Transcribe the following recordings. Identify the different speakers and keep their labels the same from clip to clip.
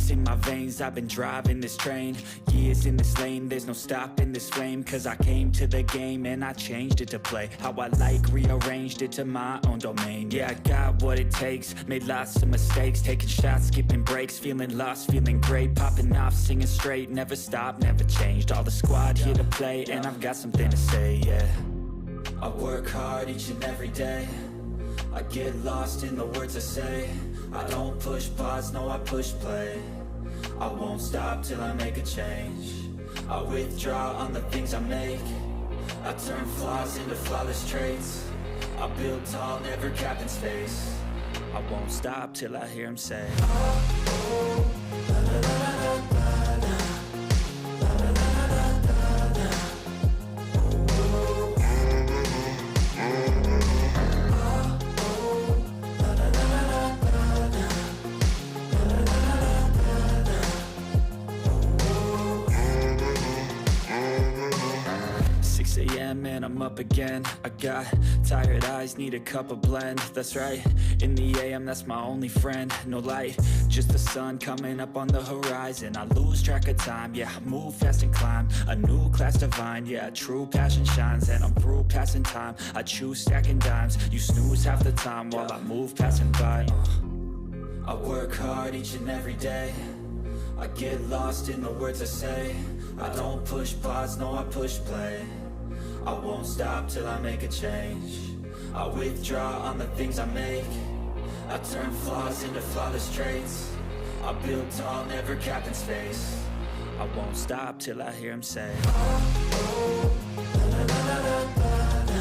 Speaker 1: ice in my veins, I've been driving this train. Years in this lane, there's no stopping this flame. Cause I came to the game and I changed it to play how I like, rearranged it to my own domain. Yeah, I got what it takes, made lots of mistakes, taking shots, skipping breaks, feeling lost, feeling great, popping off, singing straight, never stopped, never changed. All the squad here to play, and I've got something to say, yeah. I work hard each and every day, I get lost in the words I say. I don't push pause, no, I push play. I won't stop till I make a change. I withdraw on the things I make. I turn flaws into flawless traits. I build tall, never capped in space. I won't stop till I hear him say, oh, oh, la, la, la, la, la, la. And I'm up again. I got tired eyes, need a cup of blend. That's right, in the AM, that's my only friend. No light, just the sun coming up on the horizon. I lose track of time, yeah, I move fast and climb a new class divine, yeah, true passion shines. And I'm through passing time, I choose stacking dimes. You snooze half the time while I move passing by. I work hard each and every day, I get lost in the words I say. I don't push pause, no, I push play. I won't stop till I make a change. I withdraw on the things I make. I turn flaws into flawless traits. I build tall, never capped in space. I won't stop till I hear him say, oh, oh, la, la, la, la, la, la.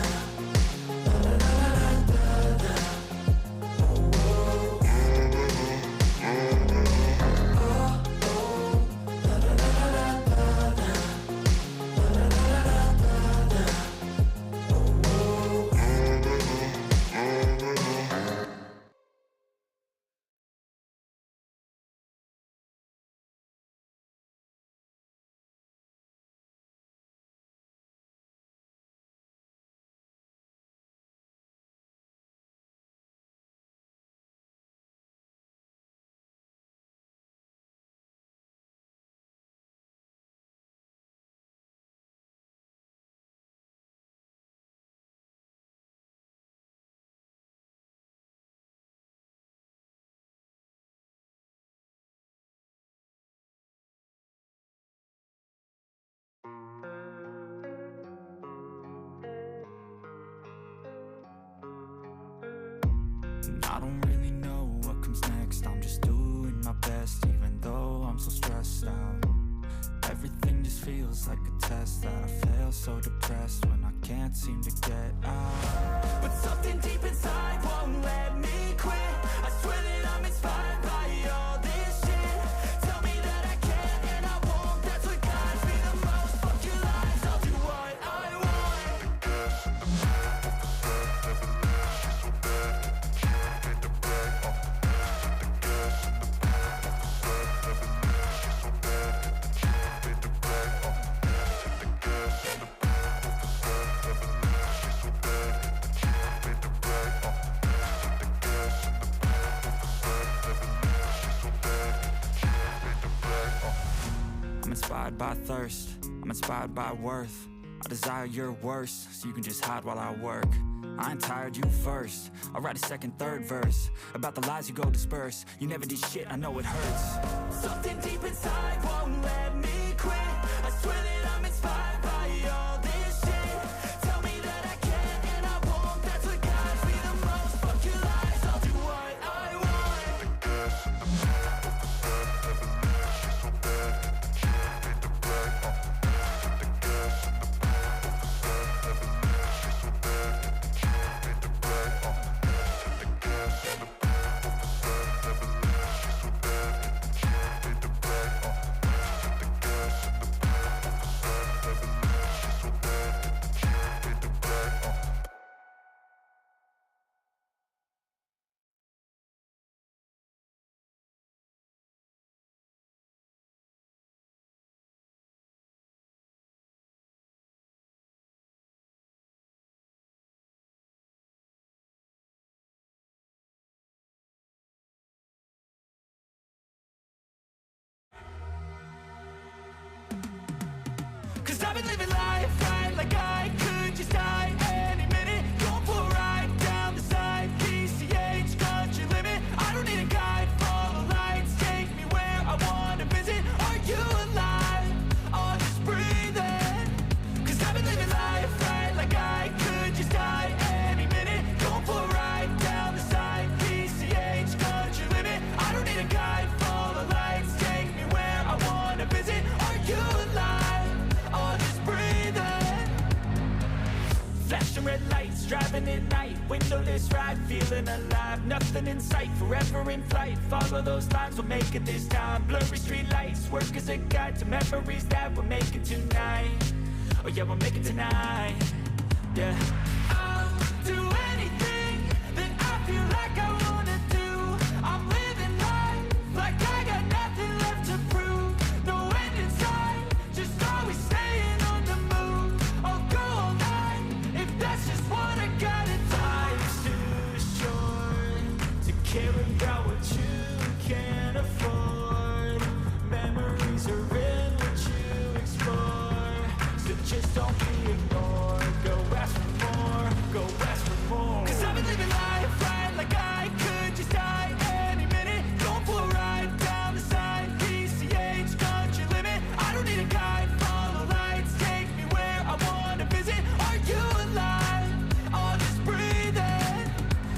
Speaker 1: I don't really know what comes next. I'm just doing my best, even though I'm so stressed out. Everything just feels like a test that I fail, so depressed when I can't seem to get out. But something deep inside won't let me quit. I swear that I'm inspired by all this shit. Tell me that I can and I won't, that's what guides me the most. Fuck your lies, I'll do what I want. The gas in the middle of the set, never leaves, she's so bad. I'm inspired by thirst, I'm inspired by worth. I desire your worst, so you can just hide while I work. I ain't tired, you first. I'll write a second, third verse about the lies you go disperse. You never did shit, I know it hurts. Something deep inside won't let me quit. I swear that I'm inspired by all this shit. Tell me that I can and I won't, that's what guides me the most. Fuck your lies, I'll do what I want. The gas in the middle of the set, never leaves, she's so bad. She made the brag, the gas in the middle of the set, never leaves, she's so bad. She made the brag, the gas in the middle of the set, never leaves, she's so bad. She made the brag, the gas in the feeling alive. Nothing in sight, forever in flight. Follow those lines, we'll make it this time. Blurry street lights, work as a guide to memories that we're making tonight. Oh yeah, we'll make it tonight. Yeah, I'll do anything that I feel like I wanna do. I'm living life like I got nothing left to prove. No end in sight, just always staying on the move. I'll go all night if that's just what I gotta do. Life's too short to care about what you can't afford. Memories are in what you explore, so just don't be ignored. Go ask for more, go ask for more. 'Cause I've been living life right like I could just die any minute. Going for a ride down the side, PCH, country limit. I don't need a guide, follow lights, take me where I wanna visit. Are you alive? I'll just breathe in.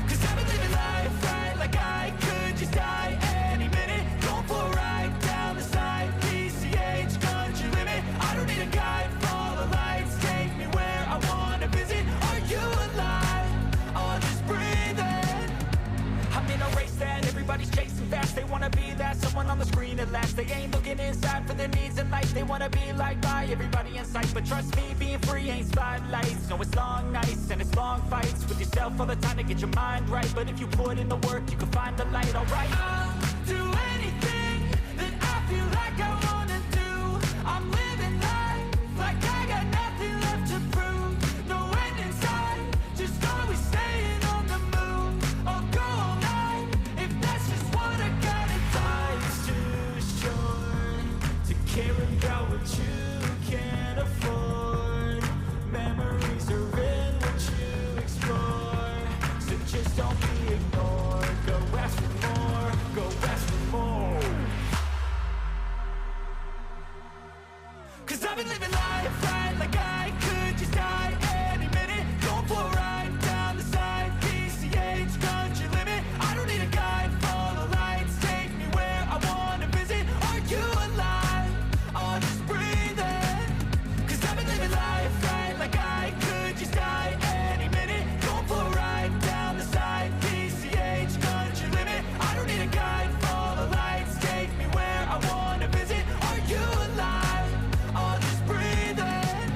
Speaker 1: 'Cause I've been living life right like I could just die any minute. Going for a ride down the side, PCH, country limit. I don't need a guide, follow lights, take me where I wanna visit. Are you alive? I'll just breathe in. I'm in a race that everybody's chasing fast. They wanna be that someone on the screen at last. They ain't looking inside for their needs in life. They wanna be liked by everybody in sight. But trust me, being free ain't spotlights. No, it's long nights and it's long fights with yourself all the time to get your mind right. But if you put in the work, you can find the light, alright? I'll do anything that I feel like I wanna do. I'm living life like I got nothing left to prove. No end in sight, just always staying on the move. I'll go all night if that's just what I gotta do. Life's too short to care about what you can't afford. Memories are in what you explore, so just don't be ignored. Go ask for more, go ask for more. 'Cause I've been living life right like I could just die any minute. Going for a ride down the side, PCH, country limit. I don't need a guide, follow lights, take me where I wanna visit. Are you alive? I'll just breathe in. 'Cause I've been living life right like I could just die any minute. Going for a ride down the side, PCH, country limit. I don't need a guide, follow lights, take me where I wanna visit. Are you alive? I'll just breathe in.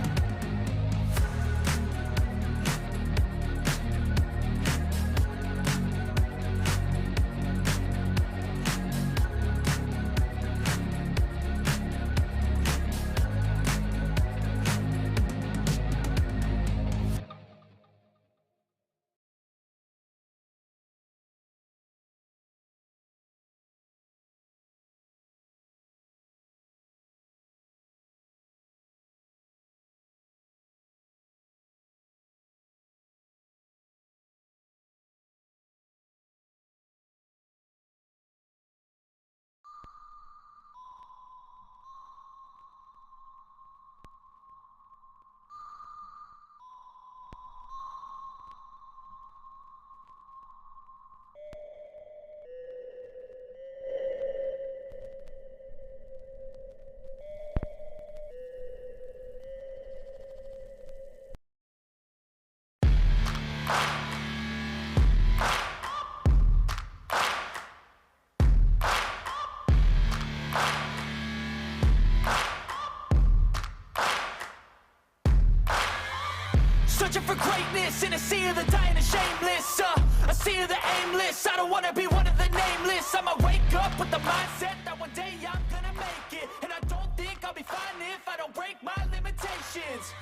Speaker 1: Searching for greatness in a sea of the dying and shameless. A sea of the aimless. I don't wanna be one of the nameless. I'ma wake up with the mindset that one day I'm gonna make it. And I don't think I'll be fine if I don't break my limitations.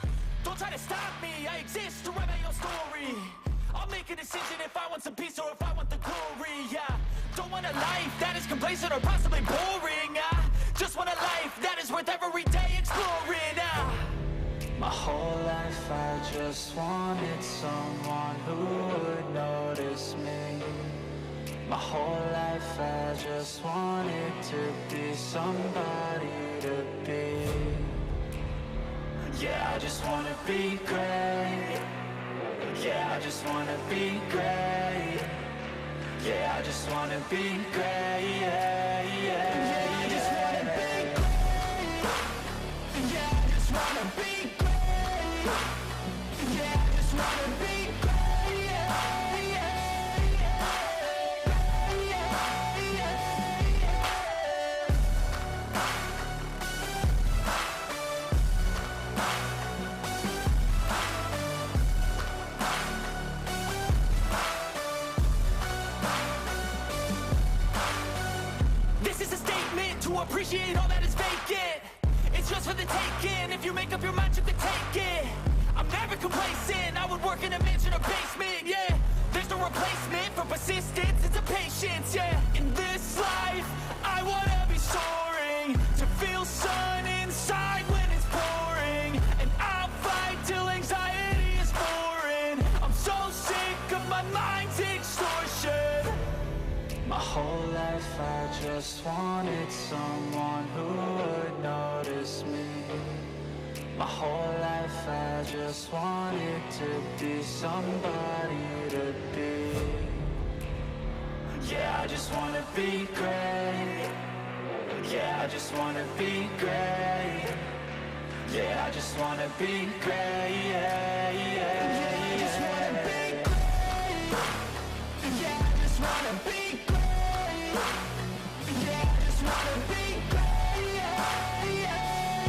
Speaker 1: Don't try to stop me, I exist to write my own story. I'll make a decision if I want some peace or if I want the glory. Yeah, don't want a life that is complacent or possibly boring. I just want a life that is worth every day exploring. My whole life I just wanted someone who would notice me. My whole life I just wanted to be somebody to be. Yeah, I just wanna be great. Yeah, I just wanna be great. Yeah, I just wanna be great. Yeah, yeah, I just wanna be great. Yeah, I just wanna be great. Yeah, I just wanna be great. Yeah, yeah, yeah. to appreciate all that is vacant. It's just for the taking. If you make up your mind, you can take it. I'm never complacent. I would work in a mansion or basement, yeah. There's no replacement for persistence, it's a patience, yeah. In this life, I wanna be soaring, to feel sun inside when it's pouring. And I'll fight till anxiety is foreign. I'm so sick of my mind's extortion. My whole life I just wanted someone who would notice me. My whole life I just wanted to be somebody to be. Yeah, I just wanna be great. Yeah, I just wanna be great. Yeah, I just wanna be great. Yeah, yeah, yeah, I just wanna be great. Yeah, I just wanna be great. Yeah, I just wanna be great. Yeah, yeah,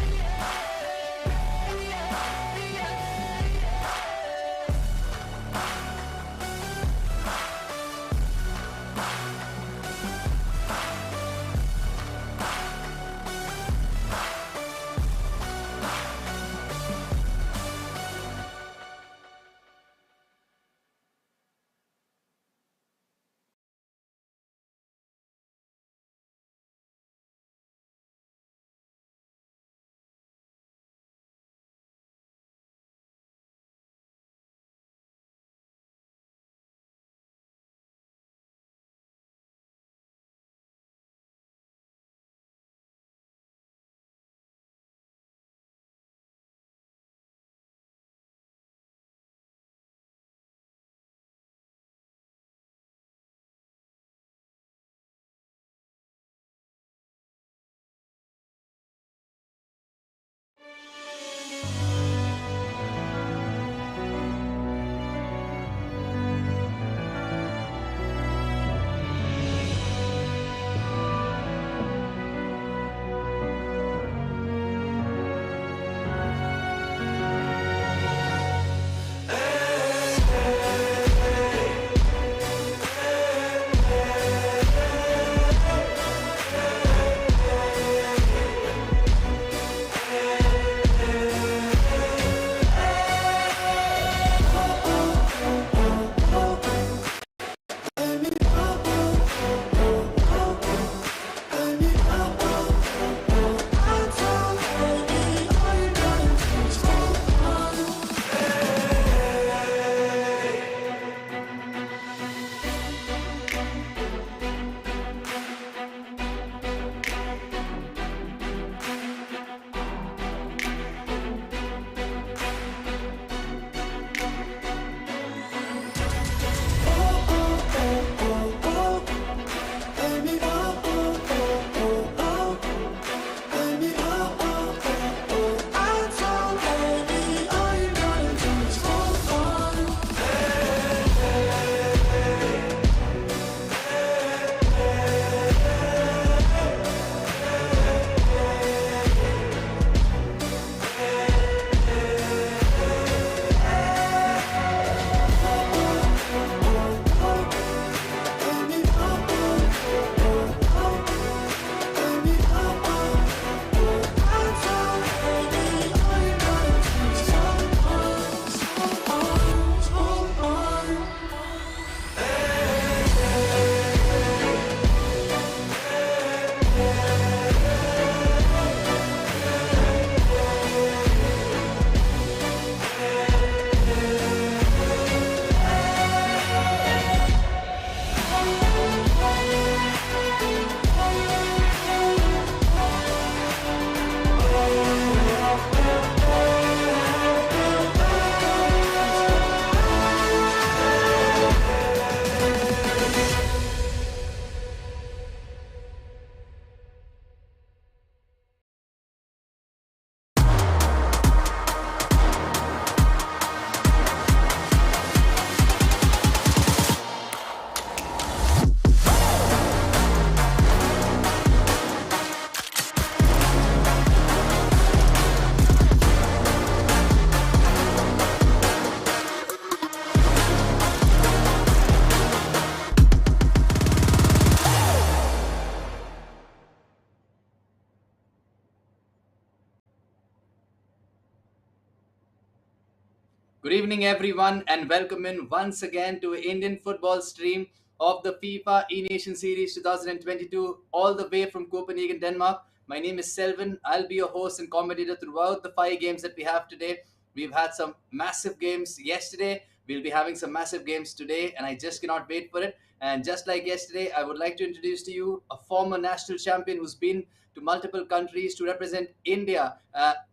Speaker 2: Good evening, everyone, and welcome in once again to Indian football stream of the FIFA E-Nation Series 2022, all the way from Copenhagen, Denmark. My name is Selvin. I'll be your host and commentator throughout the five games that we have today. We've had some massive games yesterday. We'll be having some massive games today, and I just cannot wait for it. And just like yesterday, I would like to introduce to you a former national champion who's been to multiple countries to represent India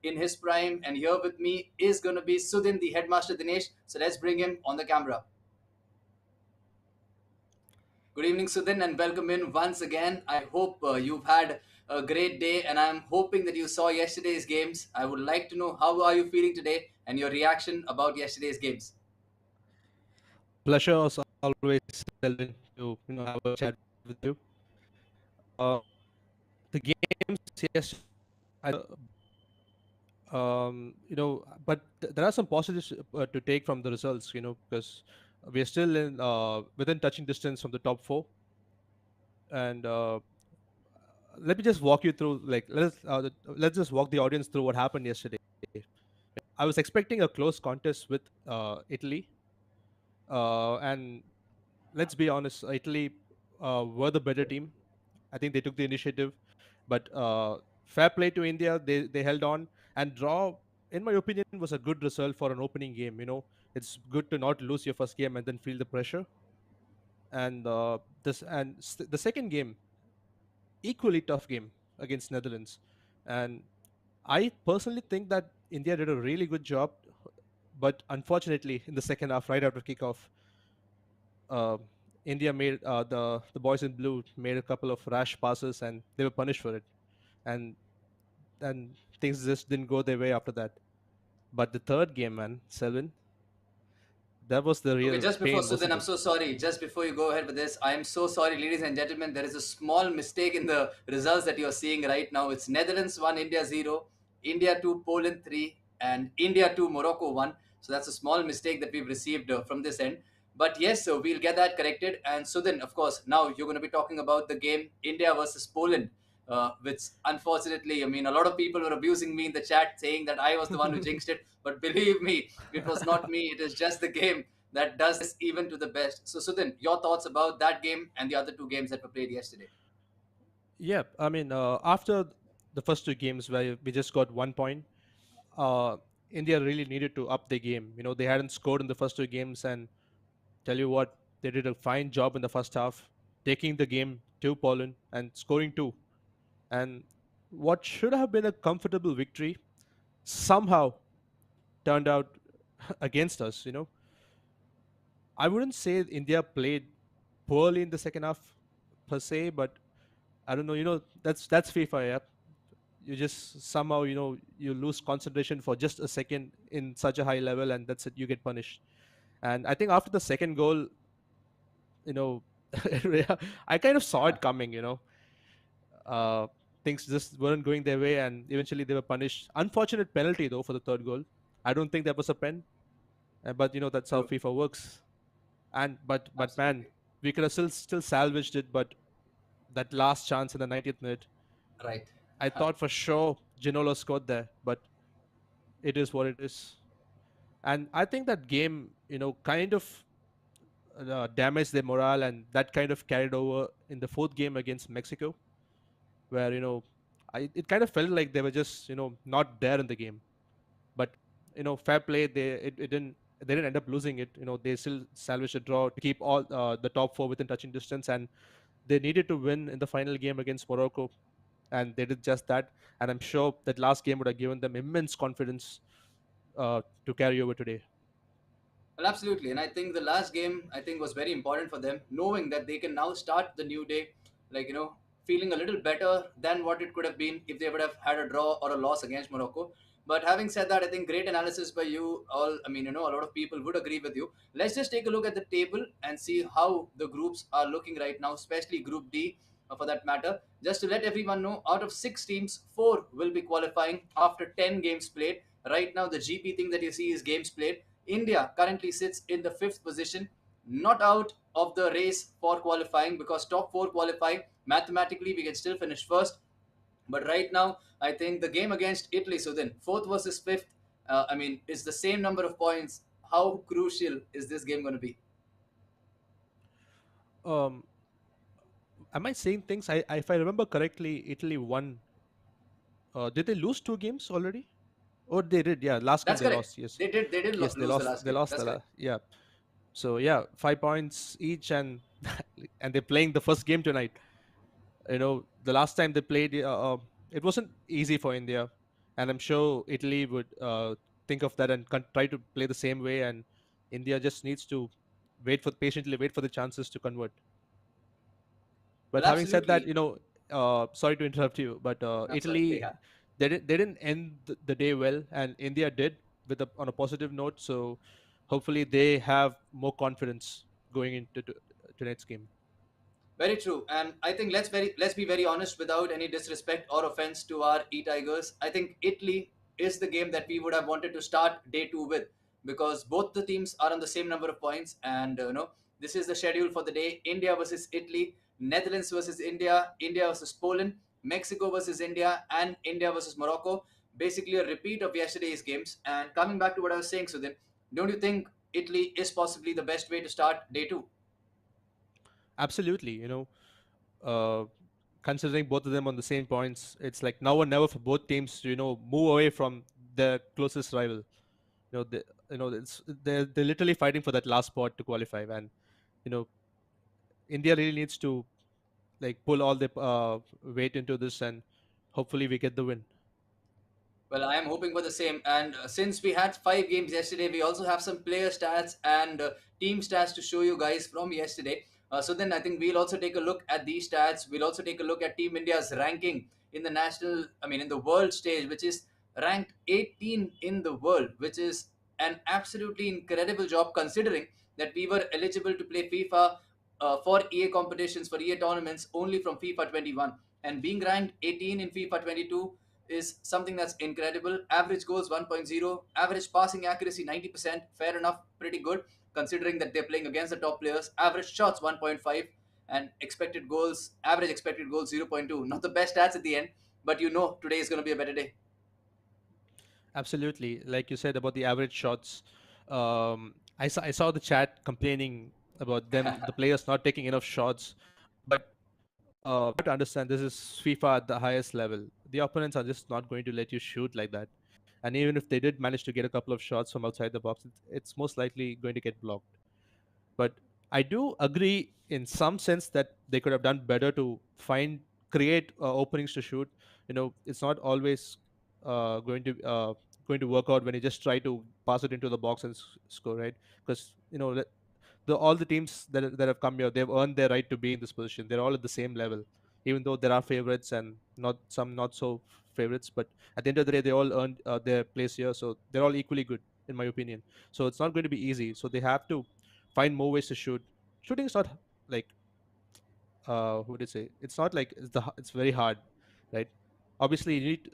Speaker 2: in his prime. And here with me is going to be Sudhin, the headmaster Dinesh. So let's bring him on the camera. Good evening, Sudhin, and welcome in once again. I hope you've had a great day, and I'm hoping that you saw yesterday's games. I would like to know how are you feeling today and your reaction about yesterday's games.
Speaker 3: Pleasure as always, Selvin, to have a chat with you. Uh, the games, yes, I, but there are some positives to take from the results, because we are still in within touching distance from the top four, and let me just walk you through. Let's just walk the audience through what happened yesterday. I was expecting a close contest with Italy, and let's be honest, Italy were the better team. I think they took the initiative, but fair play to India. They held on, and draw, in my opinion, was a good result for an opening game. It's good to not lose your first game and then feel the pressure. And the second game, equally tough game against Netherlands, and I personally think that India did a really good job, but unfortunately, in the second half, right after kickoff, uh, India made the boys in blue made a couple of rash passes, and they were punished for it. And and things just didn't go their way after that. But the third game, man, Selvin, that was the
Speaker 2: Okay,
Speaker 3: real
Speaker 2: just before
Speaker 3: pain,
Speaker 2: Sudhin,
Speaker 3: wasn't
Speaker 2: I'm
Speaker 3: it?
Speaker 2: so sorry. Just before you go ahead with this, I am so sorry, ladies and gentlemen. There is a small mistake in the results that you're seeing right now. It's Netherlands 1, India 0, India 2, Poland 3, and India 2, Morocco 1. So that's a small mistake that we've received from this end. But yes, so we'll get that corrected. And Sudhin, of course, now you're going to be talking about the game India versus Poland. Which unfortunately, I mean, a lot of people were abusing me in the chat saying that I was the one who jinxed it. But believe me, it was not me. It is just the game that does this even to the best. So, Sudhin, your thoughts about that game and the other two games that were played yesterday?
Speaker 3: Yeah, I mean, after the first two games where we just got 1 point, uh, India really needed to up the game. They hadn't scored in the first two games, and tell you what, they did a fine job in the first half, taking the game to Poland and scoring two. And what should have been a comfortable victory somehow turned out against us. I wouldn't say India played poorly in the second half per se, but I don't know. That's FIFA. Yeah, you just somehow you lose concentration for just a second in such a high level, and that's it. You get punished. And I think after the second goal, you know, I kind of saw it coming. Uh, Things just weren't going their way, and eventually they were punished. Unfortunate penalty though for the third goal. I don't think that was a pen, but that's how
Speaker 2: True.
Speaker 3: FIFA works. And but man,
Speaker 2: Absolutely.
Speaker 3: we could have still salvaged it, but that last chance in the 90th minute,
Speaker 2: Right.
Speaker 3: I thought for sure Ginola scored there, but it is what it is. And I think that game, kind of damaged their morale, and that kind of carried over in the fourth game against Mexico, where it kind of felt like they were just not there in the game. But fair play, they didn't end up losing it. They still salvaged a draw to keep all the top four within touching distance, and they needed to win in the final game against Morocco, and they did just that. And I'm sure that last game would have given them immense confidence to carry over today.
Speaker 2: Well, absolutely. And I think the last game, I think, was very important for them, knowing that they can now start the new day, like, feeling a little better than what it could have been if they would have had a draw or a loss against Morocco. But having said that, I think great analysis by you all. I mean, a lot of people would agree with you. Let's just take a look at the table and see how the groups are looking right now, especially Group D for that matter. Just to let everyone know, out of six teams, four will be qualifying after 10 games played. Right now, the GP thing that you see is games played. India currently sits in the fifth position, not out of the race for qualifying because top four qualify. Mathematically, we can still finish first. But right now, I think the game against Italy, so then fourth versus fifth, I mean, it's the same number of points. how crucial is this game going to be?
Speaker 3: Um, am I saying things? If I remember correctly, Italy won. Did they lose 2 games already? Oh, they did. Yeah, last game
Speaker 2: That's
Speaker 3: they
Speaker 2: correct.
Speaker 3: lost. Yes,
Speaker 2: They did
Speaker 3: yes, they
Speaker 2: lose the
Speaker 3: lost.
Speaker 2: last
Speaker 3: They
Speaker 2: game.
Speaker 3: lost
Speaker 2: That's
Speaker 3: the
Speaker 2: correct.
Speaker 3: yeah. So yeah, 5 points each, and and they're playing the first game tonight. The last time they played, it wasn't easy for India, and I'm sure Italy would think of that and try to play the same way. And India just needs to patiently wait for the chances to convert. But
Speaker 2: Well,
Speaker 3: having said that,
Speaker 2: absolutely.
Speaker 3: sorry to interrupt you, but
Speaker 2: I'm sorry.
Speaker 3: Italy,
Speaker 2: Yeah.
Speaker 3: they didn't end the day well, and India did on a positive note. So hopefully they have more confidence going into tonight's game.
Speaker 2: Very true, and I think let's be very honest without any disrespect or offense to our E Tigers. I think Italy is the game that we would have wanted to start day two with, because both the teams are on the same number of points, and this is the schedule for the day: India versus Italy, Netherlands versus India, India versus Poland, Mexico versus India, and India versus Morocco. Basically, a repeat of yesterday's games. And coming back to what I was saying, Sudhin, don't you think Italy is possibly the best way to start day two?
Speaker 3: Absolutely, uh, considering both of them on the same points, it's like now or never for both teams to move away from their closest rival. They, they're literally fighting for that last spot to qualify, and you know India really needs to like pull all the weight into this, and hopefully we get the win.
Speaker 2: Well, I am hoping for the same. And since we had 5 games yesterday, we also have some player stats and team stats to show you guys from yesterday. So then I think we'll also take a look at these stats. We'll also take a look at Team India's ranking in the in the world stage, which is ranked 18 in the world, which is an absolutely incredible job considering that we were eligible to play FIFA for EA competitions, for EA tournaments only from FIFA 21. And being ranked 18 in FIFA 22 is something that's incredible. Average goals 1.0, average passing accuracy 90%, fair enough, pretty good considering that they're playing against the top players. Average shots 1.5, and average expected goals 0.2. Not the best stats at the end, but today is going to be a better day.
Speaker 3: Absolutely, like you said about the average shots. I saw the chat complaining about the players not taking enough shots, but we have to understand this is FIFA at the highest level. The opponents are just not going to let you shoot like that. And even if they did manage to get a couple of shots from outside the box, it's most likely going to get blocked. But I do agree in some sense that they could have done better to create openings to shoot. It's not always going to work out when you just try to pass it into the box and score, right? Because all the teams that have come here, they've earned their right to be in this position. They're all at the same level, even though there are favorites and not so favorites. But at the end of the day, they all earned their place here, so they're all equally good, in my opinion. So it's not going to be easy. So they have to find more ways to shoot. Shooting is not like what would you say? It's not like it's very hard, right? Obviously, you need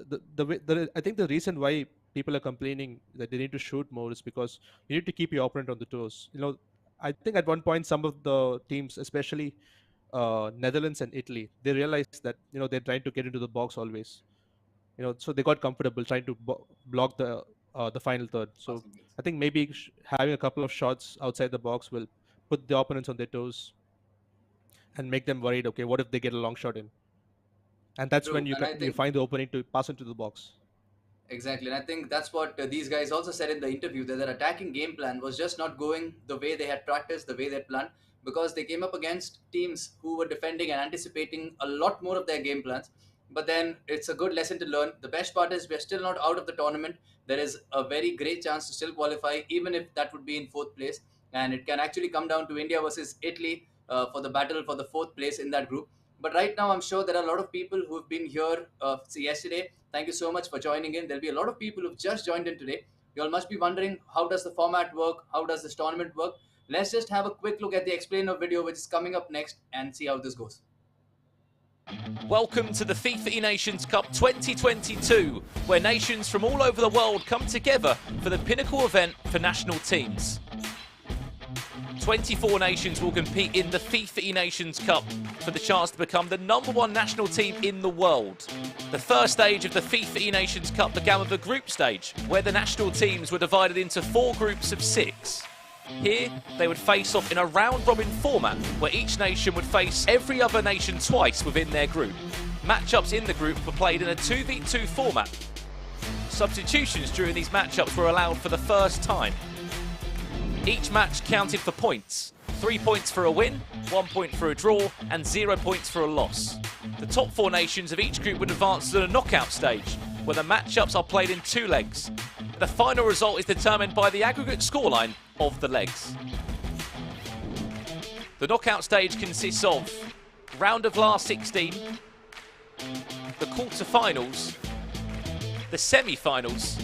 Speaker 3: I think the reason why people are complaining that they need to shoot more is because you need to keep your opponent on the toes. I think at one point some of the teams, especially Netherlands and Italy, they realized that they're trying to get into the box always. So they got comfortable trying to block the final third. So
Speaker 2: Passing goals.
Speaker 3: I think maybe having a couple of shots outside the box will put the opponents on their toes and make them worried. Okay, what if they get a long shot in? And that's when
Speaker 2: True, and I
Speaker 3: you
Speaker 2: think
Speaker 3: find the opening to pass into the box.
Speaker 2: exactly, and I think that's what these guys also said in the interview, that their attacking game plan was just not going the way they had practiced, the way they had planned, because they came up against teams who were defending and anticipating a lot more of their game plans. But then it's a good lesson to learn. The best part is we're still not out of the tournament. There is a very great chance to still qualify, even if that would be in fourth place, and it can actually come down to India versus Italy for the battle for the fourth place in that group. But right now, I'm sure there are a lot of people who've been here yesterday. Thank you so much for joining in. There'll be a lot of people who've just joined in today. You all must be wondering, how does the format work? How does this tournament work? Let's just have a quick look at the explainer video, which is coming up next, and see how this goes.
Speaker 4: Welcome to the FIFA Nations Cup 2022, where nations from all over the world come together for the pinnacle event for national teams. 24 nations will compete in the FIFAe Nations Cup for the chance to become the #1 national team in the world. The first stage of the FIFAe Nations Cup began with a group stage, where the national teams were divided into 4 groups of 6. Here, they would face off in a round-robin format, where each nation would face every other nation twice within their group. Matchups in the group were played in a 2v2 format. Substitutions during these matchups were allowed for the first time. Each match counted for points. 3 points for a win, 1 point for a draw, and 0 points for a loss. The top 4 nations of each group would advance to the knockout stage, where the matchups are played in 2 legs. The final result is determined by the aggregate scoreline of the legs. The knockout stage consists of round of last 16, the quarter-finals, the semi-finals,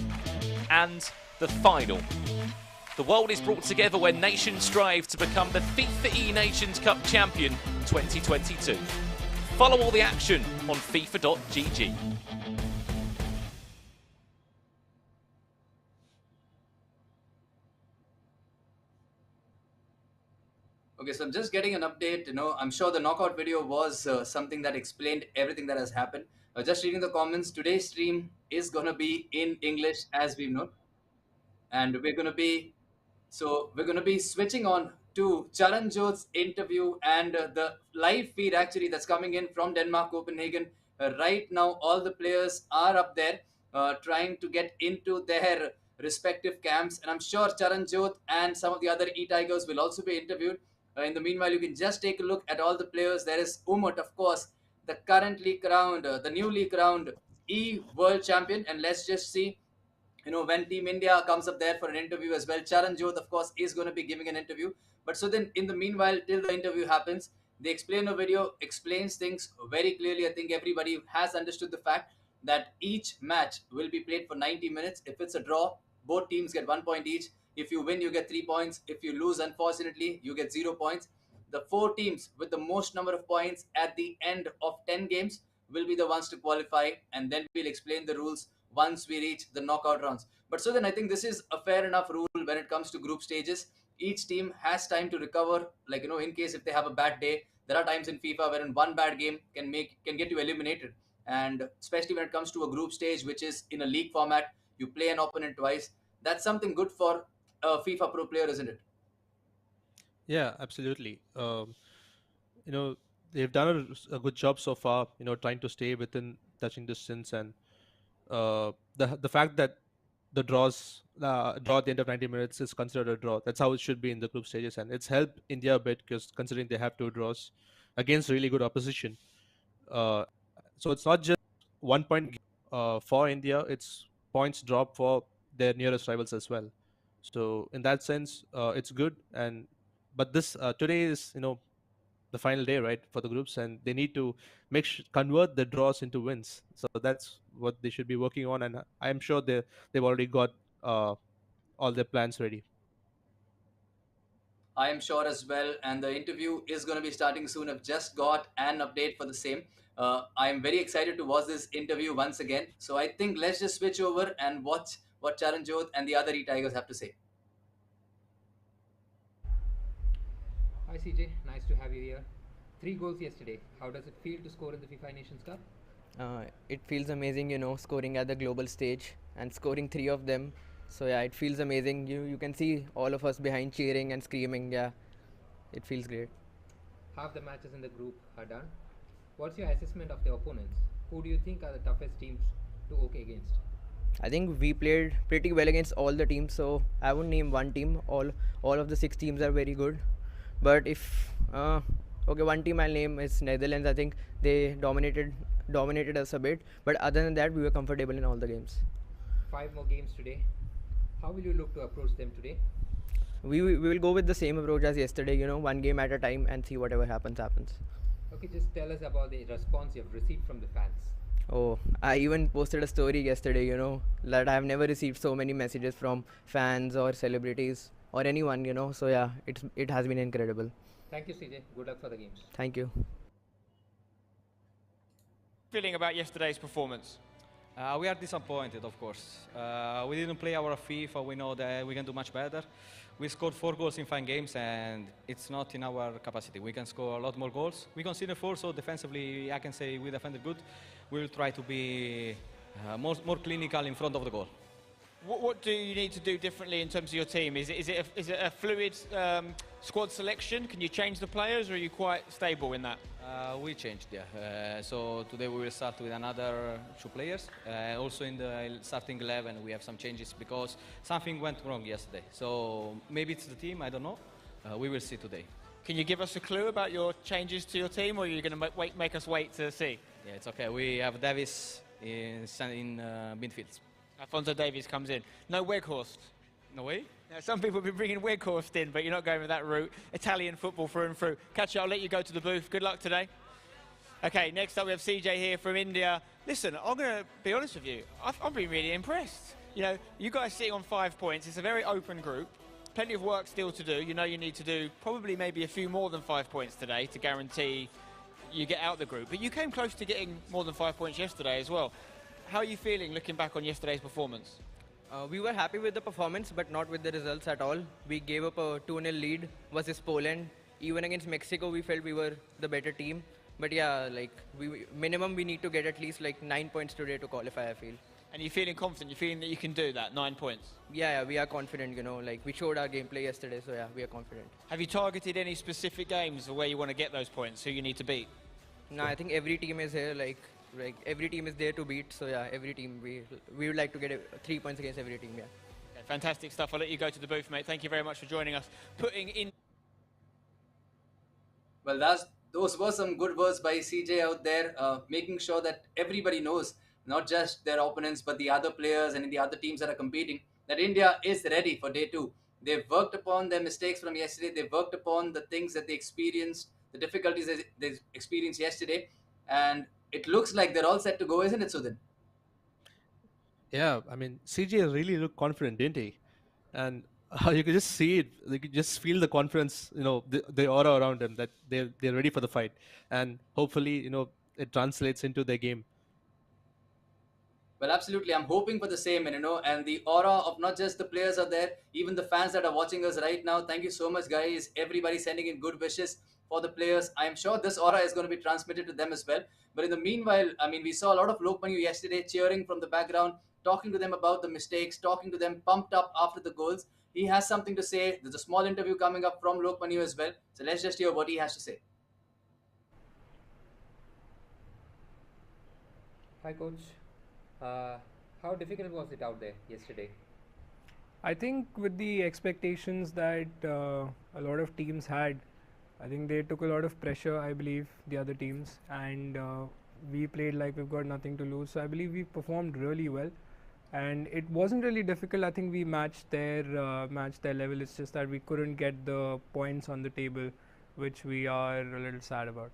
Speaker 4: and the final. The world is brought together when nations strive to become the FIFAe Nations Cup champion 2022. Follow all the action on FIFA.gg.
Speaker 2: Okay, so I'm just getting an update. I'm sure the knockout video was something that explained everything that has happened. Just reading the comments, today's stream is going to be in English, as we know. And we're going to be switching on to Charan Jodh's interview and the live feed actually that's coming in from Denmark, Copenhagen. Right now, all the players are up there trying to get into their respective camps. And I'm sure Charan Jodh and some of the other E-Tigers will also be interviewed. In the meanwhile, you can just take a look at all the players. There is Umut, of course, the currently crowned, the newly crowned E-World Champion. And let's just see when Team India comes up there for an interview as well. Charan Jodh, of course, is going to be giving an interview. But so then, in the meanwhile, till the interview happens, the explainer video explains things very clearly. I think everybody has understood the fact that each match will be played for 90 minutes. If it's a draw, both teams get 1 point each. If you win, you get 3 points. If you lose, unfortunately, you get 0 points. The 4 teams with the most number of points at the end of 10 games will be the ones to qualify, and then we'll explain the rules once we reach the knockout rounds. But so then I think this is a fair enough rule when it comes to group stages. Each team has time to recover, in case if they have a bad day. There are times in FIFA wherein one bad game can get you eliminated. And especially when it comes to a group stage, which is in a league format, you play an opponent twice. That's something good for a FIFA Pro player, isn't it?
Speaker 3: Yeah, absolutely. They've done a good job so far, trying to stay within touching distance, and the fact that the draw at the end of 90 minutes is considered a draw. That's how it should be in the group stages, and it's helped India a bit because considering they have 2 draws against really good opposition. So it's not just 1 point for India; it's points drop for their nearest rivals as well. So in that sense, it's good. But this today is the final day, right, for the groups, and they need to convert the draws into wins. So that's what they should be working on, and I'm sure they've already got all their plans ready.
Speaker 2: I am sure as well, and the interview is going to be starting soon. I've just got an update for the same. I am very excited to watch this interview once again. So I think let's just switch over and watch what Charan Jodh and the other E-Tigers have to say.
Speaker 5: Hi CJ, nice to have you here. 3 goals yesterday. How does it feel to score in the FIFA Nations Cup?
Speaker 6: It feels amazing, scoring at the global stage and scoring 3 of them. So yeah, it feels amazing. You can see all of us behind cheering and screaming. Yeah, it feels great.
Speaker 5: Half the matches in the group are done. What's your assessment of the opponents? Who do you think are the toughest teams to work against?
Speaker 6: I think we played pretty well against all the teams, so I wouldn't name one team. All of the 6 teams are very good. But if one team I'll name is Netherlands. I think they dominated us a bit, but other than that, we were comfortable in all the games.
Speaker 5: 5 more games today. How will you look to approach them today?
Speaker 6: We will go with the same approach as yesterday. 1 game at a time and see whatever happens.
Speaker 5: Okay, just tell us about the response you've received from the fans.
Speaker 6: Oh, I even posted a story yesterday. That I have never received so many messages from fans or celebrities or anyone. So yeah, it has been incredible.
Speaker 5: Thank you, CJ. Good luck for the games.
Speaker 6: Thank you.
Speaker 7: Feeling about yesterday's performance? We are disappointed, of course. We didn't play our FIFA. We know that we can do much better. We scored 4 goals in 5 games, and it's not in our capacity. We can score a lot more goals. We conceded 4, so defensively, I can say we defended good. We will try to be more clinical in front of the goal.
Speaker 8: What do you need to do differently in terms of your team? Is it a fluid squad selection? Can you change the players, or are you quite stable in that?
Speaker 7: We changed, yeah. So today we will start with another 2 players. Also in the starting 11 we have some changes because something went wrong yesterday. So maybe it's the team, I don't know. We will see today.
Speaker 8: Can you give us a clue about your changes to your team, or are you going to make us wait to see?
Speaker 7: Yeah, it's okay. We have Davis in midfield.
Speaker 8: Alphonso Davies comes in. No Weghorst.
Speaker 7: No way?
Speaker 8: Now, some people have been bringing Weghorst in, but you're not going with that route. Italian football through and through. Catch you, I'll let you go to the booth. Good luck today. Okay, next up we have CJ here from India. Listen, I'm going to be honest with you. I've been really impressed. You know, you guys sitting on 5 points. It's a very open group. Plenty of work still to do. You know you need to do probably maybe a few more than 5 points today to guarantee you get out the group. But you came close to getting more than 5 points yesterday as well. How are you feeling looking back on yesterday's performance?
Speaker 6: We were happy with the performance, but not with the results at all. We gave up a 2-0 lead versus Poland. Even against Mexico, we felt we were the better team. But yeah, like minimum we need to get at least like 9 points today to qualify, I feel.
Speaker 8: And you're feeling confident? You're feeling that you can do that, 9 points?
Speaker 6: Yeah, we are confident, you know, like we showed our gameplay yesterday, so yeah, we are confident.
Speaker 8: Have you targeted any specific games where you want to get those points, who you need to beat?
Speaker 6: No, I think every team is here, like every team is there to beat, so yeah, every team, we would like to get 3 points against every team, yeah.
Speaker 8: Okay, fantastic stuff. I'll let you go to the booth, mate. Thank you very much for joining us. Putting in...
Speaker 2: Well, those were some good words by CJ out there, making sure that everybody knows, not just their opponents, but the other players and the other teams that are competing, that India is ready for day 2. They've worked upon their mistakes from yesterday. They've worked upon the things that they experienced, the difficulties they experienced yesterday. And it looks like they're all set to go, isn't it, Sudhin?
Speaker 3: Yeah, I mean, CJ really looked confident, didn't he? And you could just see it. You could just feel the confidence, you know, the aura around him, that they're ready for the fight. And hopefully, you know, it translates into their game.
Speaker 2: Well, absolutely. I'm hoping for the same, and the aura of not just the players are there, even the fans that are watching us right now. Thank you so much, guys. Everybody sending in good wishes for the players. I'm sure this aura is going to be transmitted to them as well. But in the meanwhile, I mean, we saw a lot of Lokmanu yesterday cheering from the background, talking to them about the mistakes, talking to them pumped up after the goals. He has something to say. There's a small interview coming up from Lokmanu as well. So let's just hear what he has to say.
Speaker 5: Hi, Coach. How difficult was it out there yesterday?
Speaker 9: I think with the expectations that a lot of teams had, I think they took a lot of pressure, I believe, the other teams, and we played like we've got nothing to lose. So I believe we performed really well, and it wasn't really difficult. I think we matched their level. It's just that we couldn't get the points on the table, which we are a little sad about.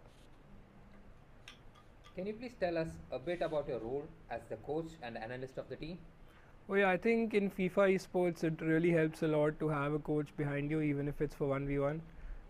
Speaker 5: Can you please tell us a bit about your role as the coach and analyst of the team?
Speaker 9: Oh yeah, I think in FIFA esports it really helps a lot to have a coach behind you, even if it's for 1v1.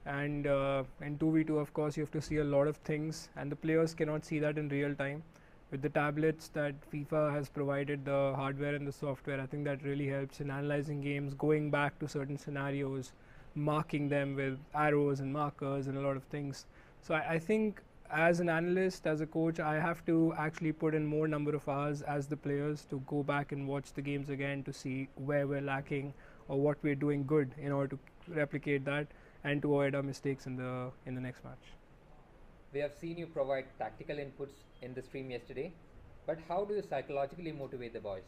Speaker 9: And in 2v2, of course, you have to see a lot of things, and the players cannot see that in real time. With the tablets that FIFA has provided, the hardware and the software, I think that really helps in analyzing games, going back to certain scenarios, marking them with arrows and markers and a lot of things. So I think as an analyst, as a coach, I have to actually put in more number of hours as the players to go back and watch the games again to see where we're lacking or what we're doing good in order to replicate that and to avoid our mistakes in the next match.
Speaker 5: We have seen you provide tactical inputs in the stream yesterday, but how do you psychologically motivate the boys?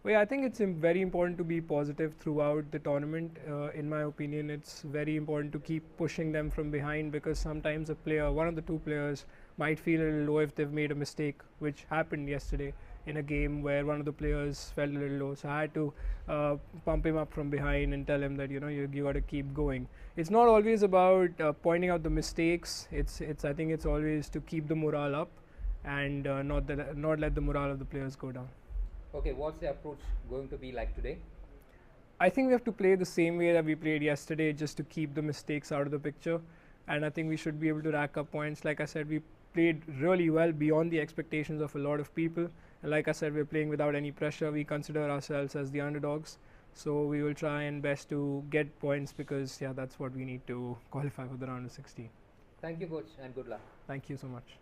Speaker 9: Well, I think it's very important to be positive throughout the tournament. In my opinion, it's very important to keep pushing them from behind, because sometimes a player, one of the 2 players, might feel a little low if they've made a mistake, which happened yesterday in a game where one of the players felt a little low. So I had to pump him up from behind and tell him that, you got to keep going. It's not always about pointing out the mistakes. I think it's always to keep the morale up and not let the morale of the players go down.
Speaker 5: Okay, what's the approach going to be like today?
Speaker 9: I think we have to play the same way that we played yesterday, just to keep the mistakes out of the picture. And I think we should be able to rack up points. Like I said, we played really well beyond the expectations of a lot of people. And like I said, we're playing without any pressure. We consider ourselves as the underdogs. So we will try and best to get points because, yeah, that's what we need to qualify for the round of 16.
Speaker 5: Thank you, coach, and good luck.
Speaker 9: Thank you so much.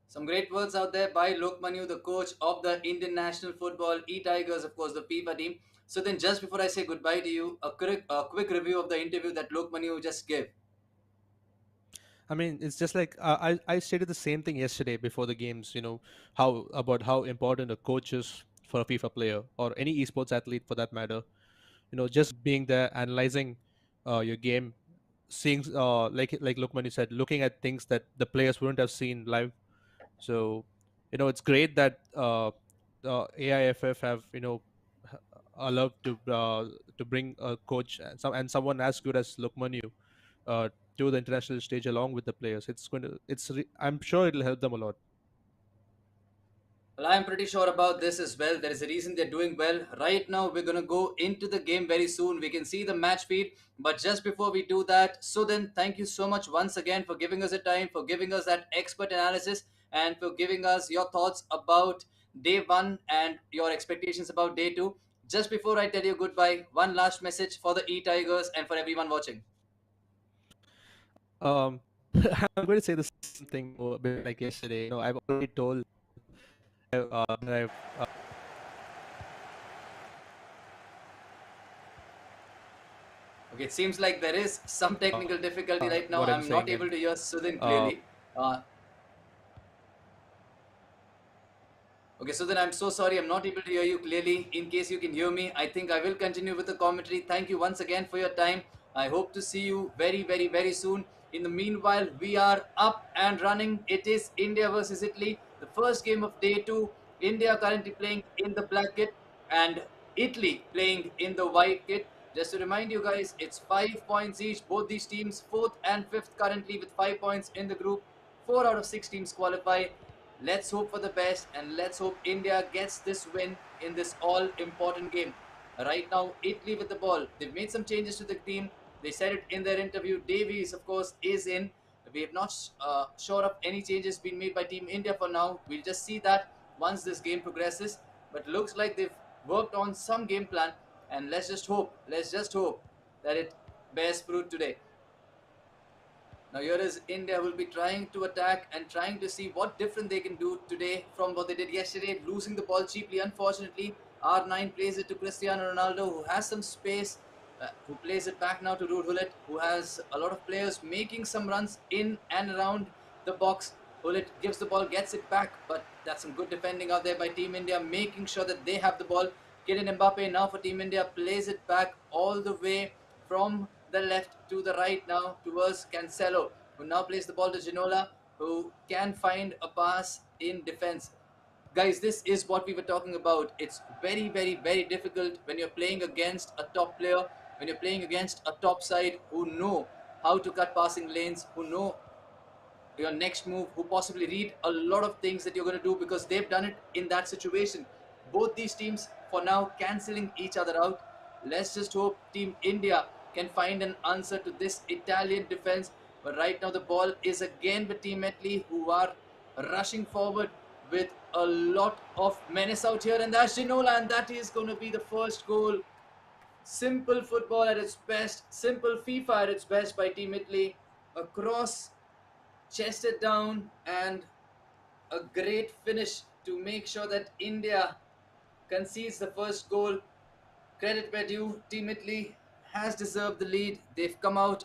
Speaker 2: Some great words out there by Lokmanu, the coach of the Indian national football E-Tigers, of course, the FIFA team. So then just before I say goodbye to you, a quick review of the interview that Lokmanu just gave.
Speaker 3: I mean, it's just like I stated the same thing yesterday before the games. How important a coach is for a FIFA player or any esports athlete for that matter. Just being there, analyzing your game, seeing like Lukman you said, looking at things that the players wouldn't have seen live. So it's great that AIFF have allowed to bring a coach and someone as good as Lukmanu uh, to the international stage along with the players. I'm sure it'll help them a lot.
Speaker 2: Well, I'm pretty sure about this as well. There is a reason they're doing well. Right now, we're going to go into the game very soon. We can see the match feed. But just before we do that, so then thank you so much once again for giving us a time, for giving us that expert analysis, and for giving us your thoughts about day one and your expectations about day two. Just before I tell you goodbye, one last message for the E-Tigers and for everyone watching.
Speaker 3: I'm going to say the same thing a bit like yesterday. I've already told that I've
Speaker 2: Okay, it seems like there is some technical difficulty right now.
Speaker 3: what I'm
Speaker 2: I'm not
Speaker 3: saying
Speaker 2: able to hear Sudhin
Speaker 3: uh,
Speaker 2: clearly. Okay, so then I'm so sorry, I'm not able to hear you clearly. In case you can hear me, I think I will continue with the commentary. Thank you once again for your time. I hope to see you very, very, very soon. In the meanwhile, we are up and running. It is India versus Italy, the first game of day two. India currently playing in the black kit and Italy playing in the white kit. Just to remind you guys, it's 5 points each. Both these teams, fourth and fifth, currently with 5 points in the group. 4 out of 6 teams qualify. Let's hope for the best and let's hope India gets this win in this all important game. Right now, Italy with the ball. They've made some changes to the team. They said it in their interview. Davies, of course, is in. We have not sure of any changes being made by Team India for now. We'll just see that once this game progresses. But looks like they've worked on some game plan and let's just hope that it bears fruit today. Now here is India will be trying to attack and trying to see what different they can do today from what they did yesterday, losing the ball cheaply. Unfortunately, R9 plays it to Cristiano Ronaldo, who has some space, who plays it back now to Ruud Gullit, who has a lot of players making some runs in and around the box. Gullit gives the ball, gets it back, but that's some good defending out there by Team India, making sure that they have the ball. Kylian Mbappe now for Team India plays it back all the way from the left to the right now towards Cancelo, who now plays the ball to Ginola, who can find a pass in defense. Guys, this is what we were talking about. It's very, very, very difficult when you're playing against a top player, when you're playing against a top side who know how to cut passing lanes, who know your next move, who possibly read a lot of things that you're going to do because they've done it in that situation. Both these teams for now cancelling each other out. Let's just hope Team India can find an answer to this Italian defense. But right now the ball is again with Team Italy, who are rushing forward with a lot of menace out here. And that's Ginola, and that is going to be the first goal. Simple football at its best, simple FIFA at its best by Team Italy. A cross, chested down, and a great finish to make sure that India concedes the first goal. Credit where due, Team Italy has deserved the lead. They've come out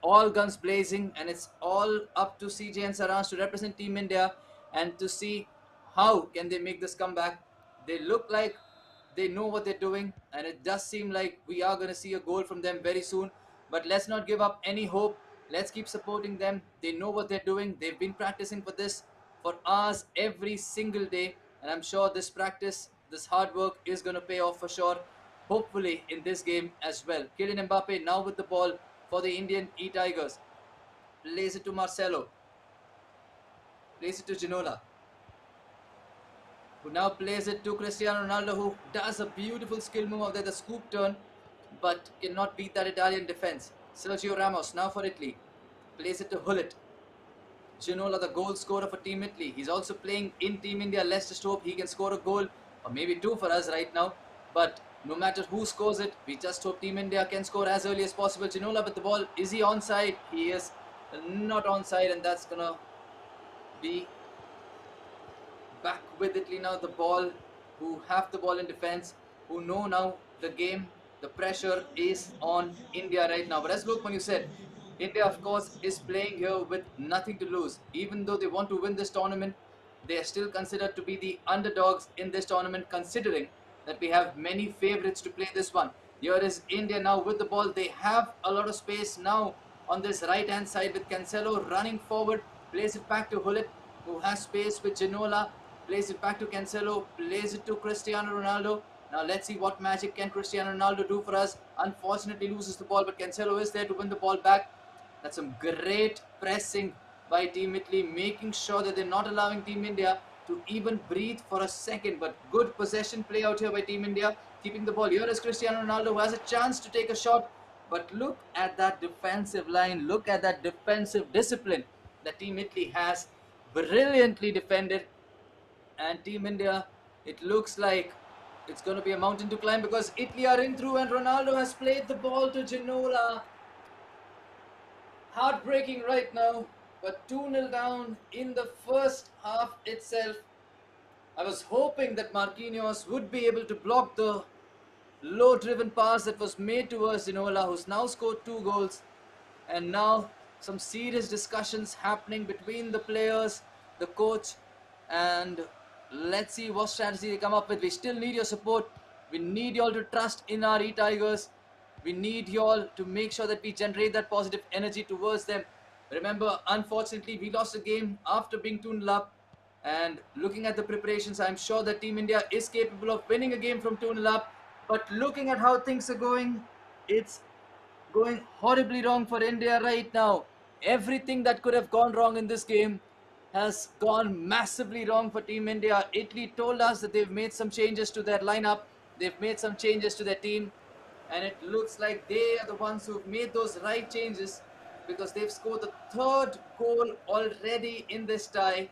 Speaker 2: all guns blazing, and it's all up to CJ and Saransh to represent Team India and to see how can they make this comeback. They look like they know what they're doing, and it does seem like we are going to see a goal from them very soon. But let's not give up any hope. Let's keep supporting them. They know what they're doing. They've been practicing for this for hours every single day, and I'm sure this practice, this hard work is going to pay off for sure. Hopefully in this game as well. Kylian Mbappe now with the ball for the Indian E-Tigers. Plays it to Marcelo. Plays it to Ginola, who now plays it to Cristiano Ronaldo, who does a beautiful skill move out there, the scoop turn, but cannot beat that Italian defense. Sergio Ramos now for Italy. plays it to Hullet. Ginola, the goal scorer for Team Italy. He's also playing in Team India. Let's just hope he can score a goal, or maybe two for us right now. But no matter who scores it, we just hope Team India can score as early as possible. Ginola with the ball. Is he onside? He is not onside, and that's gonna be back with Italy now. The ball, who have the ball in defense, who know now the game. The pressure is on India right now. But as Lokman, you said, India, of course, is playing here with nothing to lose. Even though they want to win this tournament, they are still considered to be the underdogs in this tournament, considering that we have many favorites to play this one. Here is India now with the ball. They have a lot of space now on this right-hand side with Cancelo running forward. Plays it back to Hullet, who has space with Ginola. Plays it back to Cancelo. Plays it to Cristiano Ronaldo. Now let's see what magic can Cristiano Ronaldo do for us. Unfortunately loses the ball, but Cancelo is there to win the ball back. That's some great pressing by Team Italy, making sure that they're not allowing Team India to even breathe for a second. But good possession play out here by Team India, keeping the ball. Here is Cristiano Ronaldo, who has a chance to take a shot. But look at that defensive line. Look at that defensive discipline that Team Italy has. Brilliantly defended. And Team India, it looks like it's going to be a mountain to climb, because Italy are in through and Ronaldo has played the ball to Ginola. Heartbreaking right now, but 2-0 down in the first half itself. I was hoping that Marquinhos would be able to block the low-driven pass that was made towards Ginola, who's now scored 2 goals. And now some serious discussions happening between the players, the coach, and let's see what strategy they come up with. We still need your support. We need y'all to trust in our E-Tigers. We need y'all to make sure that we generate that positive energy towards them. Remember, unfortunately, we lost the game after being 2-0 up. And looking at the preparations, I'm sure that Team India is capable of winning a game from 2-0 up. But looking at how things are going, it's going horribly wrong for India right now. Everything that could have gone wrong in this game has gone massively wrong for Team India. Italy told us that they've made some changes to their lineup. They've made some changes to their team. And it looks like they are the ones who've made those right changes, because they've scored the 3rd goal already in this tie,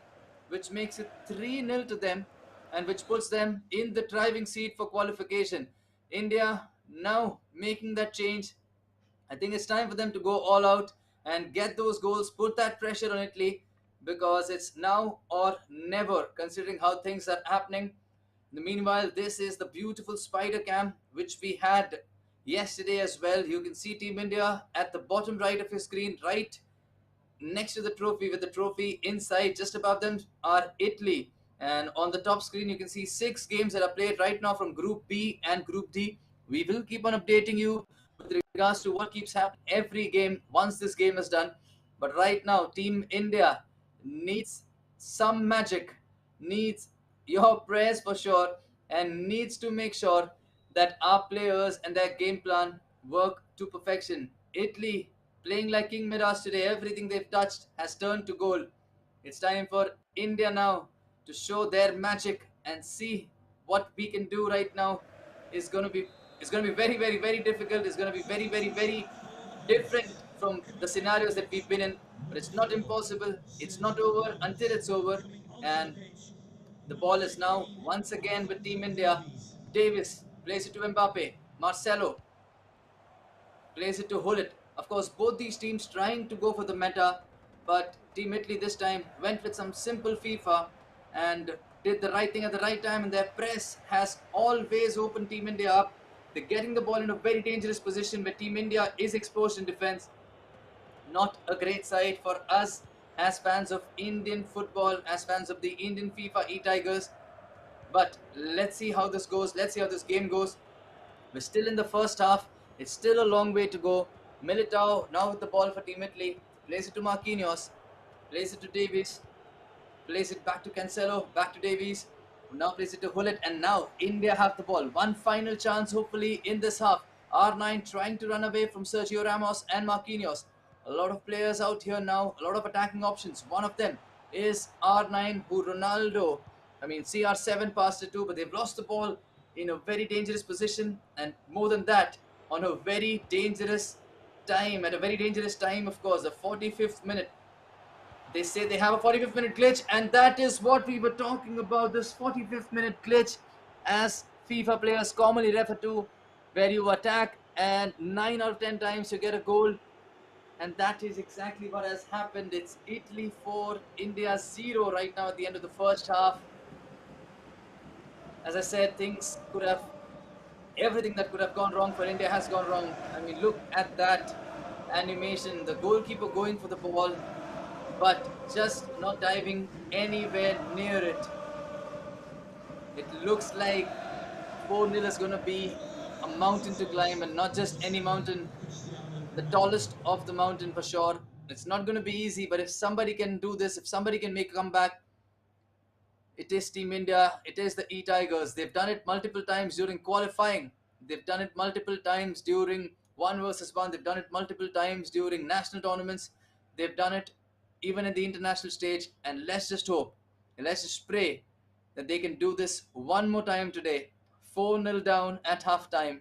Speaker 2: which makes it 3-0 to them and which puts them in the driving seat for qualification. India now making that change. I think it's time for them to go all out and get those goals, put that pressure on Italy, because it's now or never, considering how things are happening. In the meanwhile, this is the beautiful spider cam which we had yesterday as well. You can see Team India at the bottom right of your screen, right next to the trophy, with the trophy inside. Just above them are Italy, and on the top screen you can see 6 games that are played right now from Group B and Group D. We will keep on updating you with regards to what keeps happening every game once this game is done. But right now, Team India needs some magic, needs your prayers for sure, and needs to make sure that our players and their game plan work to perfection. Italy playing like King Midas today. Everything they've touched has turned to gold. It's time for India now to show their magic and see what we can do right now. It's going to be very, very, very difficult. It's going to be very, very, very different from the scenarios that we've been in. But it's not impossible. It's not over until it's over. And the ball is now once again with Team India. Davis plays it to Mbappe. Marcelo plays it to Hullet. Of course, both these teams trying to go for the meta, but Team Italy this time went with some simple FIFA and did the right thing at the right time, and their press has always opened Team India up. They're getting the ball in a very dangerous position where Team India is exposed in defense. Not a great side for us as fans of Indian football, as fans of the Indian FIFA E-Tigers. But let's see how this goes. Let's see how this game goes. We're still in the first half. It's still a long way to go. Militao now with the ball for Team Italy. Plays it to Marquinhos. Plays it to Davies. Plays it back to Cancelo. Back to Davies. Now plays it to Hullet. And now India have the ball. One final chance hopefully in this half. R9 trying to run away from Sergio Ramos and Marquinhos. A lot of players out here now. A lot of attacking options. One of them is R9, who Ronaldo, CR7 passed it to, but they've lost the ball in a very dangerous position, and more than that, on a very dangerous time, at a very dangerous time, of course, the 45th minute. They say they have a 45th minute glitch, and that is what we were talking about, this 45th minute glitch, as FIFA players commonly refer to, where you attack and 9 out of 10 times you get a goal. And that is exactly what has happened. It's Italy 4, India 0 right now at the end of the first half. As I said, everything that could have gone wrong for India has gone wrong. I mean, look at that animation. The goalkeeper going for the ball, but just not diving anywhere near it. It looks like 4-0 is going to be a mountain to climb, and not just any mountain, the tallest of the mountain for sure. It's not going to be easy, but if somebody can do this, if somebody can make a comeback, it is Team India, it is the E-Tigers. They've done it multiple times during qualifying. They've done it multiple times during 1 versus 1. They've done it multiple times during national tournaments. They've done it even in the international stage. And let's just hope, and let's just pray that they can do this one more time today. 4-0 down at halftime.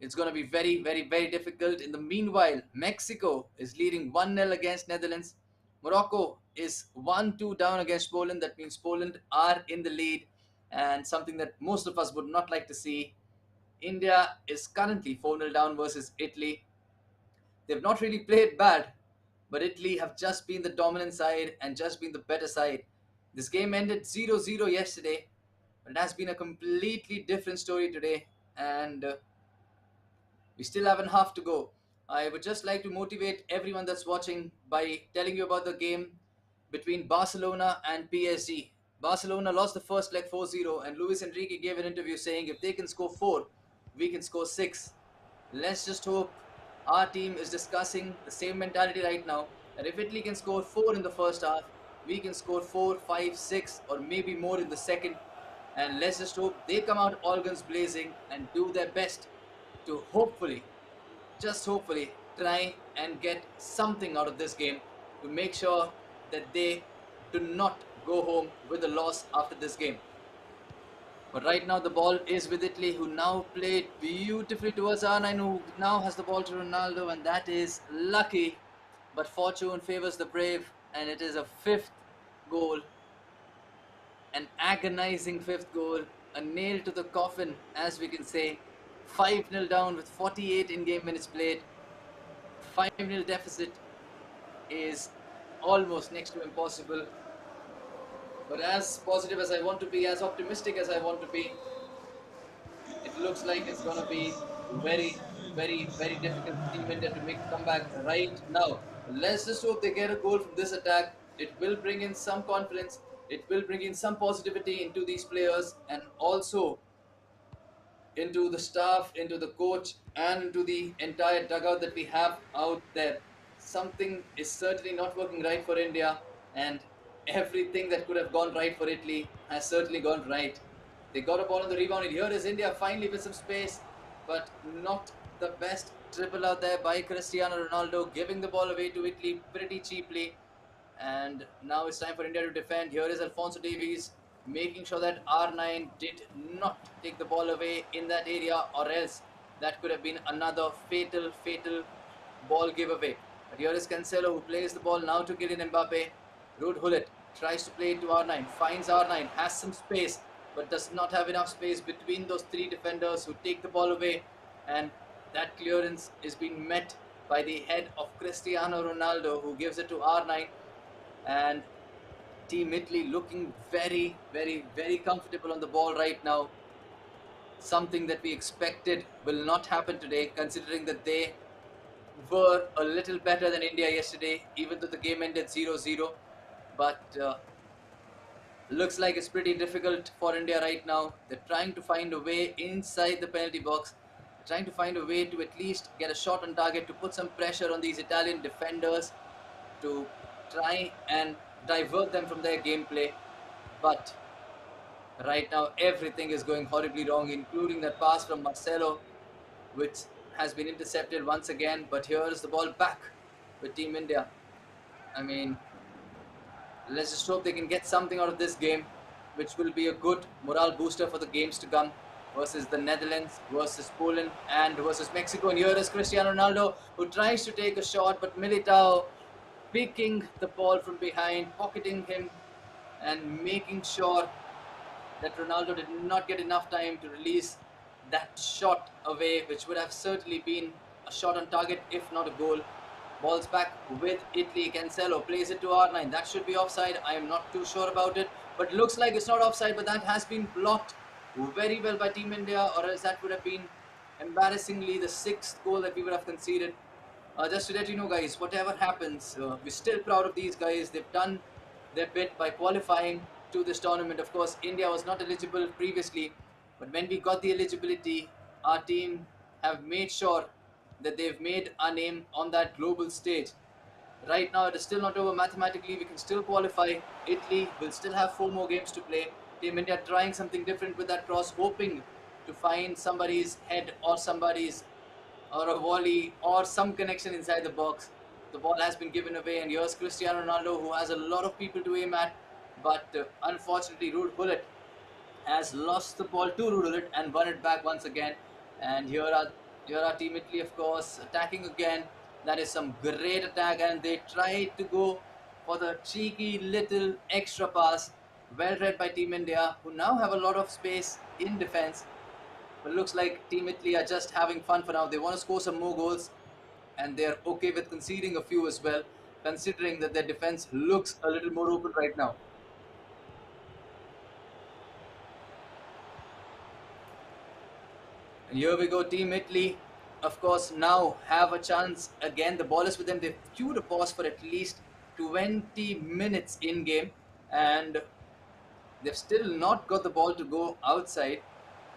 Speaker 2: It's going to be very, very, very difficult. In the meanwhile, Mexico is leading 1-0 against Netherlands. Morocco is 1-2 down against Poland. That means Poland are in the lead, and something that most of us would not like to see. India is currently 4-0 down versus Italy. They've not really played bad, but Italy have just been the dominant side and just been the better side. This game ended 0-0 yesterday, but it has been a completely different story today, and we still have a half to go. I would just like to motivate everyone that's watching by telling you about the game between Barcelona and PSG. Barcelona lost the first leg 4-0, and Luis Enrique gave an interview saying if they can score 4, we can score 6. Let's just hope our team is discussing the same mentality right now, that if Italy can score 4 in the first half, we can score 4, 5, 6, or maybe more in the second. And let's just hope they come out all guns blazing and do their best to hopefully, just hopefully, try and get something out of this game to make sure that they do not go home with a loss after this game. But right now the ball is with Italy, who now played beautifully towards R9, who now has the ball to Ronaldo, and that is lucky. But fortune favors the brave, and it is a 5th goal. An agonizing 5th goal, a nail to the coffin, as we can say. 5-0 down with 48 in-game minutes played. 5-0 deficit is almost next to impossible. But as positive as I want to be, as optimistic as I want to be, it looks like it's going to be very, very, very difficult for Team India to make a comeback right now. Let's just hope they get a goal from this attack. It will bring in some confidence. It will bring in some positivity into these players, and also into the staff, into the coach, and into the entire dugout that we have out there. Something is certainly not working right for India, and everything that could have gone right for Italy has certainly gone right. They got a ball on the rebound, and here is India finally with some space, but not the best dribble out there by Cristiano Ronaldo, giving the ball away to Italy pretty cheaply. And now it's time for India to defend. Here is Alphonso Davies making sure that R9 did not take the ball away in that area, or else that could have been another fatal ball giveaway. But here is Cancelo, who plays the ball now to Kylian Mbappe. Ruud Gullit tries to play it to R9, finds R9, has some space, but does not have enough space between those 3 defenders who take the ball away, and that clearance is being met by the head of Cristiano Ronaldo, who gives it to R9. And Team Italy looking very, very, very comfortable on the ball right now. Something that we expected will not happen today, considering that they were a little better than India yesterday, even though the game ended 0-0. But looks like it's pretty difficult for India right now. They're trying to find a way inside the penalty box, trying to find a way to at least get a shot on target, to put some pressure on these Italian defenders, to try and divert them from their gameplay. But right now everything is going horribly wrong, including that pass from Marcelo, which has been intercepted once again. But here is the ball back with Team India. I mean, let's just hope they can get something out of this game, which will be a good morale booster for the games to come. versus the Netherlands, versus Poland, and versus Mexico. And here is Cristiano Ronaldo, who tries to take a shot, but Militao picking the ball from behind, pocketing him, and making sure that Ronaldo did not get enough time to release that shot away, which would have certainly been a shot on target, if not a goal. Ball's back with Italy. Cancelo plays it to R9. That should be offside. I am not too sure about it, but looks like it's not offside, but that has been blocked very well by Team India, or else that would have been embarrassingly the sixth goal that we would have conceded. Just to let you know, guys, whatever happens, we're still proud of these guys. They've done their bit by qualifying to this tournament. Of course, India was not eligible previously, but when we got the eligibility, our team have made sure that they've made our name on that global stage. Right now, it is still not over mathematically. We can still qualify. Italy will still have 4 more games to play. Team India trying something different with that cross, hoping to find somebody's head or somebody's or a volley or some connection inside the box. The ball has been given away, and here's Cristiano Ronaldo, who has a lot of people to aim at, but unfortunately Ruud Gullit has lost the ball to Ruud Gullit and won it back once again. And here are Team Italy, of course, attacking again. That is some great attack, and they tried to go for the cheeky little extra pass. Well read by Team India, who now have a lot of space in defense. But looks like Team Italy are just having fun for now. They want to score some more goals, and they're okay with conceding a few as well, considering that their defense looks a little more open right now. And here we go, Team Italy, of course, now have a chance again. The ball is with them. They've queued a pause for at least 20 minutes in game, and they've still not got the ball to go outside.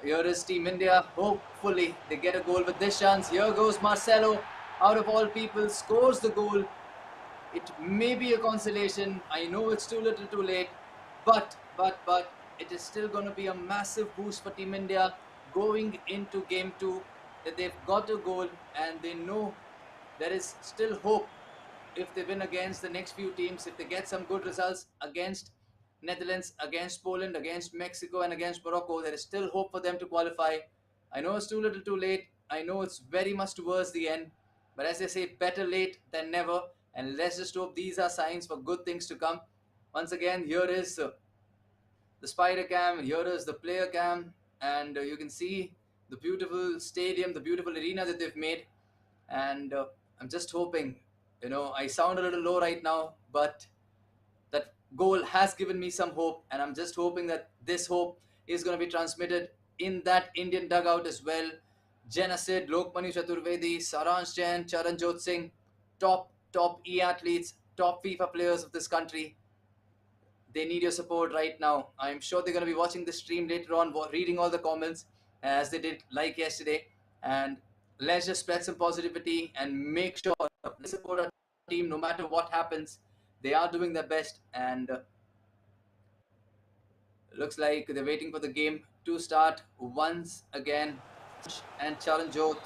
Speaker 2: Here is Team India. Hopefully they get a goal with this chance. Here goes Marcelo, out of all people, scores the goal. It may be a consolation. I know it's too little too late, but it is still going to be a massive boost for Team India going into game 2, that they've got a goal and they know there is still hope if they win against the next few teams, if they get some good results against Netherlands, against Poland, against Mexico, and against Morocco. There is still hope for them to qualify. I know it's too little too late. I know it's very much towards the end. But as they say, better late than never. And let's just hope these are signs for good things to come. Once again, here is the spider cam. Here is the player cam. And you can see the beautiful stadium, the beautiful arena that they've made. And I'm just hoping, I sound a little low right now, but that goal has given me some hope, and I'm just hoping that this hope is going to be transmitted in that Indian dugout as well. Janasid, Lokmani Chaturvedi, Saransh Jain, Charanjot Singh, top e-athletes, top FIFA players of this country. They need your support right now. I'm sure they're going to be watching the stream later on, reading all the comments as they did like yesterday. And let's just spread some positivity and make sure to support our team no matter what happens. They are doing their best, and looks like they're waiting for the game to start once again. And Charanjot,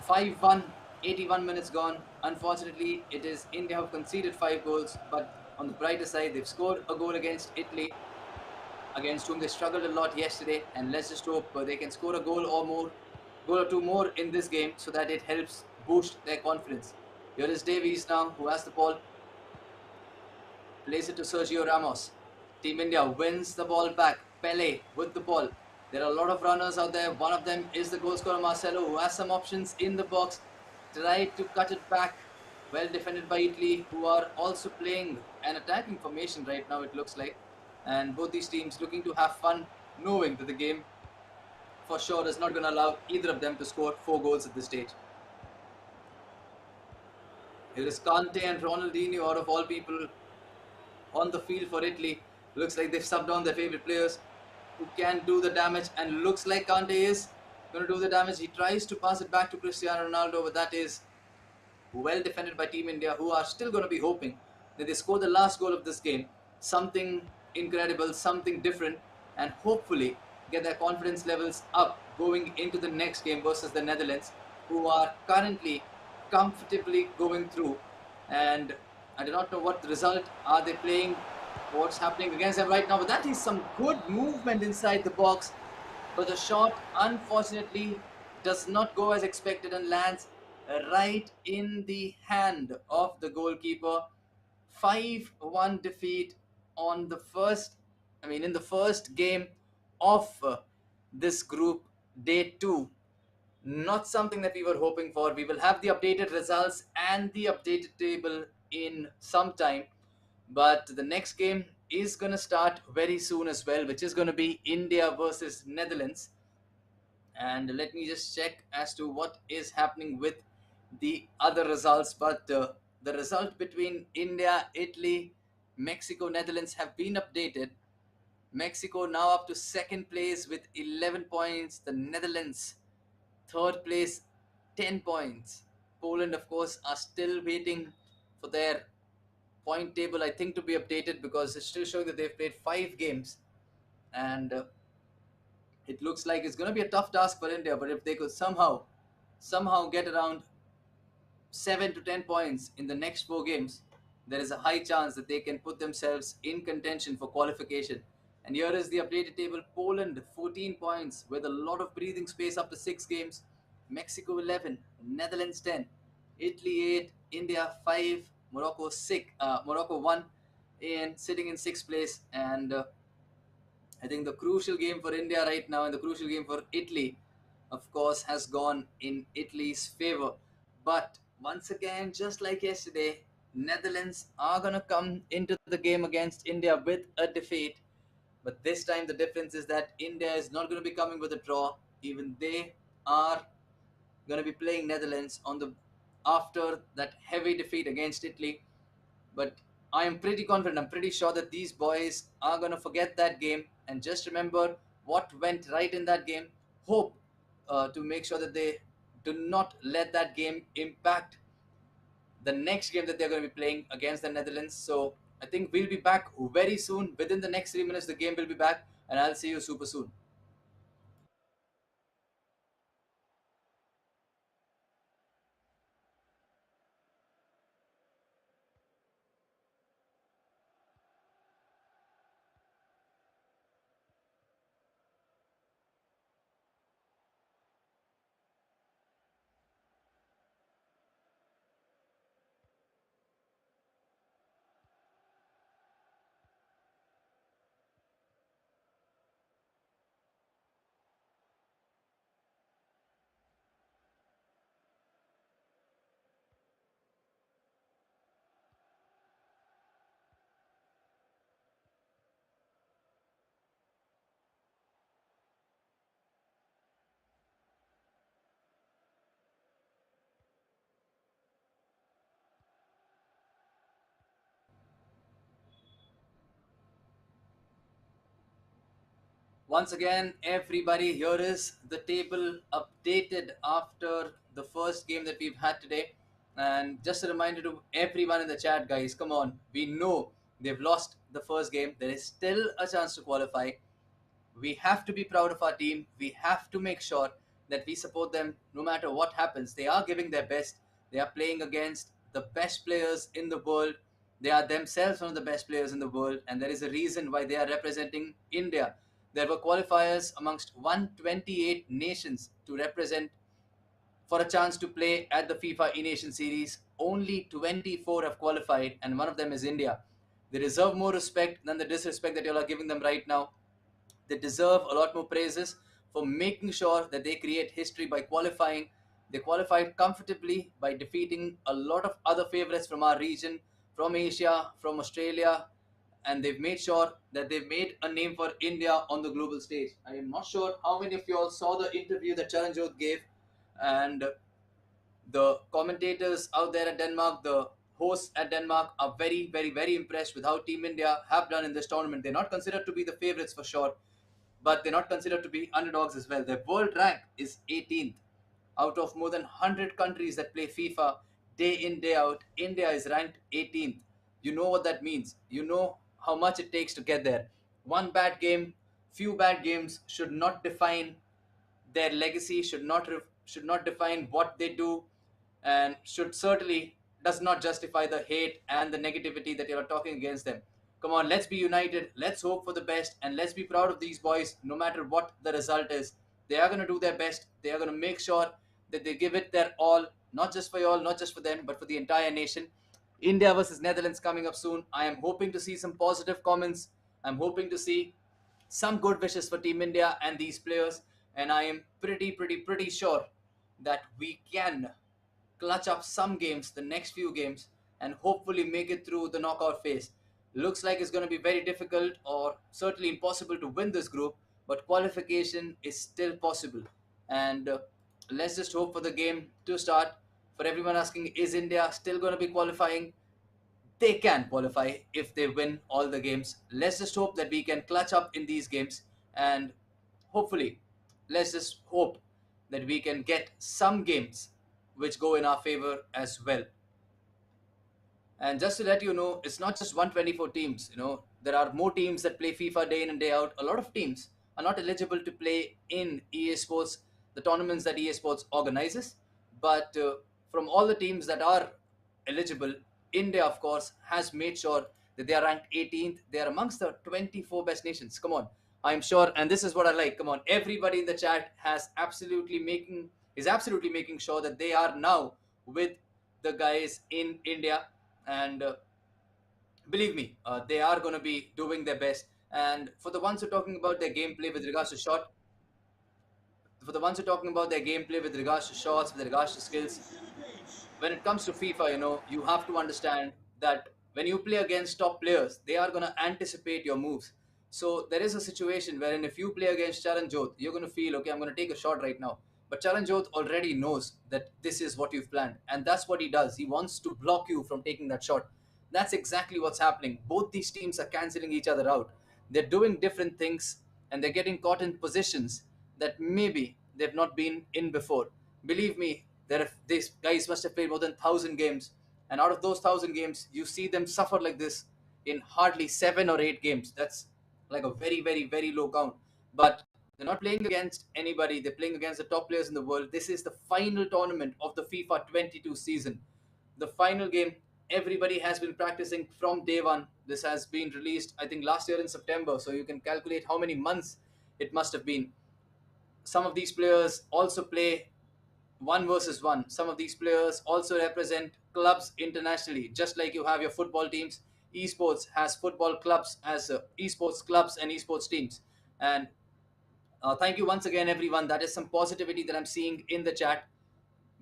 Speaker 2: 5-1, 81 minutes gone. Unfortunately, it is India who conceded 5 goals, but on the brighter side, they've scored a goal against Italy, against whom they struggled a lot yesterday, and let's just hope they can score a goal or 2 more in this game, so that it helps boost their confidence. Here is Davies now, who has the ball. Plays it to Sergio Ramos. Team India wins the ball back. Pele with the ball. There are a lot of runners out there. One of them is the goal scorer Marcelo, who has some options in the box. Tried to cut it back. Well defended by Italy, who are also playing an attacking formation right now, it looks like. And both these teams looking to have fun, knowing that the game for sure is not going to allow either of them to score 4 goals at this stage. Here is Kante and Ronaldinho, out of all people, on the field for Italy. Looks like they've subbed on their favorite players who can do the damage, and looks like Kante is going to do the damage. He tries to pass it back to Cristiano Ronaldo, but that is well defended by Team India, who are still going to be hoping that they score the last goal of this game. Something incredible, something different, and hopefully get their confidence levels up going into the next game versus the Netherlands, who are currently comfortably going through. And I do not know what the result are they playing, what's happening against them right now, but that is some good movement inside the box. But the shot, unfortunately, does not go as expected and lands right in the hand of the goalkeeper. 5-1 defeat on the first, in the first game of this group, day 2. Not something that we were hoping for. We will have the updated results and the updated table in some time. But the next game is going to start very soon as well, which is going to be India versus Netherlands. And let me just check as to what is happening with the other results. But the result between India, Italy, Mexico, Netherlands have been updated. Mexico now up to second place with 11 points. The Netherlands third place, 10 points. Poland, of course, are still waiting for their point table, I think, to be updated, because it's still showing that they've played 5 games. And it looks like it's going to be a tough task for India. But if they could somehow get around 7 to 10 points in the next 4 games, there is a high chance that they can put themselves in contention for qualification. And here is the updated table. Poland 14 points with a lot of breathing space after 6 games. Mexico 11, Netherlands 10, Italy 8, India 5, Morocco 6, Morocco 1, and sitting in 6th place. And I think the crucial game for India right now and the crucial game for Italy, of course, has gone in Italy's favor. But once again, just like yesterday, Netherlands are going to come into the game against India with a defeat. But this time, the difference is that India is not going to be coming with a draw. Even they are going to be playing Netherlands on the after that heavy defeat against Italy. But I am pretty confident, I'm pretty sure that these boys are going to forget that game and just remember what went right in that game. Hope to make sure that they do not let that game impact the next game that they're going to be playing against the Netherlands. So I think we'll be back very soon. Within the next 3 minutes, the game will be back, and I'll see you super soon. Once again, everybody, here is the table updated after the first game that we've had today. And just a reminder to everyone in the chat, guys, come on. We know they've lost the first game. There is still a chance to qualify. We have to be proud of our team. We have to make sure that we support them no matter what happens. They are giving their best. They are playing against the best players in the world. They are themselves one of the best players in the world, and there is a reason why they are representing India. There were qualifiers amongst 128 nations to represent for a chance to play at the FIFA E-Nation Series. Only 24 have qualified, and one of them is India. They deserve more respect than the disrespect that you all are giving them right now. They deserve a lot more praises for making sure that they create history by qualifying. They qualified comfortably by defeating a lot of other favorites from our region, from Asia, from Australia, and they've made sure that they've made a name for India on the global stage. I am not sure how many of you all saw the interview that Charanjot gave, and the commentators out there at Denmark, the hosts at Denmark, are very, very, very impressed with how Team India have done in this tournament. They're not considered to be the favorites for sure, but they're not considered to be underdogs as well. Their world rank is 18th out of more than 100 countries that play FIFA day in, day out. India is ranked 18th. You know what that means. You know how much it takes to get there. One bad game, few bad games should not define their legacy, should not define what they do, and should certainly does not justify the hate and the negativity that you are talking against them. Come on, let's be united. Let's hope for the best, and let's be proud of these boys. No matter what the result is, they are going to do their best. They are going to make sure that they give it their all, not just for y'all, not just for them, but for the entire nation. India versus Netherlands coming up soon. I am hoping to see some positive comments. I'm hoping to see some good wishes for Team India and these players, and I am pretty sure that we can clutch up some games, the next few games, and hopefully make it through the knockout phase. Looks like it's going to be very difficult or certainly impossible to win this group, but qualification is still possible. And let's just hope for the game to start. For everyone asking, is India still going to be qualifying? They can qualify if they win all the games. Let's just hope that we can clutch up in these games, and hopefully, let's just hope that we can get some games which go in our favor as well. And just to let you know, it's not just 124 teams. There are more teams that play FIFA day in and day out. A lot of teams are not eligible to play in EA Sports, the tournaments that EA Sports organizes. But from all the teams that are eligible, India, of course, has made sure that they are ranked 18th. They are amongst the 24 best nations. Come on, I'm sure, and this is what I like. Come on, everybody in the chat is absolutely making sure that they are now with the guys in India, and believe me, they are going to be doing their best. And for the ones who are talking about their gameplay with regards to shots, with regards to skills, when it comes to FIFA, you have to understand that when you play against top players, they are going to anticipate your moves. So there is a situation wherein if you play against Charan Jot, you're going to feel, okay, I'm going to take a shot right now. But Charan Jot already knows that this is what you've planned. And that's what he does. He wants to block you from taking that shot. That's exactly what's happening. Both these teams are cancelling each other out. They're doing different things, and they're getting caught in positions that maybe they've not been in before. Believe me, these guys must have played more than 1,000 games, and out of those 1,000 games, you see them suffer like this in hardly 7 or 8 games. That's like a very low count. But they're not playing against anybody. They're playing against the top players in the world. This is the final tournament of the FIFA 22 season. The final game. Everybody has been practicing from day one. This has been released, I think, last year in September. So you can calculate how many months it must have been. Some of these players also play 1 versus 1. Some of these players also represent clubs internationally, just like you have your football teams. Esports has football clubs as esports clubs and esports teams. And thank you once again, everyone. That is some positivity that I'm seeing in the chat.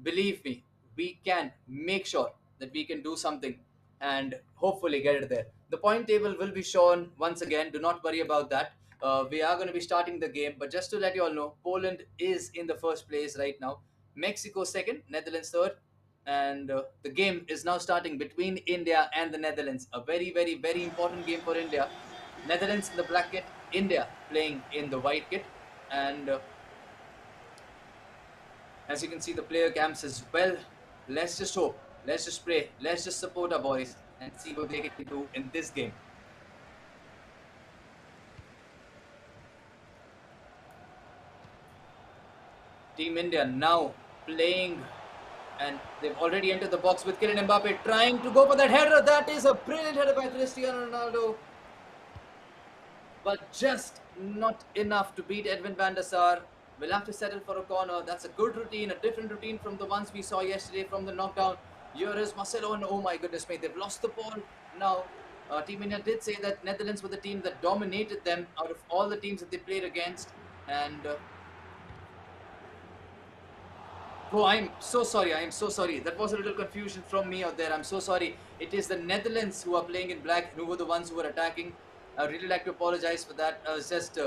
Speaker 2: Believe me, we can make sure that we can do something and hopefully get it there. The point table will be shown once again. Do not worry about that. We are going to be starting the game, but just to let you all know, Poland is in the first place right now. Mexico second, Netherlands third, and the game is now starting between India and the Netherlands. A very important game for India. Netherlands in the black kit, India playing in the white kit, and as you can see, the player camps as well. Let's just hope, let's just pray, let's just support our boys and see what they can do in this game. Team India now playing, and they've already entered the box with Kylian Mbappe trying to go for that header. That is a brilliant header by Cristiano Ronaldo, but just not enough to beat Edwin van der Sar. We'll have to settle for a corner. That's a good routine, a different routine from the ones we saw yesterday from the knockdown. Here is Marcelo, and oh my goodness me, they've lost the ball now. Team India did say that Netherlands were the team that dominated them out of all the teams that they played against, and oh, I am so sorry. That was a little confusion from me out there. I'm so sorry. It is the Netherlands who are playing in black, who were the ones who were attacking. I would really like to apologize for that. I was just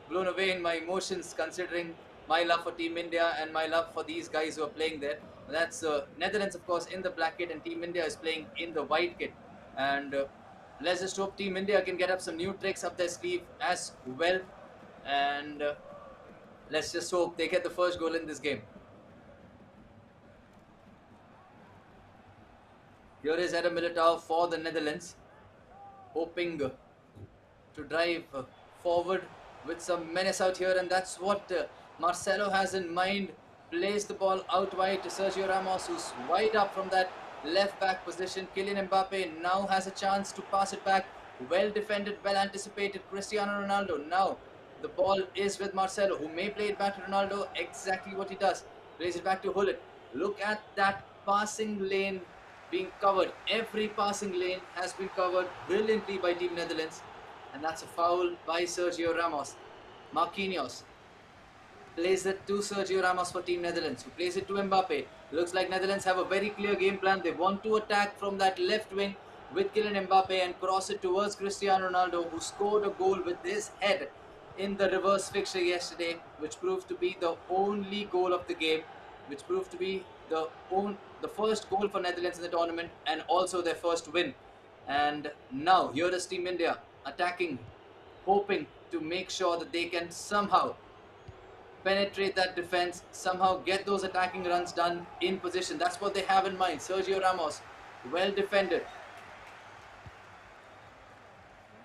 Speaker 2: blown away in my emotions considering my love for Team India and my love for these guys who are playing there. That's Netherlands, of course, in the black kit, and Team India is playing in the white kit. And let's just hope Team India can get up some new tricks up their sleeve as well. And let's just hope they get the first goal in this game. Here is Eder Militao for the Netherlands, hoping to drive forward with some menace out here, and that's what Marcelo has in mind. Plays the ball out wide to Sergio Ramos, who's wide up from that left back position. Kylian Mbappe now has a chance to pass it back Well defended, well anticipated. Cristiano Ronaldo. Now the ball is with Marcelo, who may play it back to Ronaldo. Exactly what he does. Plays it back to Hullet. Look at that passing lane being covered. Every passing lane has been covered brilliantly by Team Netherlands. And that's a foul by Sergio Ramos. Marquinhos plays it to Sergio Ramos for Team Netherlands, who plays it to Mbappe. Looks like Netherlands have a very clear game plan. They want to attack from that left wing with Kylian Mbappe and cross it towards Cristiano Ronaldo, who scored a goal with his head in the reverse fixture yesterday, which proved to be the only goal of the game, which proved to be the first goal for Netherlands in the tournament and also their first win. And now here is Team India attacking, hoping to make sure that they can somehow penetrate that defense, somehow get those attacking runs done in position. That's what they have in mind. Sergio Ramos, well defended.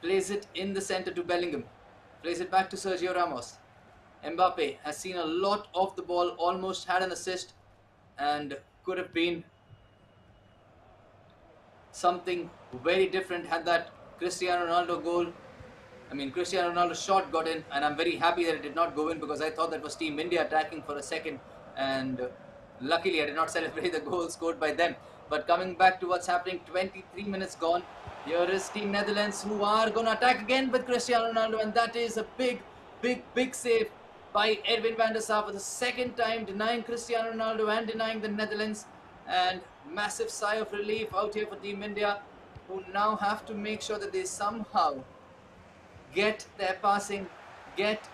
Speaker 2: Plays it in the center to Bellingham. Plays it back to Sergio Ramos. Mbappe has seen a lot of the ball, almost had an assist, and could have been something very different had that Cristiano Ronaldo goal. Cristiano Ronaldo's shot got in, and I'm very happy that it did not go in because I thought that was Team India attacking for a second, and luckily I did not celebrate the goal scored by them. But coming back to what's happening, 23 minutes gone. Here is Team Netherlands, who are going to attack again with Cristiano Ronaldo, and that is a big save by Edwin van der Sar for the second time, denying Cristiano Ronaldo and denying the Netherlands. And massive sigh of relief out here for Team India, who now have to make sure that they somehow get their passing, get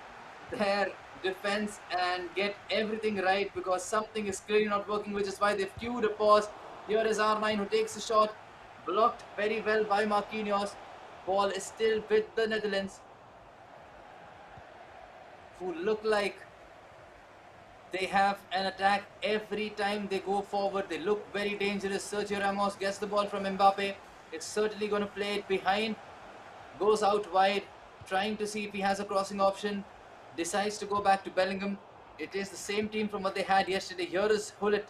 Speaker 2: their defense, and get everything right, because something is clearly not working, which is why they've queued a pause. Here is R9, who takes a shot, blocked very well by Marquinhos. Ball is still with the Netherlands, who look like they have an attack every time they go forward. They look very dangerous. Sergio Ramos gets the ball from Mbappe. It's certainly going to play it behind. Goes out wide, trying to see if he has a crossing option. Decides to go back to Bellingham. It is the same team from what they had yesterday. Here is Hullet.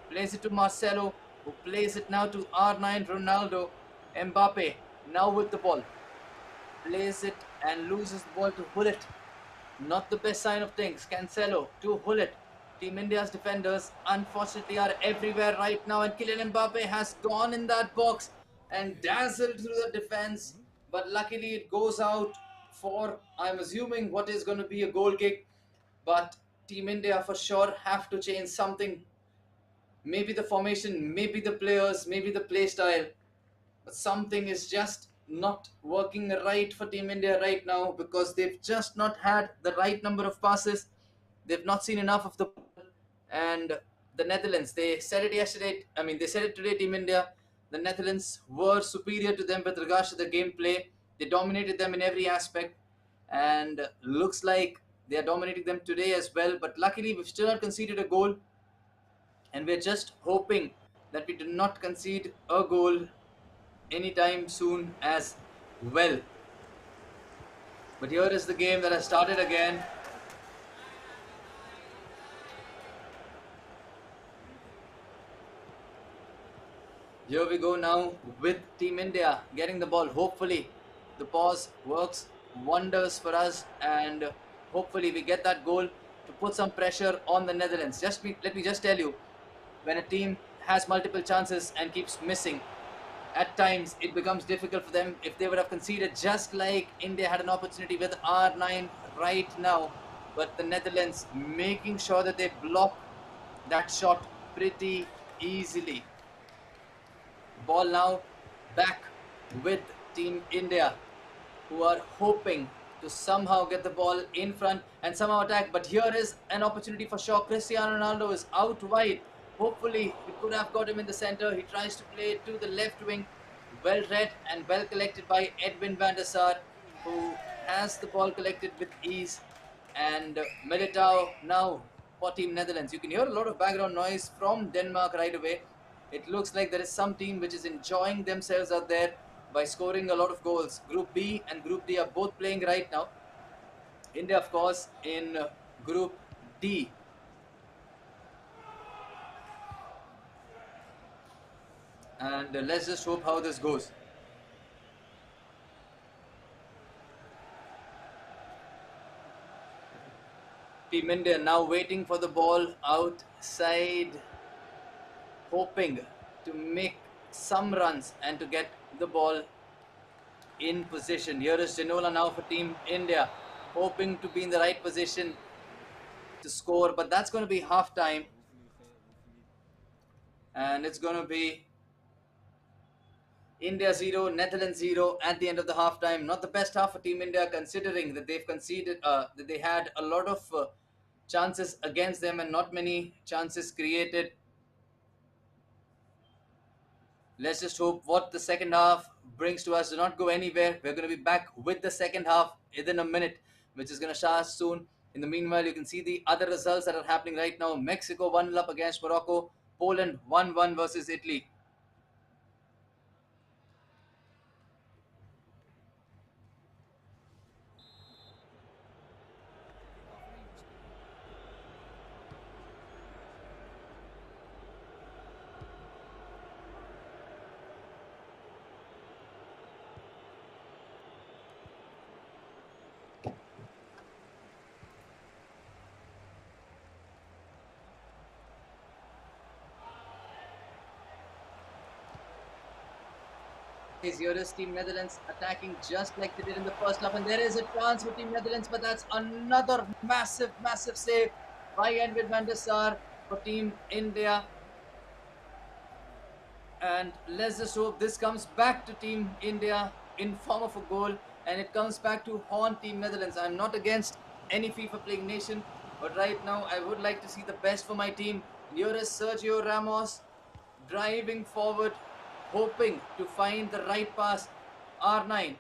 Speaker 2: Plays it to Marcelo, who plays it now to R9 Ronaldo. Mbappe now with the ball. Plays it and loses the ball to Hullet. Not the best sign of things. Cancelo to Hullet. Team India's defenders unfortunately are everywhere right now, and Kylian Mbappe has gone in that box and dazzled through the defense, but luckily it goes out for, I'm assuming, what is going to be a goal kick. But Team India for sure have to change something. Maybe the formation, maybe the players, maybe the play style, but something is just not working right for Team India right now, because they've just not had the right number of passes. They've not seen enough of the ball. And the Netherlands, they said it yesterday, they said it today, Team India, the Netherlands were superior to them with regards to the gameplay. They dominated them in every aspect, and looks like they are dominating them today as well. But luckily, we've still not conceded a goal, and we're just hoping that we do not concede a goal anytime soon as well. But here is the game that has started again. Here we go now with Team India getting the ball. Hopefully the pause works wonders for us, and hopefully we get that goal to put some pressure on the Netherlands. Let me just tell you, when a team has multiple chances and keeps missing, at times it becomes difficult for them. If they would have conceded just like India had an opportunity with R9 right now, but the Netherlands making sure that they block that shot pretty easily. Ball now back with Team India, who are hoping to somehow get the ball in front and somehow attack. But here is an opportunity for sure. Cristiano Ronaldo is out wide. Hopefully we could have got him in the center. He tries to play it to the left wing. Well read and well collected by Edwin van der Sar, who has the ball collected with ease. And Militao now for Team Netherlands. You can hear a lot of background noise from Denmark right away. It looks like there is some team which is enjoying themselves out there by scoring a lot of goals. Group B and Group D are both playing right now. India, of course, in Group D. And let's just hope how this goes. Team India now waiting for the ball outside, hoping to make some runs and to get the ball in position. Here is Janola now for Team India, hoping to be in the right position to score, but that's going to be half time, and it's going to be India 0, Netherlands 0 at the end of the half time. Not the best half for Team India, considering that they've conceded, that they had a lot of chances against them and not many chances created. Let's just hope what the second half brings to us. Do not go anywhere. We're going to be back with the second half within a minute, which is going to start soon. In the meanwhile, you can see the other results that are happening right now. Mexico 1-0 up against Morocco. Poland 1-1 versus Italy. Here is Team Netherlands attacking just like they did in the first half, and there is a chance for Team Netherlands, but that's another massive save by Edwin van der Sar for Team India. And let's just hope this comes back to Team India in form of a goal, and it comes back to haunt Team Netherlands. I'm not against any FIFA playing nation, but right now I would like to see the best for my team. Here is Sergio Ramos driving forward, hoping to find the right pass. R9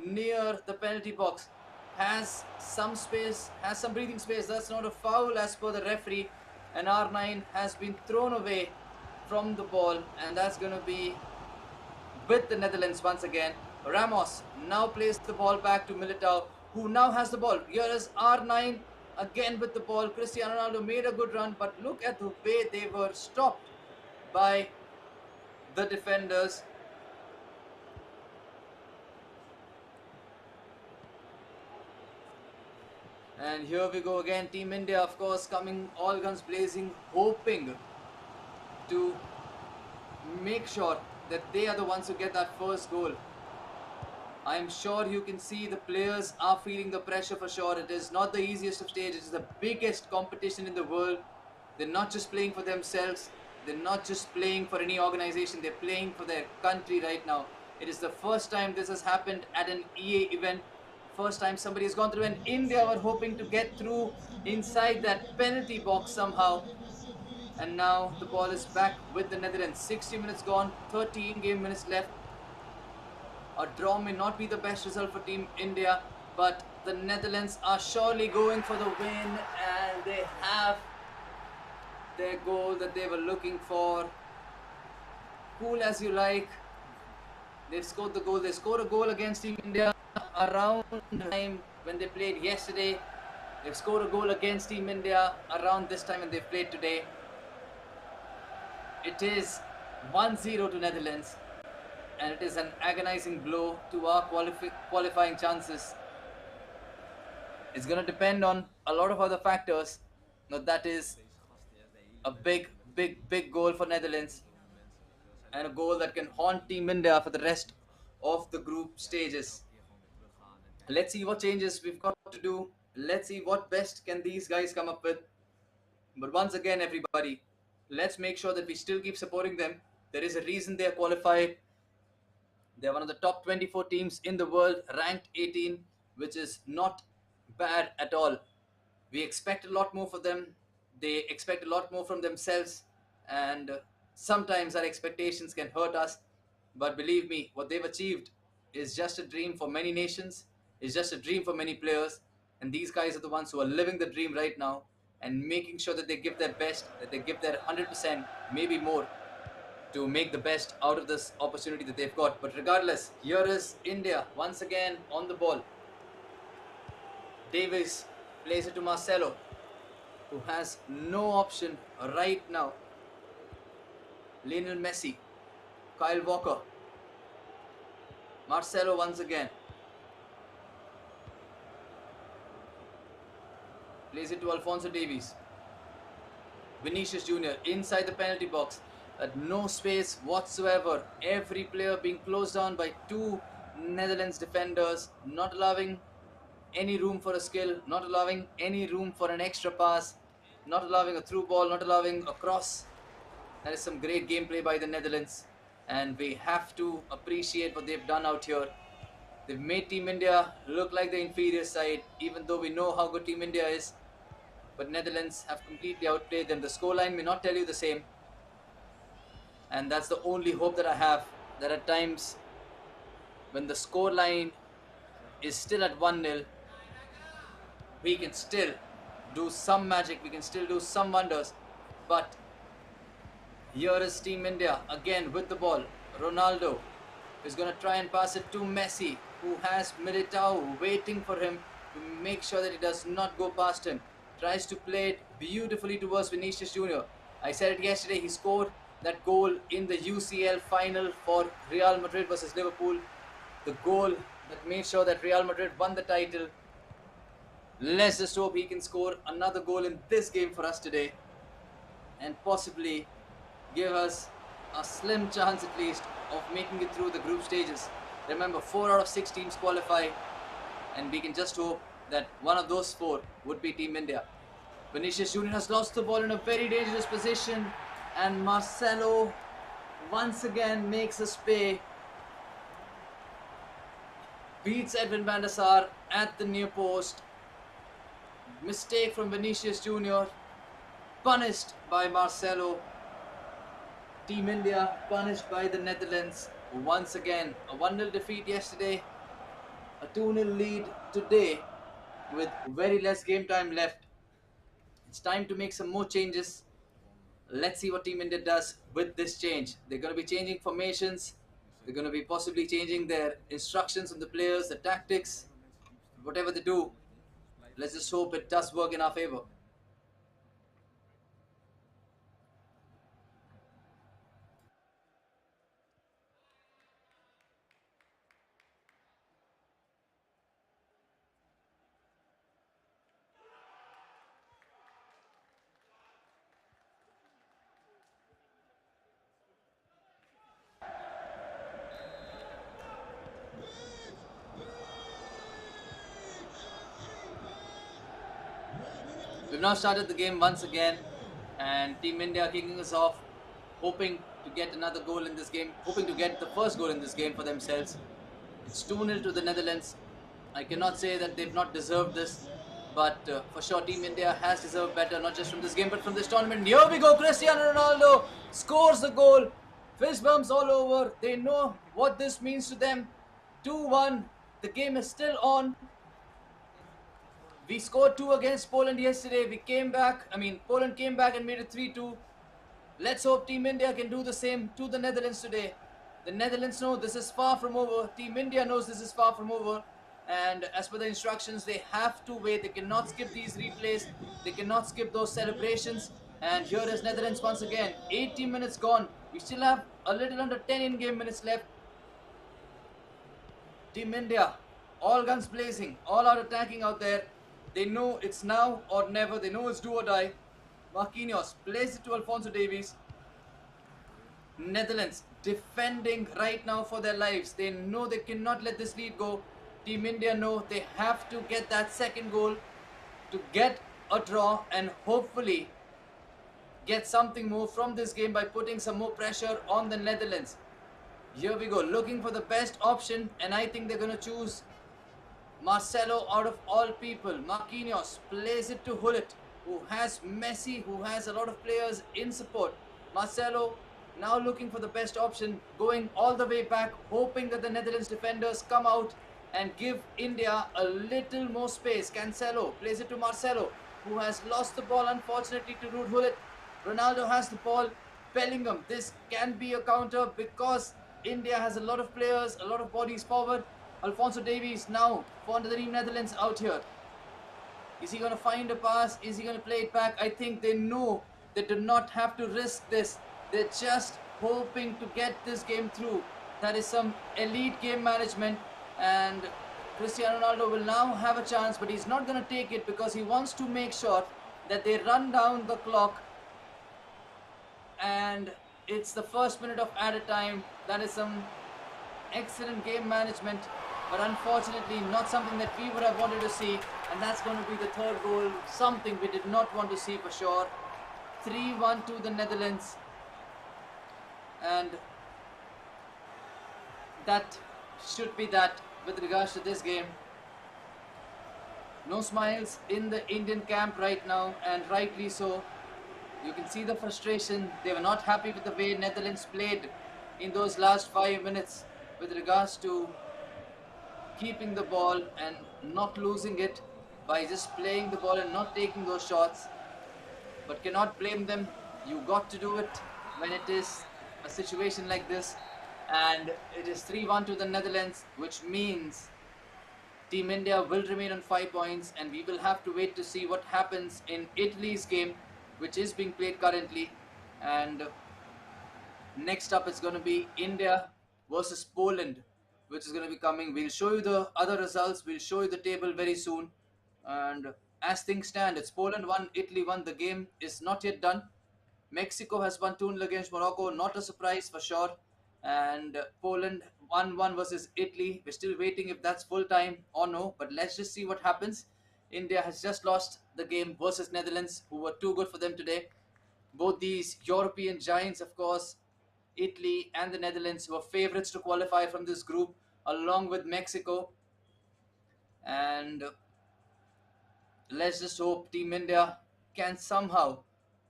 Speaker 2: near the penalty box, has some space, has some breathing space. That's not a foul as per the referee, and R9 has been thrown away from the ball, and that's going to be with the Netherlands once again. Ramos now plays the ball back to Militao, who now has the ball. Here is R9 again with the ball. Cristiano Ronaldo made a good run, but look at the way they were stopped by the defenders. And here we go again. Team India, of course, coming all guns blazing, hoping to make sure that they are the ones who get that first goal. I'm sure you can see the players are feeling the pressure for sure. It is not the easiest of stages. It is the biggest competition in the world. They're not just playing for themselves. They're not just playing for any organization. They're playing for their country right now. It is the first time this has happened at an EA event. First time somebody has gone through, and India were hoping to get through inside that penalty box somehow. And now the ball is back with the Netherlands. 60 minutes gone, 13 game minutes left. A draw may not be the best result for Team India, but the Netherlands are surely going for the win, and they have their goal that they were looking for. Cool as you like. They've scored the goal. They scored a goal against Team India around the time when they played yesterday. They've scored a goal against Team India around this time when they've played today. It is 1-0 to Netherlands, and it is an agonizing blow to our qualifying chances. It's going to depend on a lot of other factors, but that is a big goal for Netherlands, and a goal that can haunt Team India for the rest of the group stages. Let's see what changes we've got to do. Let's see what best can these guys come up with. But once again, everybody, let's make sure that we still keep supporting them. There is a reason they are qualified. They're one of the top 24 teams in the world, ranked 18, which is not bad at all. We expect a lot more for them. They expect a lot more from themselves, and sometimes our expectations can hurt us. But believe me, what they've achieved is just a dream for many nations, is just a dream for many players, and these guys are the ones who are living the dream right now and making sure that they give their best, that they give their 100%, maybe more, to make the best out of this opportunity that they've got. But regardless, here is India once again on the ball. Davies plays it to Marcelo, who has no option right now. Lionel Messi, Kyle Walker, Marcelo once again. Plays it to Alphonso Davies. Vinicius Junior inside the penalty box. At no space whatsoever. Every player being closed down by two Netherlands defenders, not allowing any room for a skill, not allowing any room for an extra pass, not allowing a through ball, not allowing a cross. That is some great gameplay by the Netherlands, and we have to appreciate what they've done out here. They've made Team India look like the inferior side, even though we know how good Team India is. But Netherlands have completely outplayed them. The scoreline may not tell you the same, and that's the only hope that I have, that at times when the scoreline is still at 1-0, we can still do some magic, we can still do some wonders. But here is Team India again with the ball. Ronaldo is going to try and pass it to Messi, who has Militao waiting for him to make sure that he does not go past him. Tries to play it beautifully towards Vinicius Junior. I said it yesterday, he scored that goal in the UCL final for Real Madrid versus Liverpool. The goal that made sure that Real Madrid won the title. Let's just hope he can score another goal in this game for us today, and possibly give us a slim chance at least of making it through the group stages. Remember, 4 out of 6 teams qualify, and we can just hope that one of those 4 would be Team India. Vinicius Junior has lost the ball in a very dangerous position, and Marcelo once again makes us pay. Beats Edwin van der Sar at the near post. Mistake from Vinicius Junior, punished by Marcelo. Team India punished by the Netherlands once again. A 1-0 defeat yesterday, a 2-0 lead today with very less game time left. It's time to make some more changes. Let's see what Team India does with this change. They're going to be changing formations. They're going to be possibly changing their instructions on the players, the tactics. Whatever they do, let's just hope it does work in our favor. We've now started the game once again, and Team India kicking us off, hoping to get another goal in this game, hoping to get the first goal in this game for themselves. It's 2-0 to the Netherlands. I cannot say that they've not deserved this, but for sure Team India has deserved better, not just from this game but from this tournament. Here we go, Cristiano Ronaldo scores the goal. Fist bumps all over. They know what this means to them. 2-1. The game is still on. We scored 2 against Poland yesterday. Poland came back and made it 3-2. Let's hope Team India can do the same to the Netherlands today. The Netherlands know this is far from over. Team India knows this is far from over. And as per the instructions, they have to wait. They cannot skip these replays. They cannot skip those celebrations. And here is Netherlands once again. 18 minutes gone. We still have a little under 10 in-game minutes left. Team India, all guns blazing, all out attacking out there. They know it's now or never. They know it's do or die. Marquinhos plays it to Alphonso Davies. Netherlands defending right now for their lives. They know they cannot let this lead go. Team India know they have to get that second goal to get a draw and hopefully get something more from this game by putting some more pressure on the Netherlands. Here we go, looking for the best option, and I think they're going to choose Marcelo out of all people. Marquinhos plays it to Hullet, who has Messi, who has a lot of players in support. Marcelo now looking for the best option, going all the way back, hoping that the Netherlands defenders come out and give India a little more space. Cancelo plays it to Marcelo, who has lost the ball unfortunately to Ruud Hullet. Ronaldo has the ball. Bellingham, this can be a counter because India has a lot of players, a lot of bodies forward. Alphonso Davies now for the Netherlands out here. Is he going to find a pass? Is he going to play it back? I think they know they do not have to risk this. They're just hoping to get this game through. That is some elite game management, and Cristiano Ronaldo will now have a chance, but he's not going to take it because he wants to make sure that they run down the clock. And it's the first minute of added time. That is some excellent game management, but unfortunately not something that we would have wanted to see. And that's going to be the third goal, something we did not want to see for sure. 3-1 to the Netherlands. And that should be that with regards to this game. No smiles in the Indian camp right now, and rightly so. You can see the frustration. They were not happy with the way Netherlands played in those last 5 minutes with regards to keeping the ball and not losing it by just playing the ball and not taking those shots. But cannot blame them. You got to do it when it is a situation like this. And it is 3-1 to the Netherlands, which means Team India will remain on 5 points, and we will have to wait to see what happens in Italy's game, which is being played currently. And next up it's going to be India versus Poland, which is going to be coming. We'll show you the other results. We'll show you the table very soon. And as things stand, it's Poland 1, Italy 1. The game is not yet done. Mexico has won 2-0 against Morocco. Not a surprise for sure. And Poland 1-1 versus Italy. We're still waiting if that's full time or no. But let's just see what happens. India has just lost the game versus Netherlands, who were too good for them today. Both these European giants, of course, Italy and the Netherlands, were favourites to qualify from this group, along with Mexico. And let's just hope Team India can somehow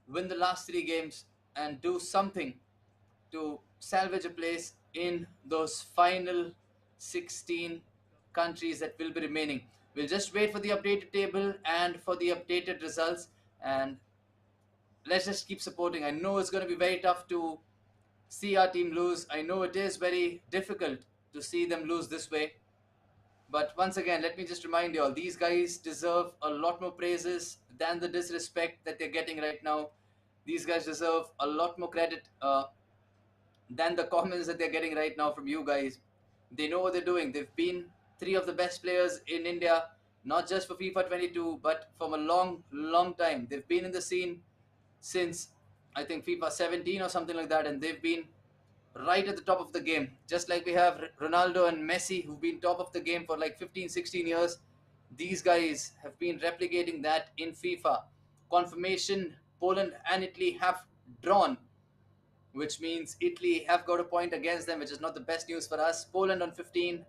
Speaker 2: win the last 3 games and do something to salvage a place in those final 16 countries that will be remaining. We'll just wait for the updated table and for the updated results, and let's just keep supporting. I know it's going to be very tough to see our team lose. I know it is very difficult to see them lose this way. But once again, let me just remind you all, these guys deserve a lot more praises than the disrespect that they're getting right now. These guys deserve a lot more credit than the comments that they're getting right now from you guys. They know what they're doing. They've been 3 of the best players in India, not just for FIFA 22, but from a long time. They've been in the scene since, I think, FIFA 17 or something like that, and they've been right at the top of the game. Just like we have Ronaldo and Messi, who've been top of the game for like 15, 16 years. These guys have been replicating that in FIFA. Confirmation, Poland and Italy have drawn, which means Italy have got a point against them, which is not the best news for us. Poland on 15,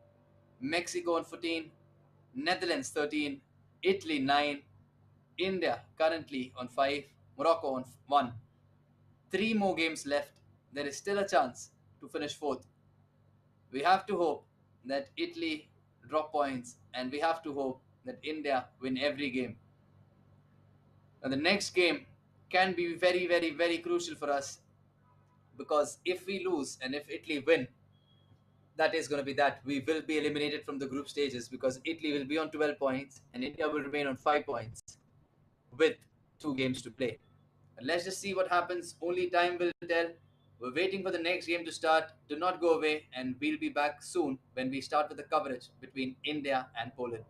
Speaker 2: Mexico on 14, Netherlands 13, Italy 9, India currently on 5, Morocco on 1. 3 more games left. There is still a chance to finish 4th. We have to hope that Italy drop points, and we have to hope that India win every game. And the next game can be very, very, very crucial for us, because if we lose and if Italy win, that is going to be that. We will be eliminated from the group stages, because Italy will be on 12 points and India will remain on 5 points with 2 games to play. And let's just see what happens. Only time will tell. We're waiting for the next game to start. Do not go away, and we'll be back soon when we start with the coverage between India and Poland.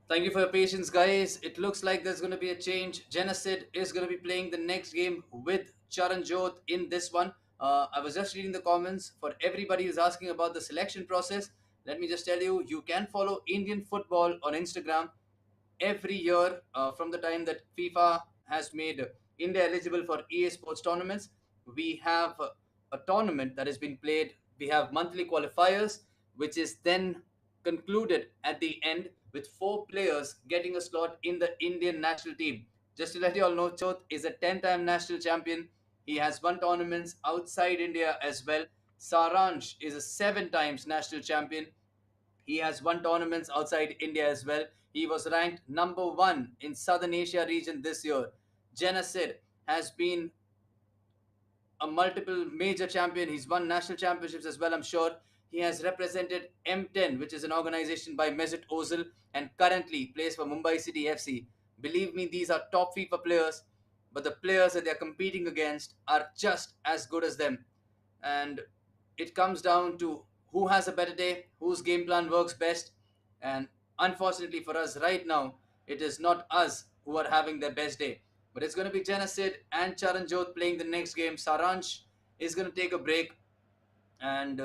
Speaker 2: Thank you for your patience, guys. It looks like there's going to be a change. Genocide is going to be playing the next game with Charan Jot in this one. I was just reading the comments for everybody who's asking about the selection process. Let me just tell you, you can follow Indian football on Instagram every year from the time that FIFA has made India eligible for EA Sports tournaments. We have a tournament that has been played. We have monthly qualifiers, which is then concluded at the end with four players getting a slot in the Indian national team. Just to let you all know, Chot is a 10-time national champion. He has won tournaments outside India as well. Saransh is a 7 times national champion. He has won tournaments outside India as well. He was ranked number one in Southern Asia region this year. Genasid has been a multiple major champion. He's won national championships as well, I'm sure. He has represented M10, which is an organization by Mesut Ozil, and currently plays for Mumbai City FC. Believe me, these are top FIFA players, but the players that they're competing against are just as good as them. And it comes down to who has a better day, whose game plan works best. And unfortunately for us right now, it is not us who are having their best day. But it's going to be Genasid and Charan Jot playing the next game. Saransh is going to take a break, and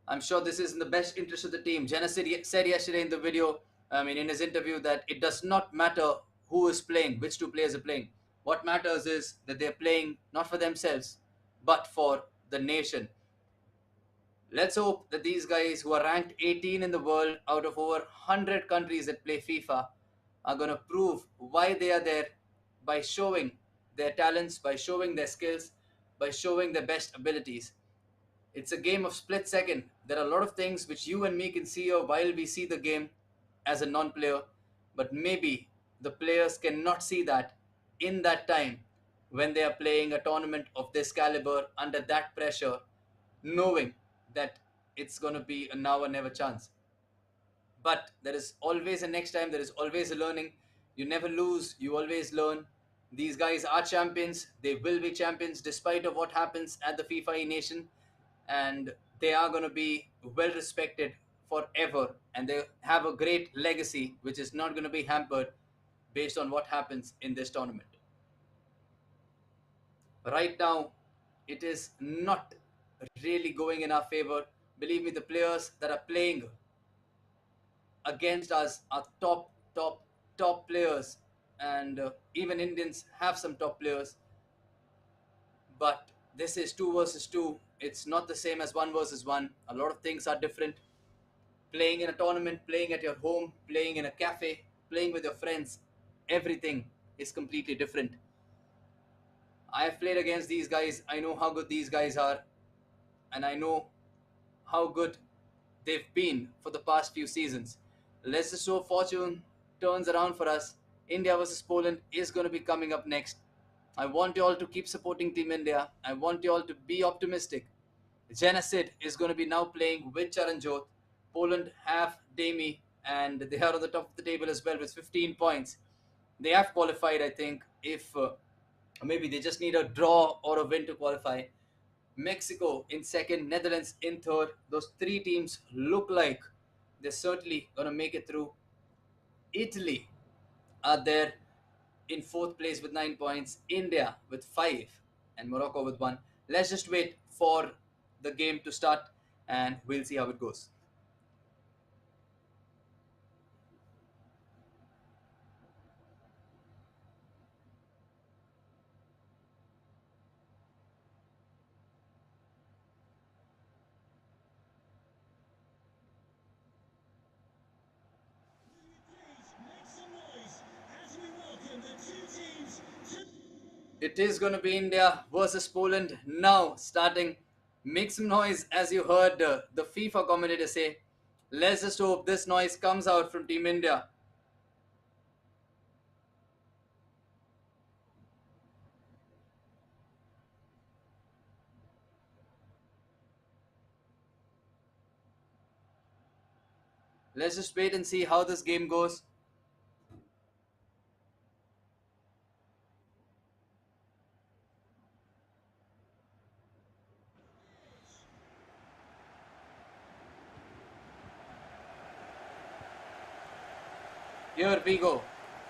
Speaker 2: I'm sure this is in the best interest of the team. Genasid said yesterday in the video, in his interview, that it does not matter who is playing, which two players are playing. What matters is that they're playing not for themselves, but for the nation. Let's hope that these guys who are ranked 18 in the world out of over 100 countries that play FIFA are going to prove why they are there by showing their talents, by showing their skills, by showing their best abilities. It's a game of split second. There are a lot of things which you and me can see while we see the game as a non player, but maybe the players cannot see that in that time when they are playing a tournament of this caliber under that pressure, knowing that it's going to be a now or never chance. But there is always a next time, there is always a learning. You never lose, you always learn. These guys are champions, they will be champions despite of what happens at the FIFA nation, and they are going to be well respected forever, and they have a great legacy which is not going to be hampered based on what happens in this tournament. Right now, it is not really going in our favor. Believe me, the players that are playing against us are top players, and even Indians have some top players. But this is two versus two. It's not the same as one versus one. A lot of things are different. Playing in a tournament, playing at your home, playing in a cafe, playing with your friends, everything is completely different. I have played against these guys. I know how good these guys are, and I know how good they've been for the past few seasons. Let's just hope fortune turns around for us. India versus Poland is going to be coming up next. I want you all to keep supporting Team India. I want you all to be optimistic. Genasid is going to be now playing with Charan Jot. Poland have Demi, and they are on the top of the table as well with 15 points. They have qualified, I think, if maybe they just need a draw or a win to qualify. Mexico in second, Netherlands in third. Those three teams look like they're certainly going to make it through. Italy are there in fourth place with 9 points, India with five, and Morocco with one. Let's just wait for the game to start, and we'll see how it goes. It is going to be India versus Poland now starting. Make some noise as you heard the FIFA commentator say. Let's just hope this noise comes out from Team India. Let's just wait and see how this game goes. Here we go.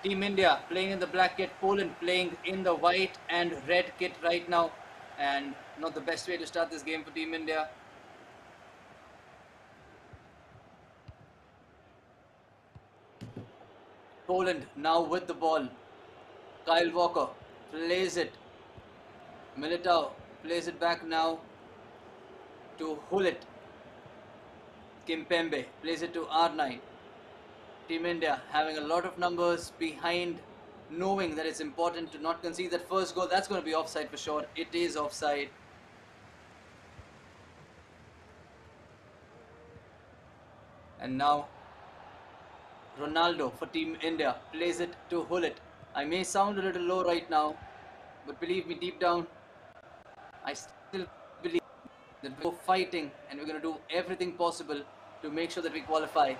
Speaker 2: Team India playing in the black kit, Poland playing in the white and red kit right now. And not the best way to start this game for Team India. Poland now with the ball. Kyle Walker plays it. Militao plays it back now to Hullet. Kimpembe plays it to R9. Team India having a lot of numbers behind, knowing that it's important to not concede that first goal. That's going to be offside for sure. It is offside. And now Ronaldo for Team India plays it to Hullet. I may sound a little low right now, but believe me, deep down, I still believe that we're fighting and we're going to do everything possible to make sure that we qualify.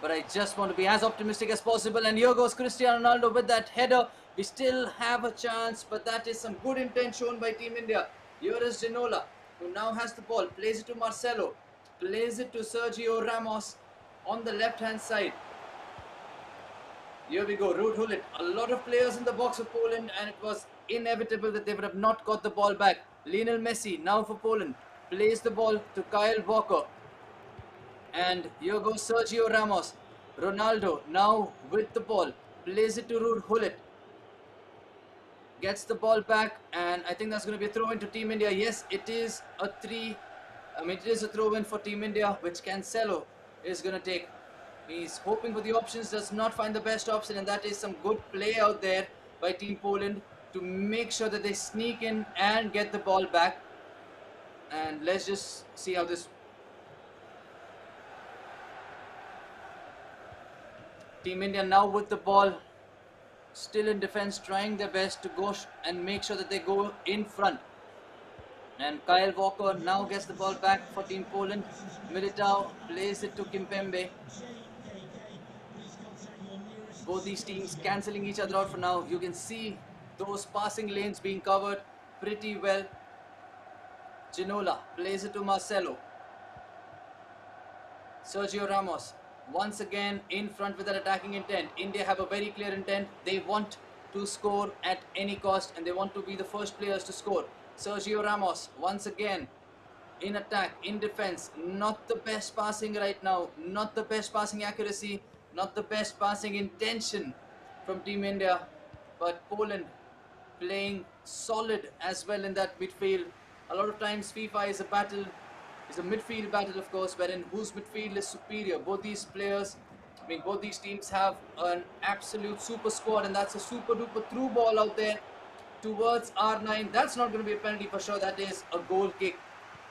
Speaker 2: But I just want to be as optimistic as possible. And here goes Cristiano Ronaldo with that header. We still have a chance, but that is some good intent shown by Team India. Here is Ginola, who now has the ball. Plays it to Marcelo. Plays it to Sergio Ramos on the left-hand side. Here we go, Ruud Gullit. A lot of players in the box for Poland, and it was inevitable that they would have not got the ball back. Lionel Messi now for Poland. Plays the ball to Kyle Walker. And here goes Sergio Ramos. Ronaldo now with the ball. Plays it to Ruud Gullit. Gets the ball back, and I think that's going to be a throw-in to Team India. Yes, it is a throw-in for Team India, which Cancelo is going to take. He's hoping for the options, does not find the best option, and that is some good play out there by Team Poland to make sure that they sneak in and get the ball back. And let's just see how this... Team India now with the ball, still in defense, trying their best to go and make sure that they go in front. And Kyle Walker now gets the ball back for Team Poland. Militao plays it to Kimpembe. Both these teams cancelling each other out for now. You can see those passing lanes being covered pretty well. Ginola plays it to Marcelo. Sergio Ramos once again in front with that attacking intent. India have a very clear intent. They want to score at any cost, and they want to be the first players to score. Sergio Ramos once again in attack, in defense. Not the best passing right now. Not the best passing accuracy. Not the best passing intention from Team India. But Poland playing solid as well in that midfield. A lot of times FIFA is a battle. It's a midfield battle, of course, wherein whose midfield is superior. Both these players, both these teams have an absolute super squad, and that's a super duper through ball out there towards R9. That's not going to be a penalty for sure. That is a goal kick.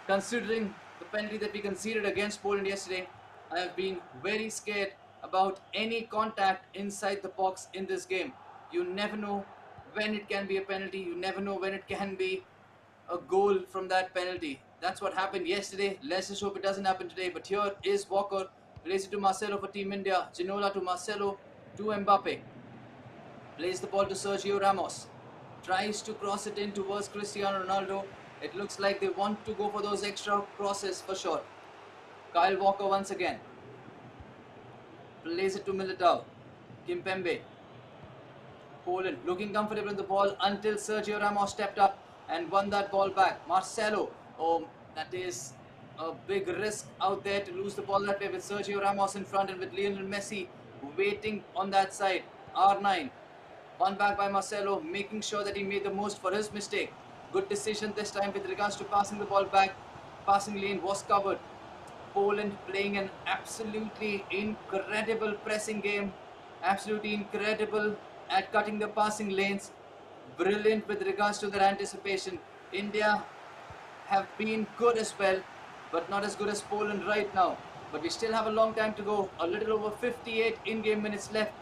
Speaker 2: Considering the penalty that we conceded against Poland yesterday, I have been very scared about any contact inside the box in this game. You never know when it can be a penalty. You never know when it can be a goal from that penalty. That's what happened yesterday. Let's just hope it doesn't happen today. But here is Walker. Plays it to Marcelo for Team India. Ginola to Marcelo to Mbappe. Plays the ball to Sergio Ramos. Tries to cross it in towards Cristiano Ronaldo. It looks like they want to go for those extra crosses for sure. Kyle Walker once again. Plays it to Militao. Kimpembe. Poland looking comfortable in the ball until Sergio Ramos stepped up and won that ball back. Marcelo. Oh, that is a big risk out there to lose the ball that way with Sergio Ramos in front and with Lionel Messi waiting on that side. R9. Won back by Marcelo, making sure that he made the most for his mistake. Good decision this time with regards to passing the ball back. Passing lane was covered. Poland playing an absolutely incredible pressing game. Absolutely incredible at cutting the passing lanes. Brilliant with regards to their anticipation. India have been good as well, but not as good as Poland right now. But we still have a long time to go. A little over 58 in-game minutes left.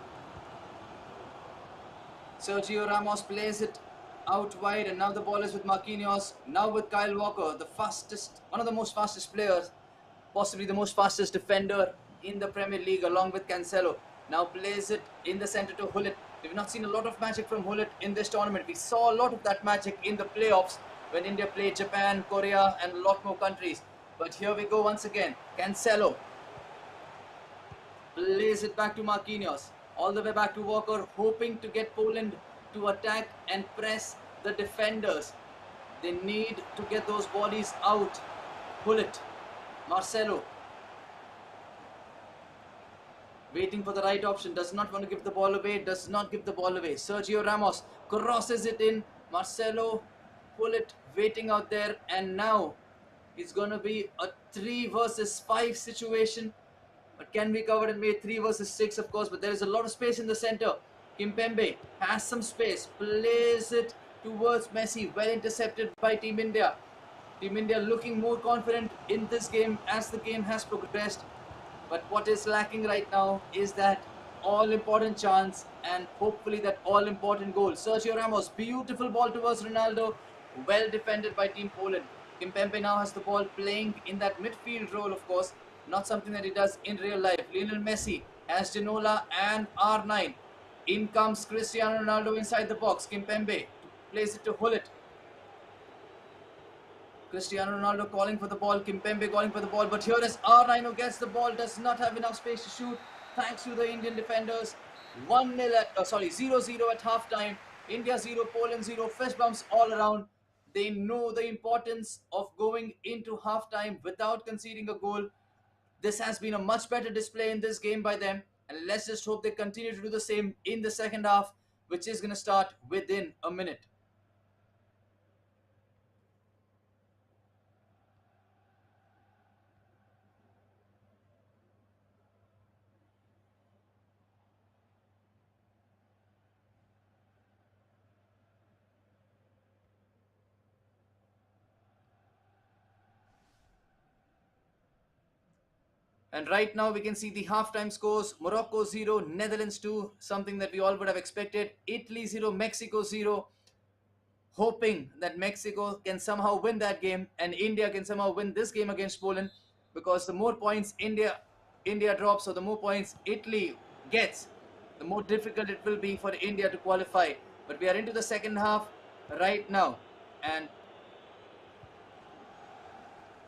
Speaker 2: Sergio Ramos plays it out wide, and now the ball is with Marquinhos. Now with Kyle Walker, the fastest, one of the most fastest players, possibly the most fastest defender in the Premier League, along with Cancelo. Now plays it in the center to Gullit. We've not seen a lot of magic from Gullit in this tournament. We saw a lot of that magic in the playoffs when India played Japan, Korea, and a lot more countries. But here we go once again. Cancelo plays it back to Marquinhos. All the way back to Walker, hoping to get Poland to attack and press the defenders. They need to get those bodies out. Bullet, Marcelo, waiting for the right option, does not want to give the ball away, does not give the ball away. Sergio Ramos crosses it in. Marcelo, Bullet waiting out there, and now it's going to be a 3 versus 5 situation. But can be covered and made 3 versus 6, of course, but there is a lot of space in the center. Kimpembe has some space, plays it towards Messi, well intercepted by Team India. Team India looking more confident in this game as the game has progressed. But what is lacking right now is that all-important chance and hopefully that all-important goal. Sergio Ramos, beautiful ball towards Ronaldo, well defended by Team Poland. Kimpembe now has the ball, playing in that midfield role, of course, not something that he does in real life. Lionel Messi has Ginola and R9. In comes Cristiano Ronaldo inside the box. Kimpembe plays it to Hullet. Cristiano Ronaldo calling for the ball, Kimpembe calling for the ball, but here is R9 who gets the ball, does not have enough space to shoot, thanks to the Indian defenders. 0-0 at halftime. India 0, Poland 0, fist bumps all around. They know the importance of going into halftime without conceding a goal. This has been a much better display in this game by them, and let's just hope they continue to do the same in the second half, which is going to start within a minute. And right now we can see the halftime scores. Morocco 0, Netherlands 2, something that we all would have expected. Italy 0, Mexico 0. Hoping that Mexico can somehow win that game and India can somehow win this game against Poland, because the more points India drops or the more points Italy gets, the more difficult it will be for India to qualify. But we are into the second half right now, and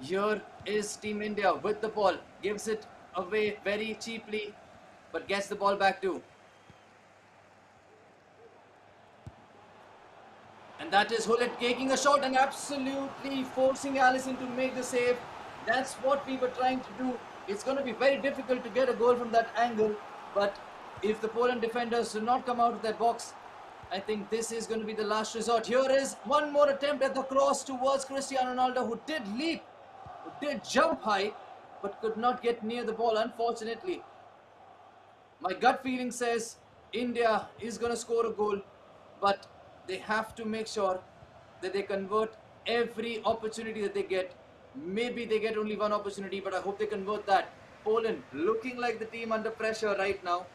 Speaker 2: here is Team India with the ball, gives it away very cheaply, but gets the ball back too. And that is Hullet taking a shot and absolutely forcing Allison to make the save. That's what we were trying to do. It's going to be very difficult to get a goal from that angle, but if the Poland defenders do not come out of their box, I think this is going to be the last resort. Here is one more attempt at the cross towards Cristiano Ronaldo, who did leap, who did jump high, but could not get near the ball, unfortunately. My gut feeling says India is going to score a goal, but they have to make sure that they convert every opportunity that they get. Maybe they get only one opportunity, but I hope they convert that. Poland looking like the team under pressure right now.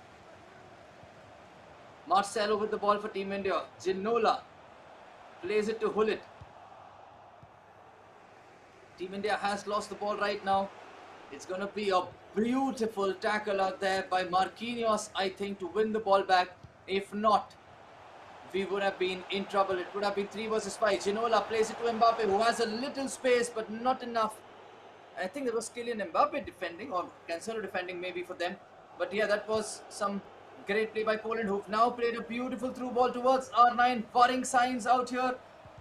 Speaker 2: Marcelo with the ball for Team India. Ginola plays it to Hullet. Team India has lost the ball right now. It's going to be a beautiful tackle out there by Marquinhos, I think, to win the ball back. If not, we would have been in trouble. It would have been 3 versus 5. Ginola plays it to Mbappe, who has a little space, but not enough. I think it was Kylian Mbappe defending, or Cancelo defending maybe for them. But yeah, that was some great play by Poland, who've now played a beautiful through ball towards R9. Worrying signs out here.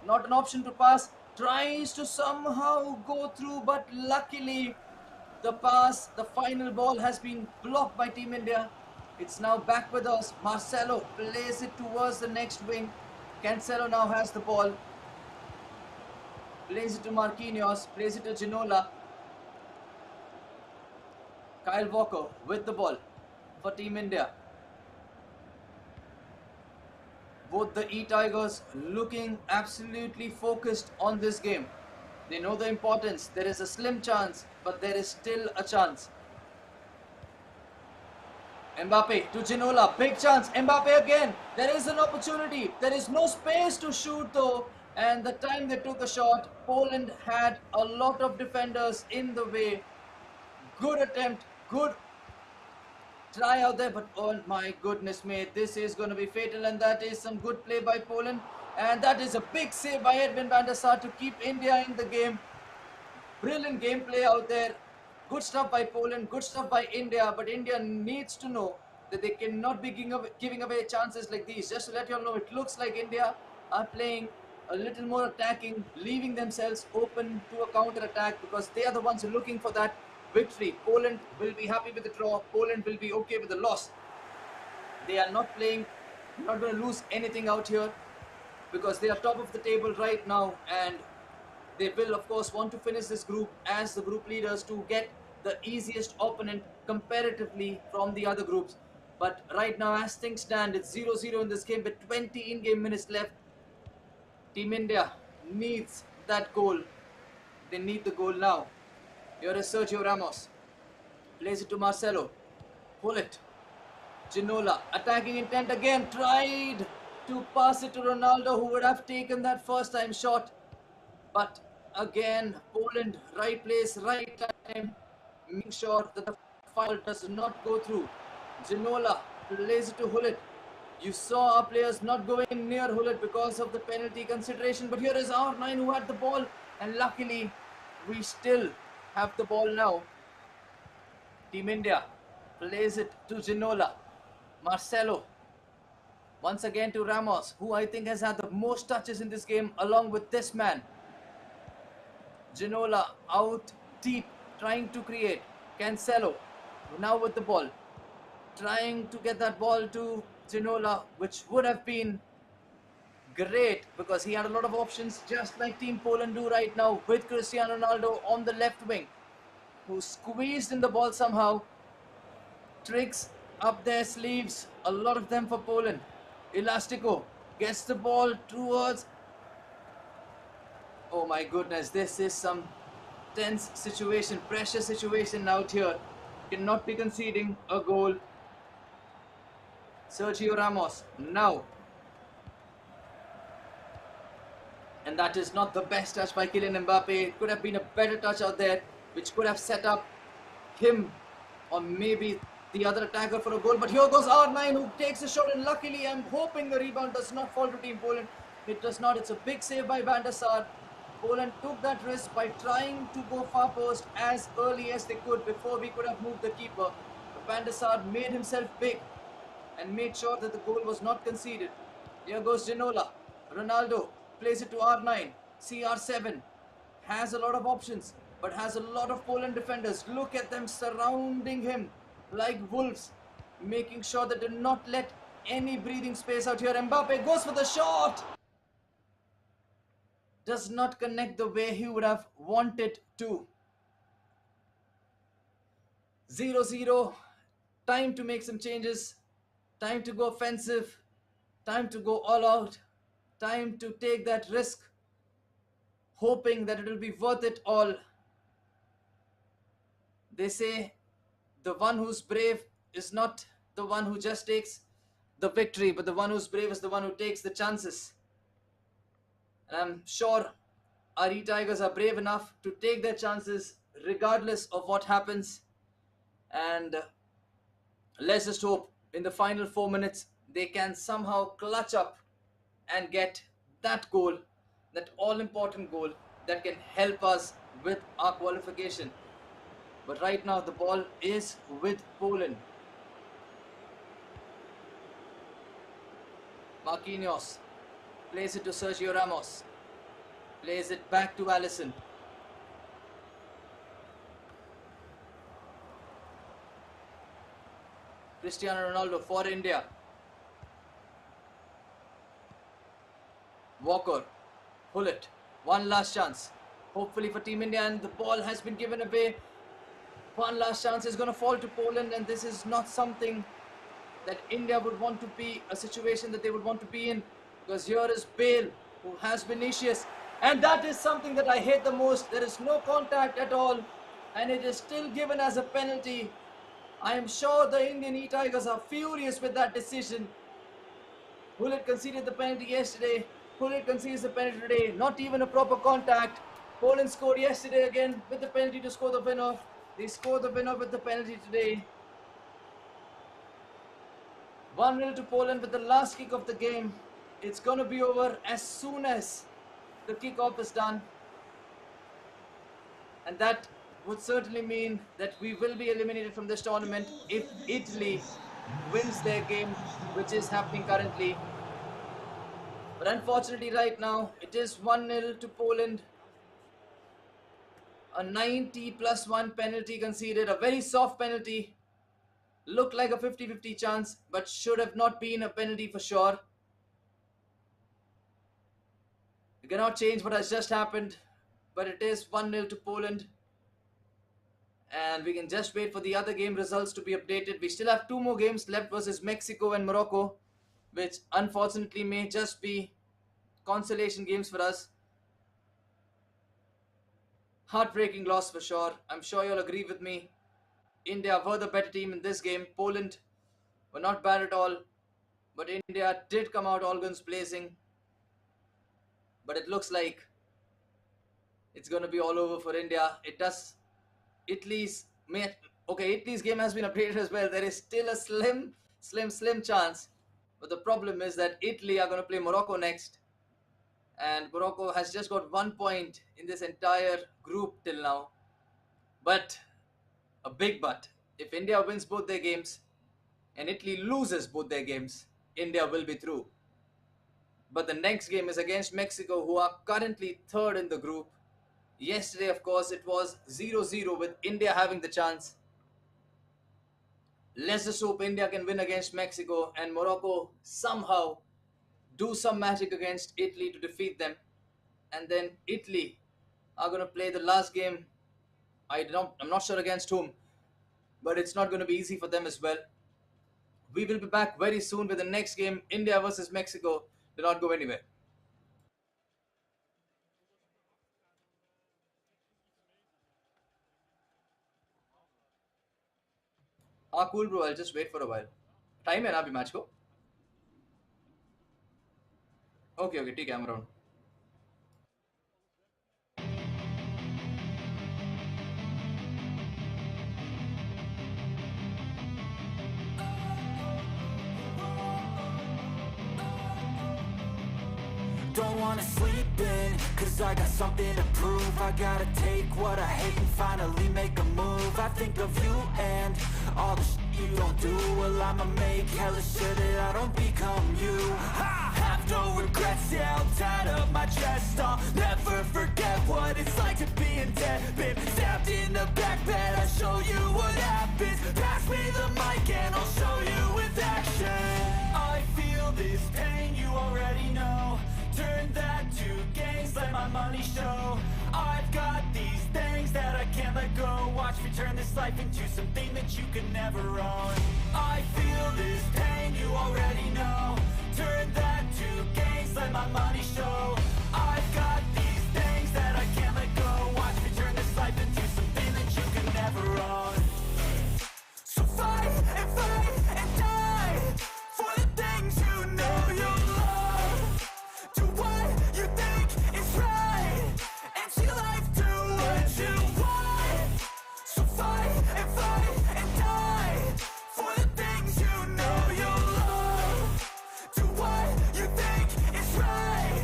Speaker 2: Not an option to pass. Tries to somehow go through, but luckily the pass, the final ball has been blocked by Team India. It's now back with us. Marcelo plays it towards the next wing. Cancelo now has the ball. Plays it to Marquinhos. Plays it to Ginola. Kyle Walker with the ball for Team India. Both the E-Tigers looking absolutely focused on this game. They know the importance. There is a slim chance, but there is still a chance. Mbappe to Ginola, big chance. Mbappe again. There is an opportunity. There is no space to shoot though. And the time they took a shot, Poland had a lot of defenders in the way. Good attempt, good try out there, but oh my goodness me, this is going to be fatal, and that is some good play by Poland. And that is a big save by Edwin van der Sar to keep India in the game. Brilliant gameplay out there. Good stuff by Poland, good stuff by India, but India needs to know that they cannot be giving away chances like these. Just to let you all know, it looks like India are playing a little more attacking, leaving themselves open to a counter attack because they are the ones looking for that victory. Poland will be happy with the draw. Poland will be okay with the loss. They are not playing, not going to lose anything out here because they are top of the table right now, and they will of course want to finish this group as the group leaders to get the easiest opponent comparatively from the other groups. But right now, as things stand, it's 0-0 in this game with 20 in-game minutes left. Team India needs that goal. They need the goal now. Here is Sergio Ramos. Plays it to Marcelo. Pull it. Ginola, attacking intent again, tried to pass it to Ronaldo, who would have taken that first time shot. But again, Poland, right place, right time, making sure that the foul does not go through. Ginola plays it to Hullet. You saw our players not going near Hullet because of the penalty consideration, but here is R9 who had the ball, and luckily we still have the ball now. Team India plays it to Ginola. Marcelo once again to Ramos, who I think has had the most touches in this game along with this man. Ginola out deep, trying to create. Cancelo now with the ball, trying to get that ball to Ginola, which would have been great because he had a lot of options, just like Team Poland do right now with Cristiano Ronaldo on the left wing, who squeezed in the ball somehow. Tricks up their sleeves, a lot of them for Poland. Elastico gets the ball towards... Oh my goodness, this is some tense situation, pressure situation out here. Cannot be conceding a goal. Sergio Ramos now. And that is not the best touch by Kylian Mbappe. It could have been a better touch out there, which could have set up him or maybe the other attacker for a goal. But here goes R9 who takes a shot, and luckily I'm hoping the rebound does not fall to Team Poland. It does not. It's a big save by Van der Sar. Poland took that risk by trying to go far post as early as they could before we could have moved the keeper. But Van der Sar made himself big and made sure that the goal was not conceded. Here goes Ginola. Ronaldo plays it to R9. CR7 has a lot of options, but has a lot of Poland defenders. Look at them surrounding him like wolves, making sure that they do not let any breathing space out here. Mbappe goes for the shot. Does not connect the way he would have wanted to. 0-0. Time to make some changes. Time to go offensive. Time to go all out. Time to take that risk, hoping that it will be worth it all. They say the one who's brave is not the one who just takes the victory, but the one who's brave is the one who takes the chances. And I'm sure our E-Tigers are brave enough to take their chances regardless of what happens. And let's just hope in the final 4 minutes they can somehow clutch up and get that goal, that all-important goal that can help us with our qualification. But right now the ball is with Poland. Marquinhos plays it to Sergio Ramos. Plays it back to Alisson. Cristiano Ronaldo for India. Walker, pull it. One last chance. Hopefully for Team India, and the ball has been given away. One last chance is going to fall to Poland, and this is not something that India would want to be, a situation that they would want to be in, because here is Bale, who has Vinicius, and that is something that I hate the most. There is no contact at all, and it is still given as a penalty. I am sure the Indian E-Tigers are furious with that decision. Hullet conceded the penalty yesterday. Hullet concedes the penalty today. Not even a proper contact. Poland scored yesterday again with the penalty to score the winner. They scored the winner with the penalty today. 1-0 to Poland with the last kick of the game. It's going to be over as soon as the kickoff is done. And that would certainly mean that we will be eliminated from this tournament if Italy wins their game, which is happening currently. But unfortunately, right now, it is 1-0 to Poland. A 90+1 penalty conceded, a very soft penalty. Looked like a 50-50 chance, but should have not been a penalty for sure. You cannot change what has just happened, but it is 1-0 to Poland. And we can just wait for the other game results to be updated. We still have 2 more games left versus Mexico and Morocco, which unfortunately may just be consolation games for us. Heartbreaking loss for sure. I'm sure you'll agree with me. India were the better team in this game. Poland were not bad at all. But India did come out all guns blazing. But it looks like it's going to be all over for India. It does. Italy's game has been updated as well. There is still a slim chance. But the problem is that Italy are going to play Morocco next. And Morocco has just got 1 point in this entire group till now. But, a big but, if India wins both their games and Italy loses both their games, India will be through. But the next game is against Mexico, who are currently 3rd in the group. Yesterday, of course, it was 0-0 with India having the chance. Let's just hope India can win against Mexico and Morocco somehow do some magic against Italy to defeat them. And then Italy are going to play the last game. I'm not sure against whom, but it's not going to be easy for them as well. We will be back very soon with the next game, India versus Mexico. Do not go anywhere. Cool bro, I'll just wait for a while. Time है ना अभी match को? Okay, ठीक है, I'm around.
Speaker 1: Don't wanna sleep in, cause I got something to prove. I gotta take what I hate and finally make a move. I think of you and all the shit you don't do. Well, I'ma make hella sure that I don't become you. I have no regrets, yeah, I'll tie up my chest. I'll never forget what it's like to be in debt. Been stabbed in the back bed, I'll show you what happens. Pass me the mic and I'll show you with action. I feel this pain, you already know. Turn that to gains, let my money show. I've got these things that I can't let go. Watch me turn this life into something that you can never own. I feel this pain, you already know. Turn that to gains, let my money show. I've got these things that I can't let go. Watch me turn this life into something that you can never own. So fight and die for the things you know you love. Do what you think is right, and see life do what you want. So fight and die for the things you know you love. Do what you think is right,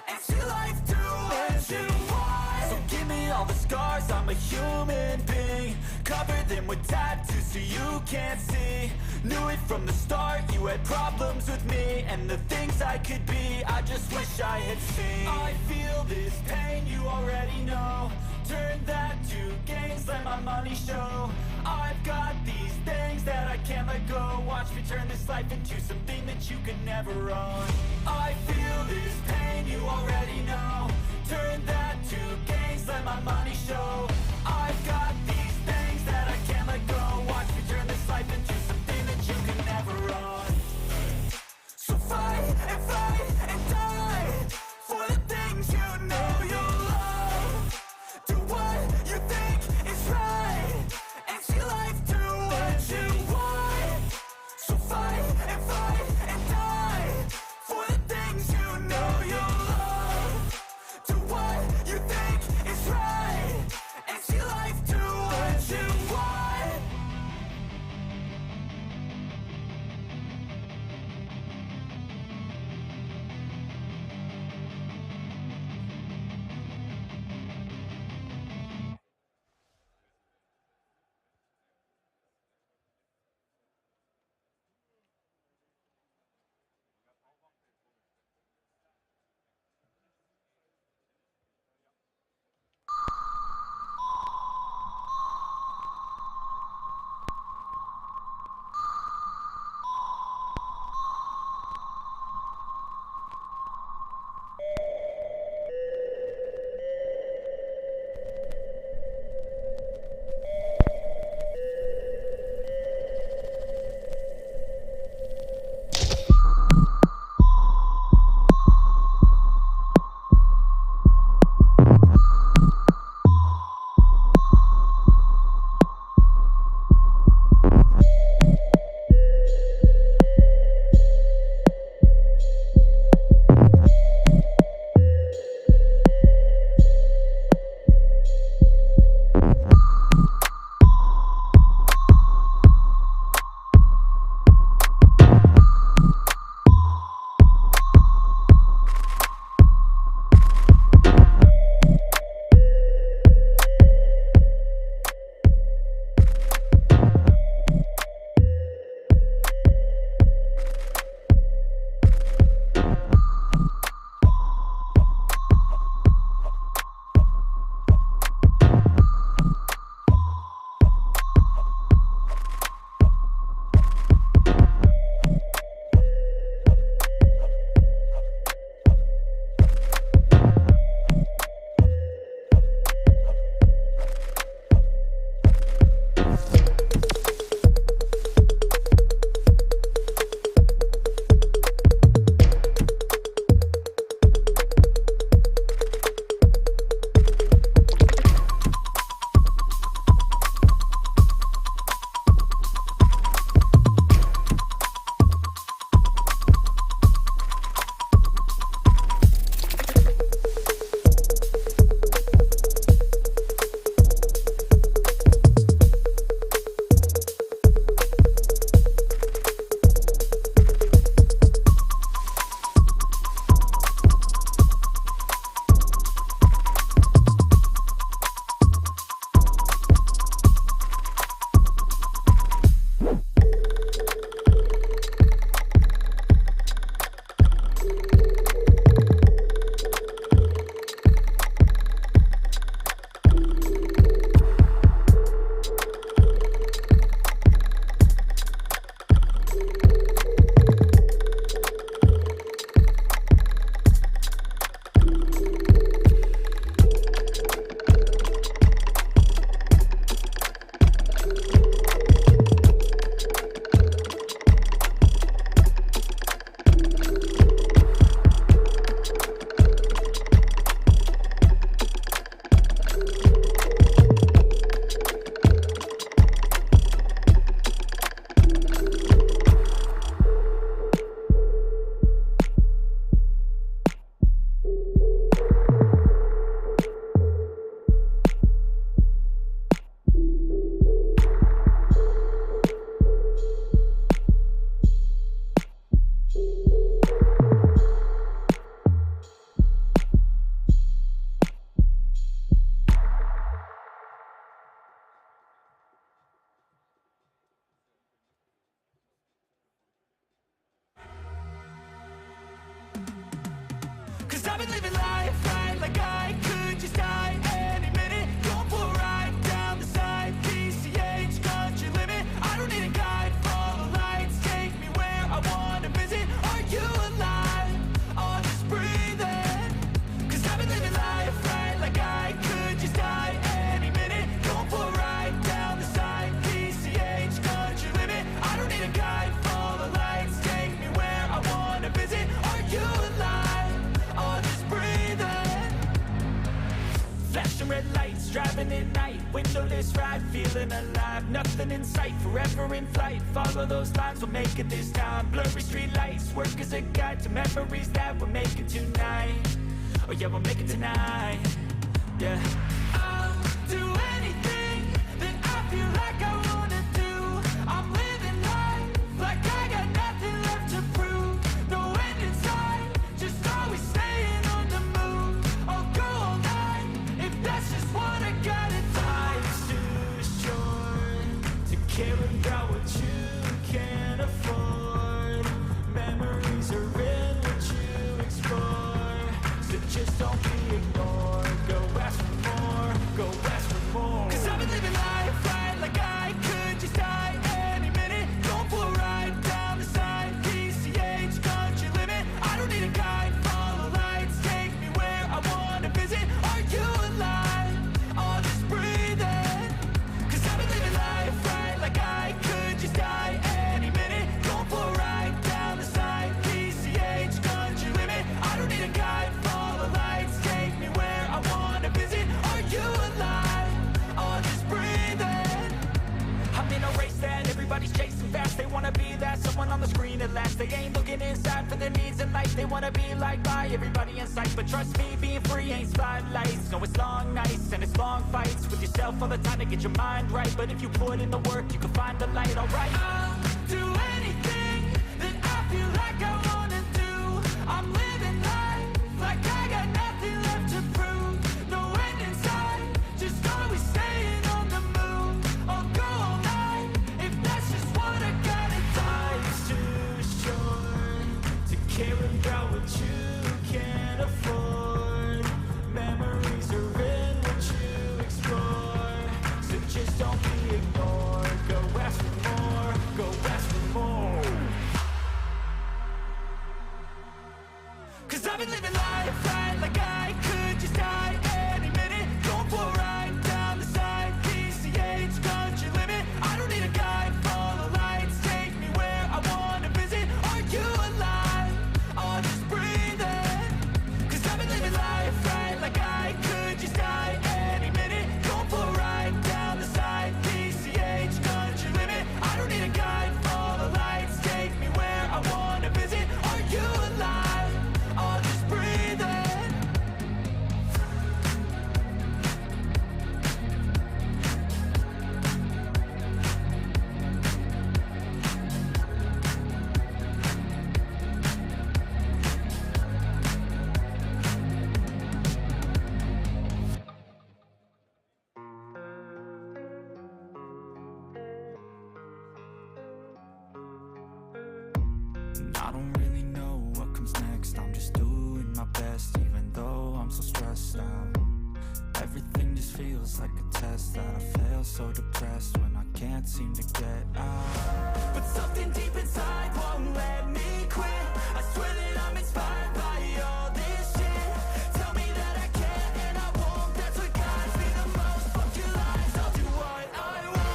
Speaker 1: and see life do what you want. So give me all the scars, I'm a human being. Cover them with tattoos so you can't see. Knew it from the start, you had problems with me and the things I could be, I just wish I had seen. I feel this pain, you already know. Turn that to gains, let my money show. I've got these things that I can't let go. Watch me turn this life into something that you can never own. I feel this pain, you already know. Turn that to gains, let my money show. I've got these things that I can't let go. Watch me turn this life into something that you can never own. So fight and die for the things you know you love. Do what you think is right, and see life do what you want. So fight and die for the things you know you love. Do what you think is right, and windowless ride, feeling alive. Nothing in sight, forever in flight. Follow those lines, we'll make it this time. Blurry street lights, work as a guide to memories that we're making tonight. Oh yeah, we'll make it tonight. Yeah. I'll do anything that I feel like I wanna do. I'm living life like I got nothing left to prove. No end in sight, just always staying on the move. I'll go all night if that's just what I gotta do. Life's too short to care about what you can't afford. Memories are in what you explore, so just don't be ignored. Go ask for more, go ask for more. 'Cause I've been living life right like I could just die any minute. Going for a ride down the side, PCH, country limit. I don't need a guide, follow lights, take me where I wanna visit. Are you alive? Or just breathing? 'Cause I've been living life right like I could just die any minute. Going for a ride down the side, PCH, country limit. I don't need a guide, follow lights, take me where I wanna visit. Are you alive? Or just breathing? I'm in a race that everybody's chasing fast. They wanna be that someone on the screen at last. They ain't looking inside for their needs in life. They wanna be liked by everybody in sight. But trust me, being free ain't spotlights. No, it's long nights and it's long fights with yourself all the time to get your mind right. But if you put in the work, you can find the light, alright? I'll do anything that I feel like I wanna do. I'm living life like I got nothing left to prove. No end in sight, just always staying on the move. I'll go all night if that's just what I gotta do. Life's too short to care about what you can't afford. Memories are in what you explore, so just don't be ignored. Go ask for more, go ask for more. 'Cause I've been living life right like I could just die any minute. Going for a ride down the side, PCH, country limit. I don't need a guide, follow lights, take me where I wanna visit. Are you alive? Or just breathing? 'Cause I've been living life right like I could just die any minute. Going for a ride down the side, PCH, country limit. I don't need a guide, follow lights, take me where I wanna visit. Are you alive? Or just breathing? And I don't really know what comes next. I'm just doing my best, even though I'm so stressed out. Everything just feels like a test that I fail, so depressed when I can't seem to get out. But something deep inside won't let me quit. I swear that I'm inspired by all this shit. Tell me that I can and I won't. That's what guides me the most. Fuck your lies, I'll do what I want.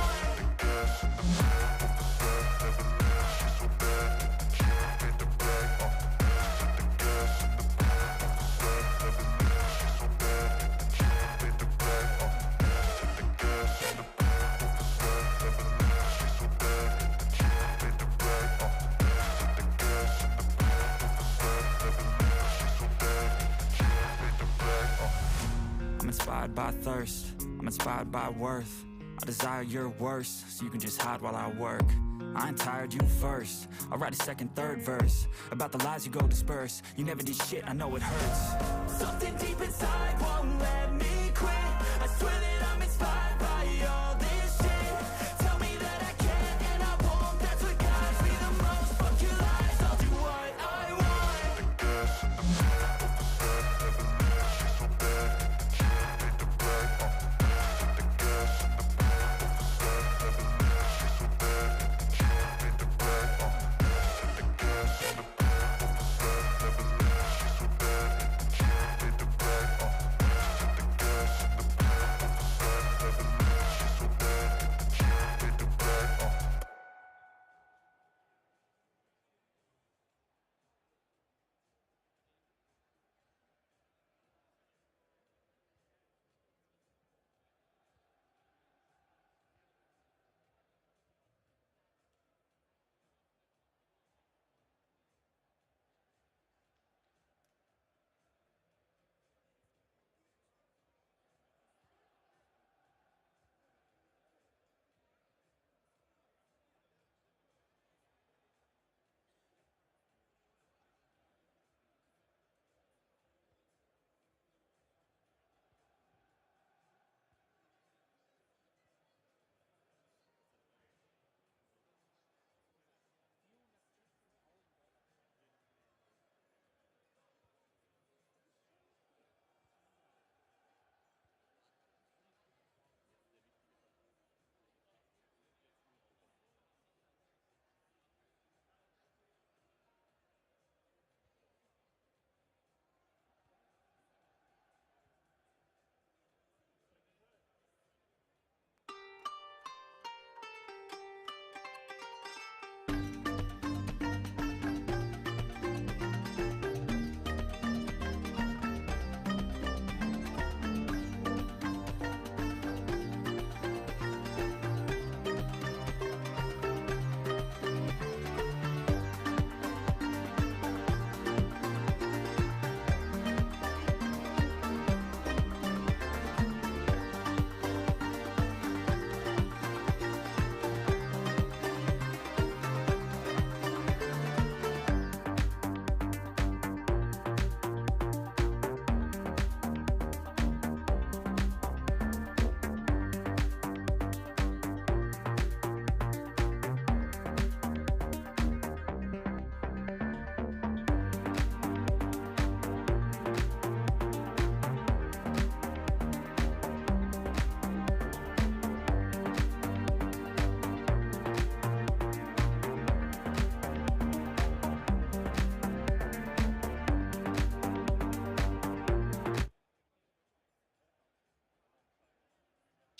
Speaker 1: I'm inspired by thirst, I'm inspired by worth. I desire your worst, so you can just hide while I work. I ain't tired, you first. I'll write a second, third verse about the lies you go disperse. You never did shit, I know it hurts. Something deep inside won't let me quit. I swear that I'm inspired by all this shit. Tell me that I can and I won't. That's what guides me the most. Fuck your lies, I'll do what I want.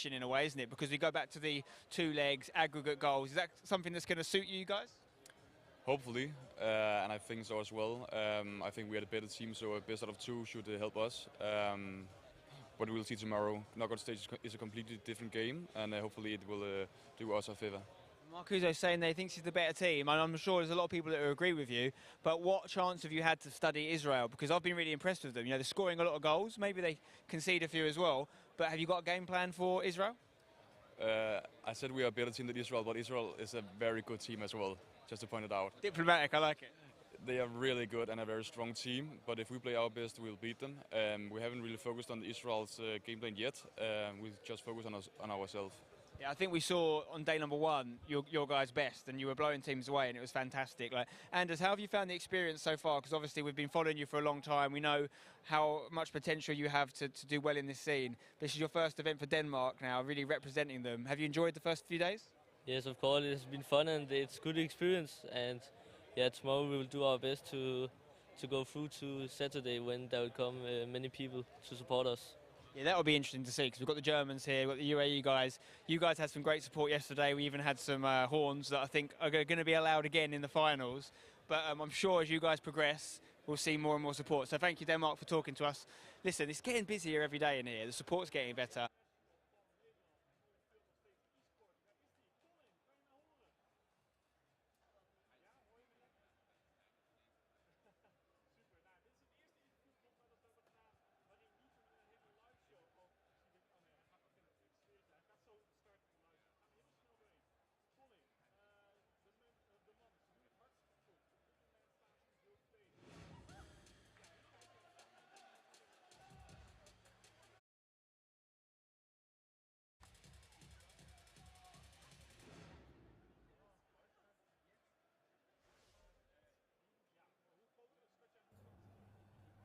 Speaker 8: matching in a way, isn't it? Because we go back to the 2 legs, aggregate goals. Is that something that's going to suit you guys?
Speaker 10: Hopefully, and I think so as well. I think we are the better team, so a best out of 2 should help us. But we'll see tomorrow. Knockout stage is a completely different game, and hopefully it will do us a favour.
Speaker 8: Marcuso's saying that he thinks he's the better team, and I'm sure there's a lot of people that agree with you. But what chance have you had to study Israel? Because I've been really impressed with them. You know, they're scoring a lot of goals. Maybe they concede a few as well. But have you got a game plan for Israel?
Speaker 10: I said we are a better team than Israel, but Israel is a very good team as well, just to point it out.
Speaker 8: Diplomatic, I like it.
Speaker 10: They are really good and a very strong team, but if we play our best, we'll beat them. We haven't really focused on Israel's game plan yet. We just focus on ourselves.
Speaker 8: Yeah, I think we saw on day number 1 your guys' best, and you were blowing teams away, and it was fantastic. Like, Anders, how have you found the experience so far? Because obviously we've been following you for a long time. We know how much potential you have to do well in this scene. This is your first event for Denmark now, really representing them. Have you enjoyed the first few days?
Speaker 11: Yes, of course. It's been fun and it's good experience. And yeah, tomorrow we will do our best to go through to Saturday when there will come many people to support us.
Speaker 8: Yeah, that will be interesting to see, because we've got the Germans here, we've got the UAE guys. You guys had some great support yesterday. We even had some horns that I think are going to be allowed again in the finals. But I'm sure as you guys progress, we'll see more and more support. So thank you, Denmark, for talking to us. Listen, it's getting busier every day in here. The support's getting better.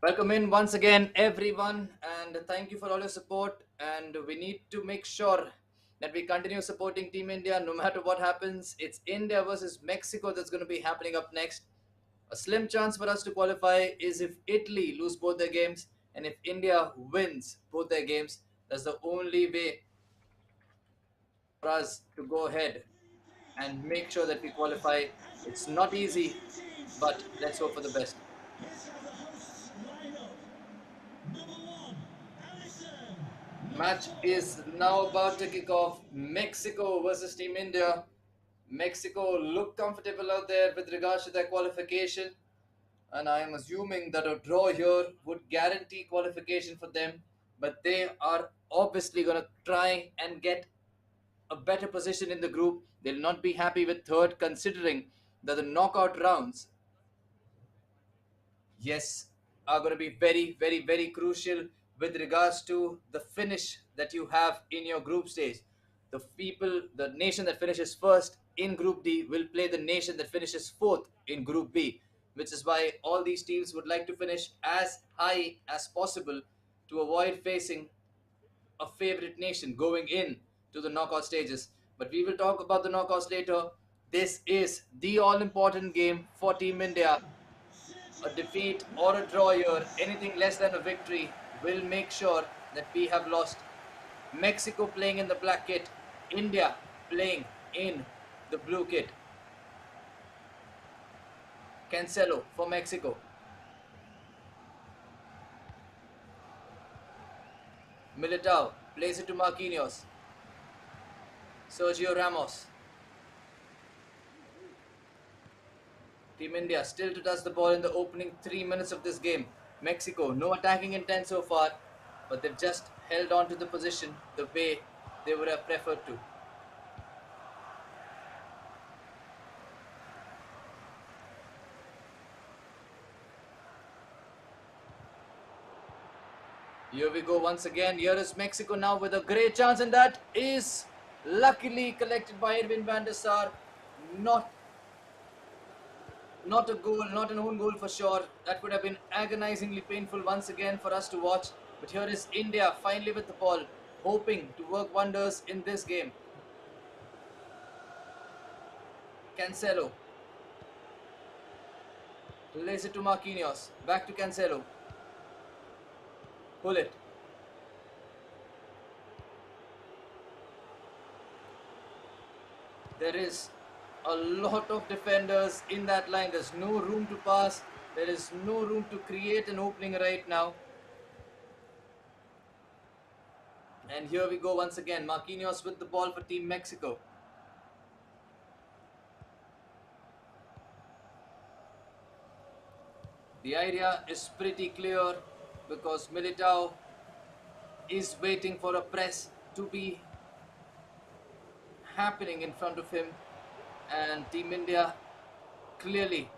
Speaker 2: Welcome in once again, everyone, and thank you for all your support. And we need to make sure that we continue supporting Team India no matter what happens. It's India versus Mexico that's going to be happening up next. A slim chance for us to qualify is if Italy lose both their games, and if India wins both their games. That's the only way for us to go ahead and make sure that we qualify. It's not easy, but let's hope for the best. Match is now about to kick off. Mexico versus Team India. Mexico look comfortable out there with regards to their qualification, and I am assuming that a draw here would guarantee qualification for them, but they are obviously going to try and get a better position in the group. They'll not be happy with third, considering that the knockout rounds, yes, are going to be very, very, very crucial with regards to the finish that you have in your group stage. The nation that finishes first in Group D will play the nation that finishes fourth in Group B, which is why all these teams would like to finish as high as possible to avoid facing a favorite nation going in to the knockout stages. But we will talk about the knockouts later. This is the all-important game for Team India. A defeat or a draw here, anything less than a victory, will make sure that we have lost. Mexico playing in the black kit, India playing in the blue kit. Cancelo for Mexico. Militao plays it to Marquinhos. Sergio Ramos. Team India still to touch the ball in the opening 3 minutes of this game. Mexico, no attacking intent so far, but they've just held on to the position the way they would have preferred to. Here we go once again. Here is Mexico now with a great chance, and that is luckily collected by Edwin van der Sar. Not a goal, not an own goal for sure. That would have been agonizingly painful once again for us to watch. But here is India finally with the ball, hoping to work wonders in this game. Cancelo lays it to Marquinhos. Back to Cancelo. Pull it. There is a lot of defenders in that line. There's no room to pass. There is no room to create an opening right now. And here we go once again. Marquinhos with the ball for Team Mexico. The idea is pretty clear because Militao is waiting for a press to be happening in front of him, and Team India clearly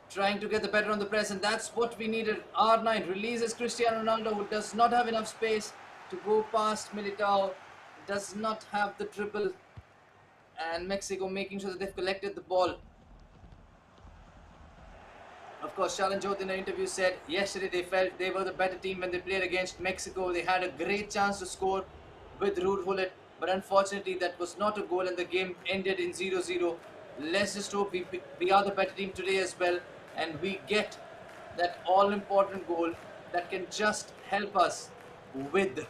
Speaker 2: trying to get the better on the press, and that's what we needed. R9 releases Cristiano Ronaldo, who does not have enough space to go past Militao, does not have the dribble, and Mexico making sure that they've collected the ball. Of course, Shalan Jyot in an interview said yesterday they felt they were the better team when they played against Mexico. They had a great chance to score with Ruud Gullit, but unfortunately that was not a goal and the game ended in 0-0. Let's just hope we are the better team today as well, and we get that all-important goal that can just help us with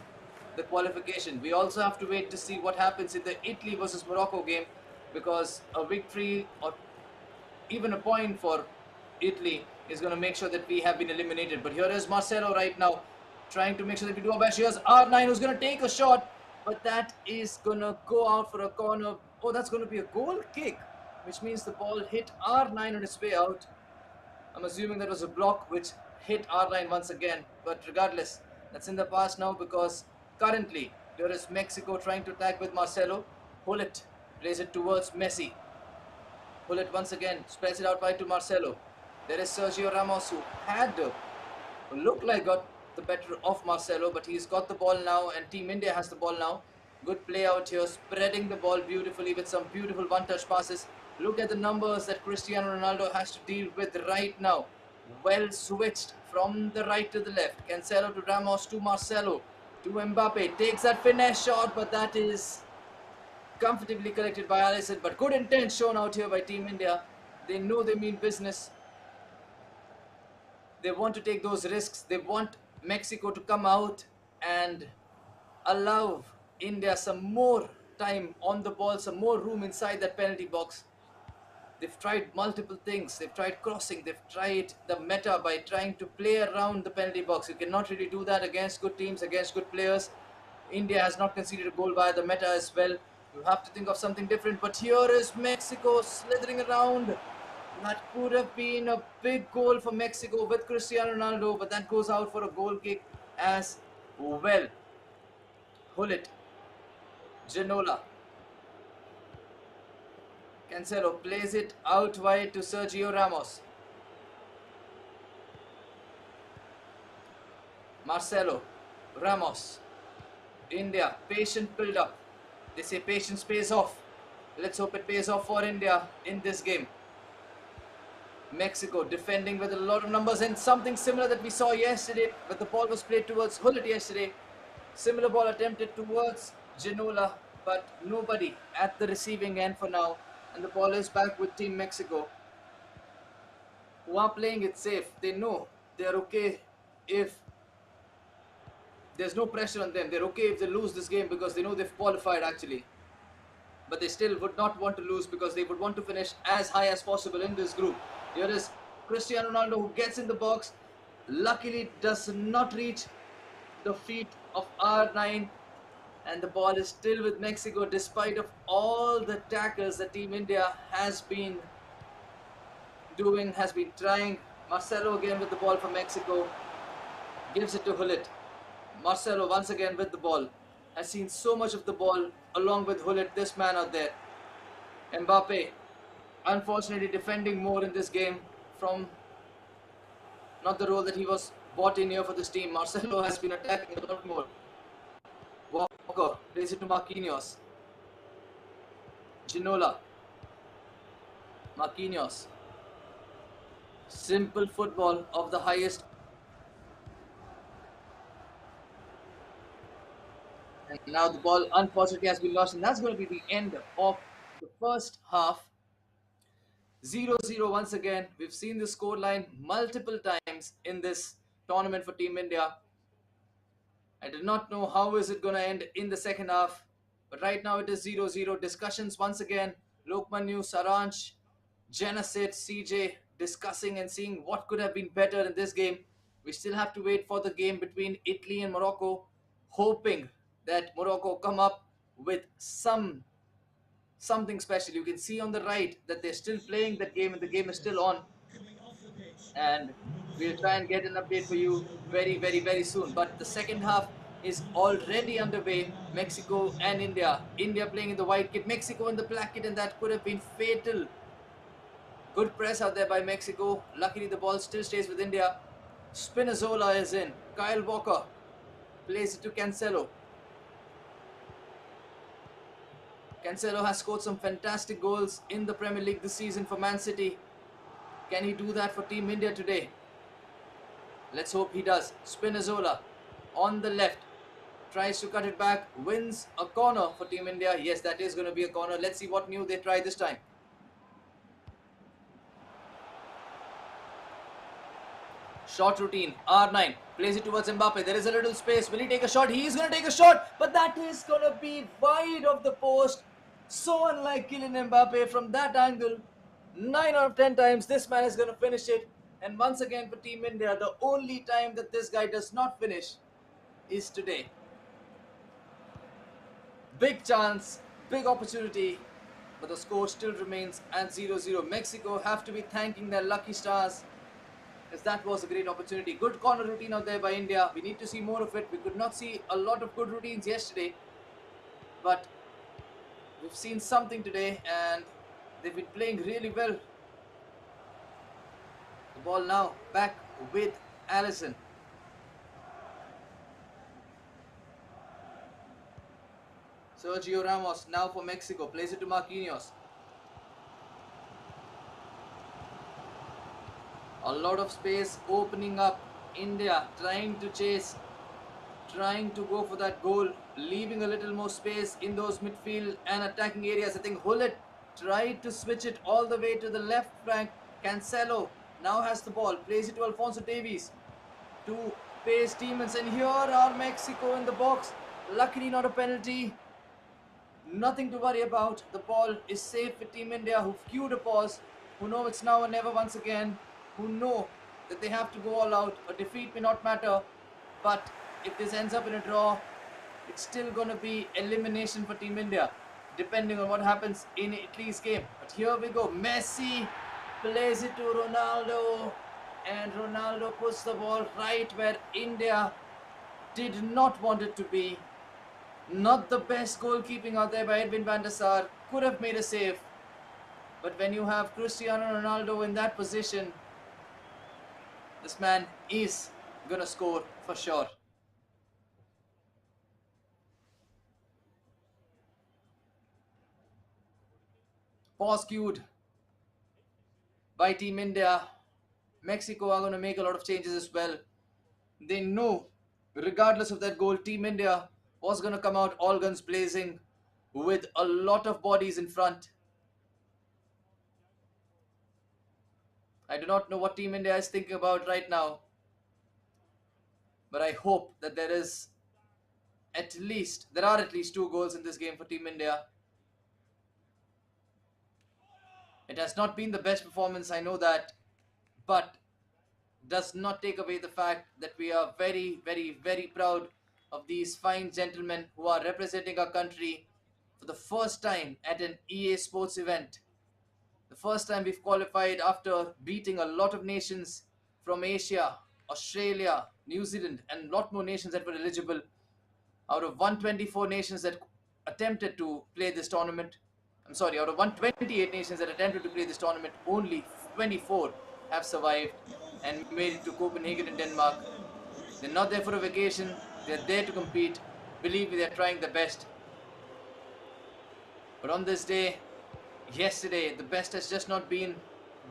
Speaker 2: the qualification. We also have to wait to see what happens in the Italy versus Morocco game, because a victory or even a point for Italy is going to make sure that we have been eliminated. But here is Marcelo right now trying to make sure that we do our best. Here's R9 who's going to take a shot, but that is going to go out for a corner. Oh, that's going to be a goal kick, which means the ball hit R9 on its way out. I'm assuming that was a block which hit R9 once again, but regardless, that's in the past now, because currently there is Mexico trying to attack with Marcelo. Gullit plays it towards Messi. Gullit once again spreads it out wide to Marcelo. There is Sergio Ramos, who had looked like got the better of Marcelo, but he's got the ball now and Team India has the ball now. Good play out here, spreading the ball beautifully with some beautiful one-touch passes. Look at the numbers that Cristiano Ronaldo has to deal with right now. Well switched from the right to the left. Cancelo to Ramos to Marcelo to Mbappe. Takes that finesse shot, but that is comfortably collected by Alisson. But good intent shown out here by Team India. They know they mean business. They want to take those risks. They want Mexico to come out and allow India some more time on the ball, some more room inside that penalty box. They've tried multiple things. They've tried crossing. They've tried the meta by trying to play around the penalty box. You cannot really do that against good teams, against good players. India has not conceded a goal via the meta as well. You have to think of something different. But here is Mexico slithering around. That could have been a big goal for Mexico with Cristiano Ronaldo, but that goes out for a goal kick as well. Gullit, Ginola, Cancelo plays it out wide to Sergio Ramos. Marcelo, Ramos, India, patient build up. They say patience pays off. Let's hope it pays off for India in this game. Mexico defending with a lot of numbers, and something similar that we saw yesterday, but the ball was played towards Gullit yesterday. Similar ball attempted towards Ginola, but nobody at the receiving end for now. And the ball is back with Team Mexico, who are playing it safe. They know they're okay if there's no pressure on them. They're okay if they lose this game because they know they've qualified actually. But they still would not want to lose because they would want to finish as high as possible in this group. Here is Cristiano Ronaldo, who gets in the box. Luckily does not reach the feet of R9. And the ball is still with Mexico despite of all the tackles that Team India has been doing, has been trying. Marcelo again with the ball for Mexico. Gives it to Gullit. Marcelo once again with the ball. Has seen so much of the ball along with Gullit, this man out there. Mbappe, unfortunately defending more in this game from not the role that he was brought in here for this team. Marcelo has been attacking a lot more. Walker plays it to Marquinhos. Ginola. Marquinhos. Simple football of the highest. And now the ball unfortunately has been lost, and that's going to be the end of the first half. 0-0 once again. We've seen the scoreline multiple times in this tournament for Team India. I did not know how is it going to end in the second half, but right now it is 0-0. Discussions once again Lokmanu, Saransh, Genesis, CJ discussing and seeing what could have been better in this game. We still have to wait for the game between Italy and Morocco, hoping that Morocco come up with something special. You can see on the right that they're still playing that game and the game is still on. And we'll try and get an update for you very, very, very soon. But the second half is already underway. Mexico and India. India playing in the white kit, Mexico in the black kit, and that could have been fatal. Good press out there by Mexico. Luckily, the ball still stays with India. Spinazzola is in. Kyle Walker plays it to Cancelo. Cancelo has scored some fantastic goals in the Premier League this season for Man City. Can he do that for Team India today? Let's hope he does. Spinazzola on the left. Tries to cut it back. Wins a corner for Team India. Yes, that is going to be a corner. Let's see what new they try this time. Short routine. R9 plays it towards Mbappe. There is a little space. Will he take a shot? He is going to take a shot. But that is going to be wide of the post. So unlike Kylian Mbappe from that angle. 9 out of 10 times this man is going to finish it. And once again for Team India, the only time that this guy does not finish is today. Big chance, big opportunity, but the score still remains at 0-0. Mexico have to be thanking their lucky stars, as that was a great opportunity. Good corner routine out there by India. We need to see more of it. We could not see a lot of good routines yesterday, but we've seen something today and they've been playing really well. The ball now back with Allison. Sergio Ramos now for Mexico, plays it to Marquinhos. A lot of space opening up. India trying to chase, trying to go for that goal, leaving a little more space in those midfield and attacking areas. I think Hullet tried to switch it all the way to the left flank. Cancelo now has the ball, plays it to Alphonso Davies. Two pace demons, and here are Mexico in the box. Luckily not a penalty. Nothing to worry about. The ball is safe with Team India, who've queued a pause, who know it's now or never once again, who know that they have to go all out. A defeat may not matter, but if this ends up in a draw, it's still going to be elimination for Team India, depending on what happens in Italy's game. But here we go. Messi plays it to Ronaldo, and Ronaldo puts the ball right where India did not want it to be. Not the best goalkeeping out there by Edwin van der Sar. Could have made a save. But when you have Cristiano Ronaldo in that position, this man is going to score for sure. Pause queued by Team India. Mexico are going to make a lot of changes as well. They know, regardless of that goal, Team India was going to come out all guns blazing with a lot of bodies in front. I do not know what Team India is thinking about right now, but I hope that there are at least 2 goals in this game for Team India. It has not been the best performance, I know that, but does not take away the fact that we are very, very, very proud of these fine gentlemen who are representing our country for the first time at an EA Sports event. The first time we've qualified after beating a lot of nations from Asia, Australia, New Zealand, and a lot more nations that were eligible. Out of 124 nations that attempted to play this tournament, out of 128 nations that attempted to play this tournament, only 24 have survived and made it to Copenhagen in Denmark. They're not there for a vacation, they're there to compete. Believe me, they're trying their best. But on this day, yesterday, the best has just not been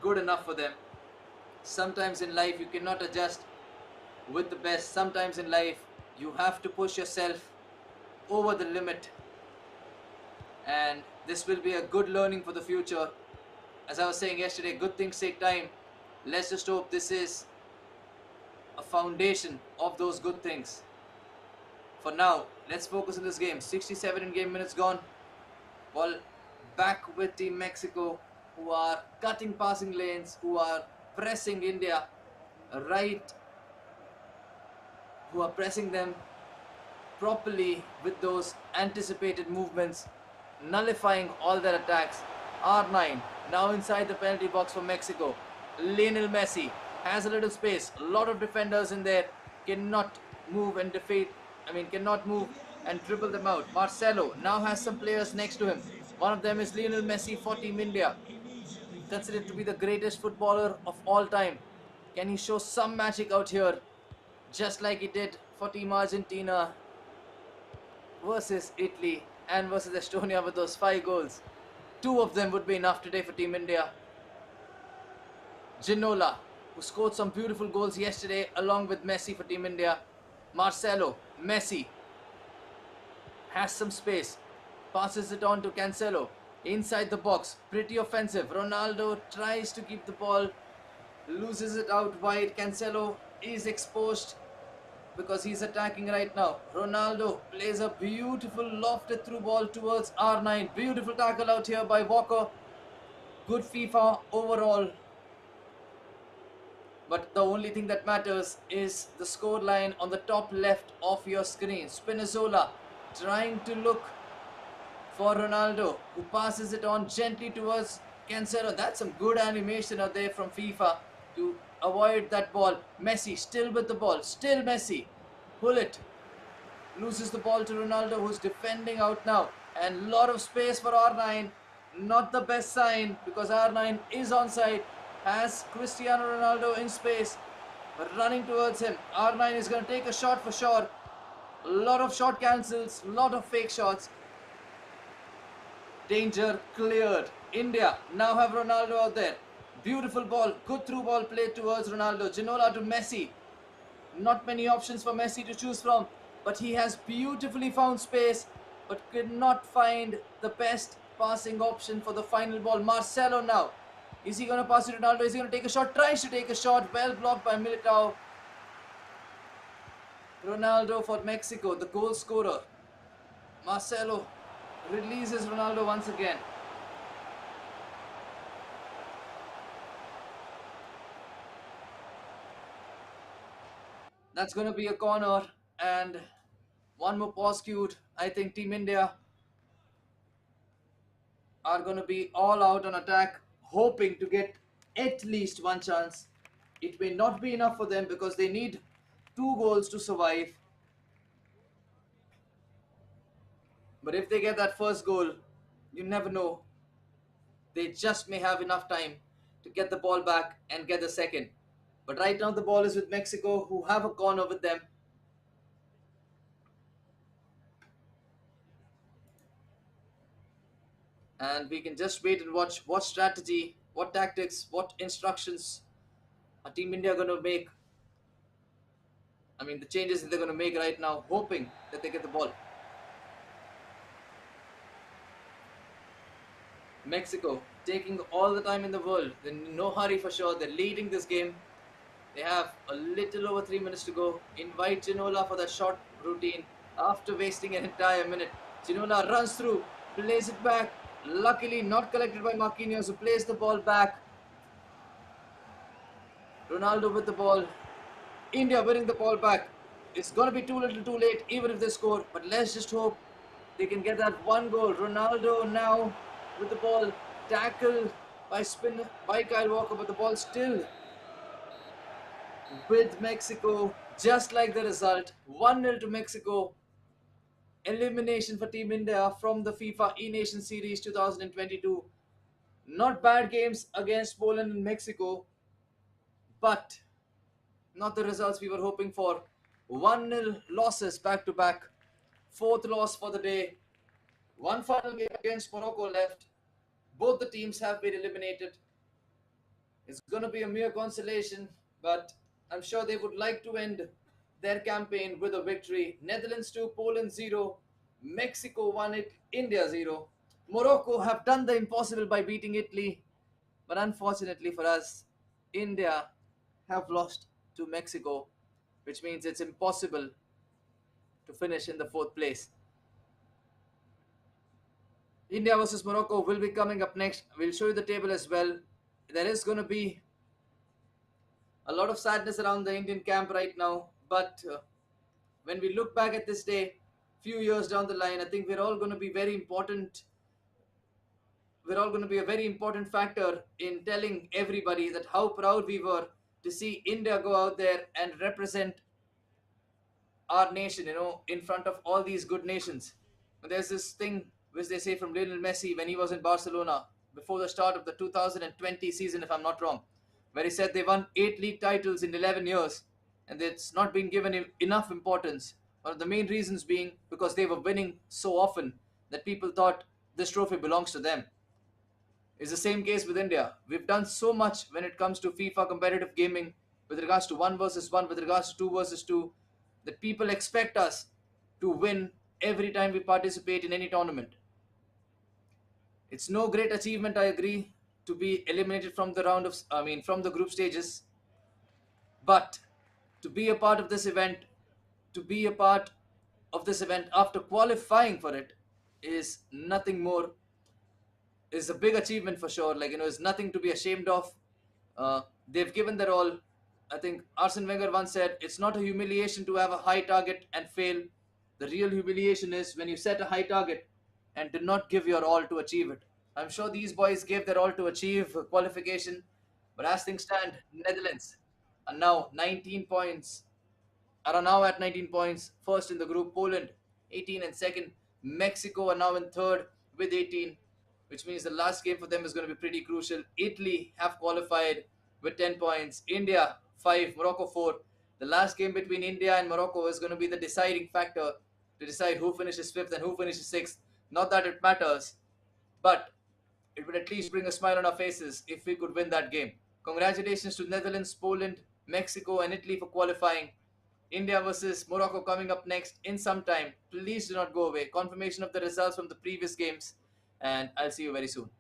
Speaker 2: good enough for them. Sometimes in life, you cannot adjust with the best. Sometimes in life, you have to push yourself over the limit. And this will be a good learning for the future. As I was saying yesterday, good things take time. Let's just hope this is a foundation of those good things. For now, let's focus on this game. 67 in-game minutes gone. Ball back with Team Mexico, who are cutting passing lanes, who are pressing India right, who are pressing them properly with those anticipated movements, nullifying all their attacks. R9 now inside the penalty box for Mexico. Lionel Messi has a little space, a lot of defenders in there, cannot move and cannot move and dribble them out. Marcelo now has some players next to him. One of them is Lionel Messi for Team India, considered to be the greatest footballer of all time. Can he show some magic out here, just like he did for Team Argentina versus Italy and versus Estonia with those 5 goals? 2 of them would be enough today for Team India. Ginola, who scored some beautiful goals yesterday along with Messi for Team India. Marcelo, Messi has some space, passes it on to Cancelo, inside the box, pretty offensive. Ronaldo tries to keep the ball, loses it out wide. Cancelo is exposed because he's attacking right now. Ronaldo plays a beautiful lofted through ball towards R9. Beautiful tackle out here by Walker. Good FIFA overall. But the only thing that matters is the score line on the top left of your screen. Spinazzola trying to look for Ronaldo, who passes it on gently towards Cancelo. That's some good animation out there from FIFA to avoid that ball. Messi still with the ball, still Messi. Pull it. Loses the ball to Ronaldo, who's defending out now. And lot of space for R9. Not the best sign because R9 is onside. Has Cristiano Ronaldo in space, running towards him. R9 is going to take a shot for sure. A lot of shot cancels, a lot of fake shots. Danger cleared. India now have Ronaldo out there. Beautiful ball, good through ball played towards Ronaldo. Ginola to Messi. Not many options for Messi to choose from, but he has beautifully found space, but could not find the best passing option for the final ball. Marcelo now. Is he going to pass it to Ronaldo? Is he going to take a shot? Tries to take a shot. Well blocked by Militao. Ronaldo for Mexico, the goal scorer. Marcelo releases Ronaldo once again. That's going to be a corner and one more pause cued. I think Team India are going to be all out on attack, hoping to get at least one chance. It may not be enough for them because they need 2 goals to survive. But if they get that first goal, you never know. They just may have enough time to get the ball back and get the second. But right now the ball is with Mexico, who have a corner with them. And we can just wait and watch what strategy, what tactics, what instructions are Team India going to make. The changes that they're going to make right now, hoping that they get the ball. Mexico taking all the time in the world. They're in no hurry for sure. They're leading this game. They have a little over 3 minutes to go. Invite Ginola for that short routine after wasting an entire minute. Ginola runs through, plays it back. Luckily not collected by Marquinhos, who plays the ball back. Ronaldo with the ball. India winning the ball back. It's going to be too little too late even if they score. But let's just hope they can get that 1 goal. Ronaldo now with the ball. Tackled by Kyle Walker, but the ball still with Mexico. Just like the result, 1-0 to Mexico. Elimination for Team India from the FIFA E-Nation Series 2022. Not bad games against Poland and Mexico, but not the results we were hoping for. 1-0 losses back to back. 4th loss for the day. 1 final game against Morocco left. Both the teams have been eliminated. It's going to be a mere consolation, but I'm sure they would like to end their campaign with a victory. Netherlands 2, Poland 0, Mexico 1, India 0. Morocco have done the impossible by beating Italy, but unfortunately for us, India have lost to Mexico, which means it's impossible to finish in the 4th place. India versus Morocco will be coming up next. We'll show you the table as well. There is going to be a lot of sadness around the Indian camp right now, but when we look back at this day, few years down the line, I think we're all going to be very important. We're all going to be a very important factor in telling everybody that how proud we were to see India go out there and represent our nation, in front of all these good nations. There's this thing which they say from Lionel Messi when he was in Barcelona before the start of the 2020 season, if I'm not wrong, where he said they won 8 league titles in 11 years and it's not been given enough importance. One of the main reasons being because they were winning so often that people thought this trophy belongs to them. It's the same case with India. We've done so much when it comes to FIFA competitive gaming with regards to 1 versus 1, with regards to 2 versus 2, that people expect us to win every time we participate in any tournament. It's no great achievement, I agree, to be eliminated from the from the group stages, but to be a part of this event, to be a part of this event after qualifying for it is nothing more is a big achievement for sure. It's nothing to be ashamed of. They've given their all. I think Arsene Wenger once said, "It's not a humiliation to have a high target and fail. The real humiliation is when you set a high target and did not give your all to achieve it." I'm sure these boys gave their all to achieve qualification, but as things stand, Netherlands are now 19 points are now at 19 points, first in the group. Poland 18 and second. Mexico are now in third with 18, which means the last game for them is going to be pretty crucial. Italy have qualified with 10 points. India 5, Morocco 4. The last game between India and Morocco is going to be the deciding factor to decide who finishes fifth and who finishes sixth. Not that it matters, but it would at least bring a smile on our faces if we could win that game. Congratulations to Netherlands, Poland, Mexico, and Italy for qualifying. India versus Morocco coming up next in some time. Please do not go away. Confirmation of the results from the previous games, and I'll see you very soon.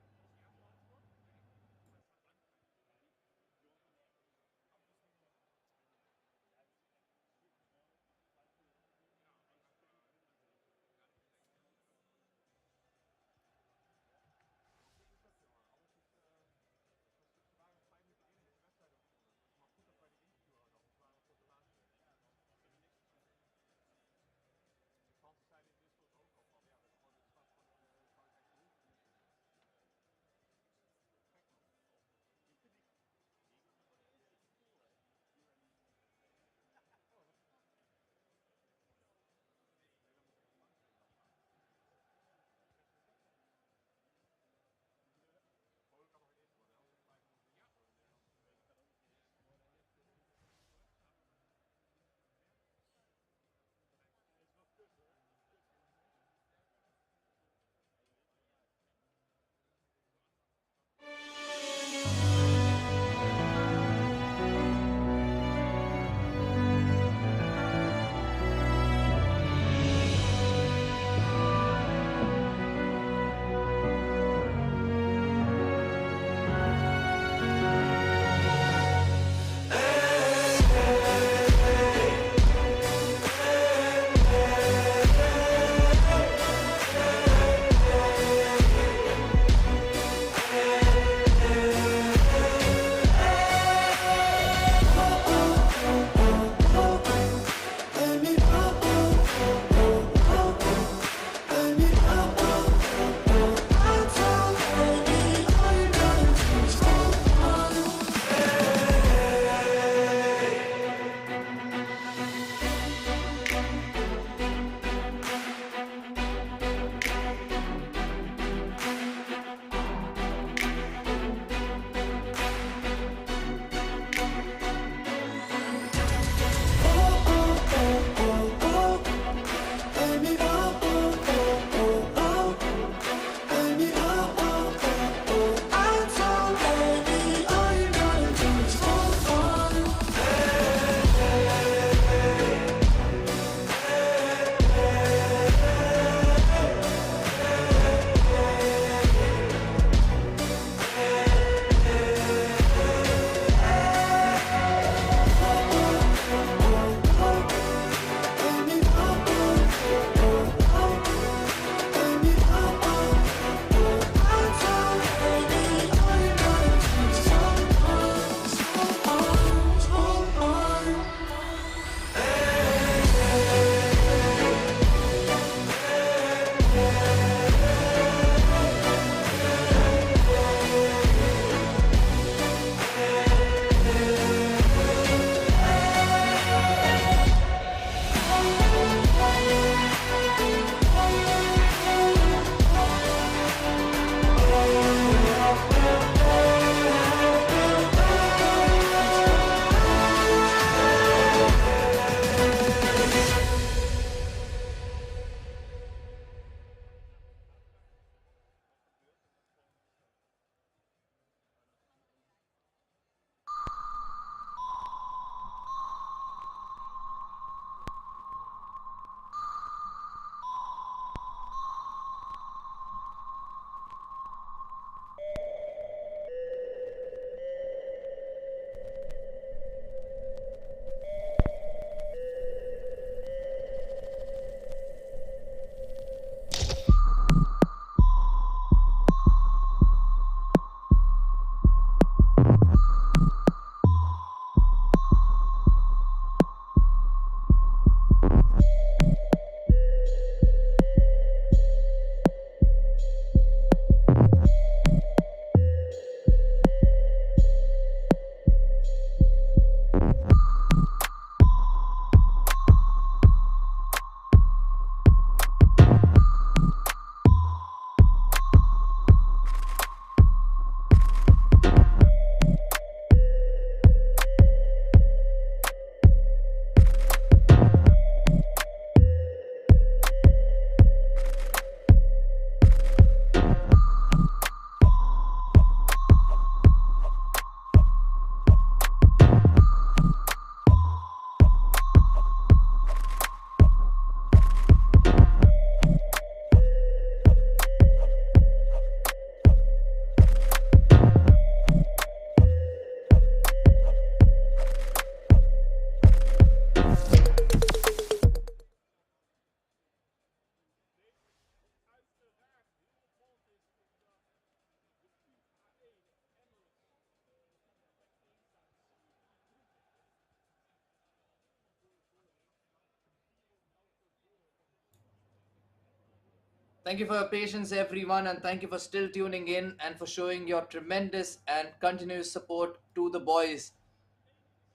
Speaker 2: Thank you for your patience, everyone, and thank you for still tuning in and for showing your tremendous and continuous support to the boys.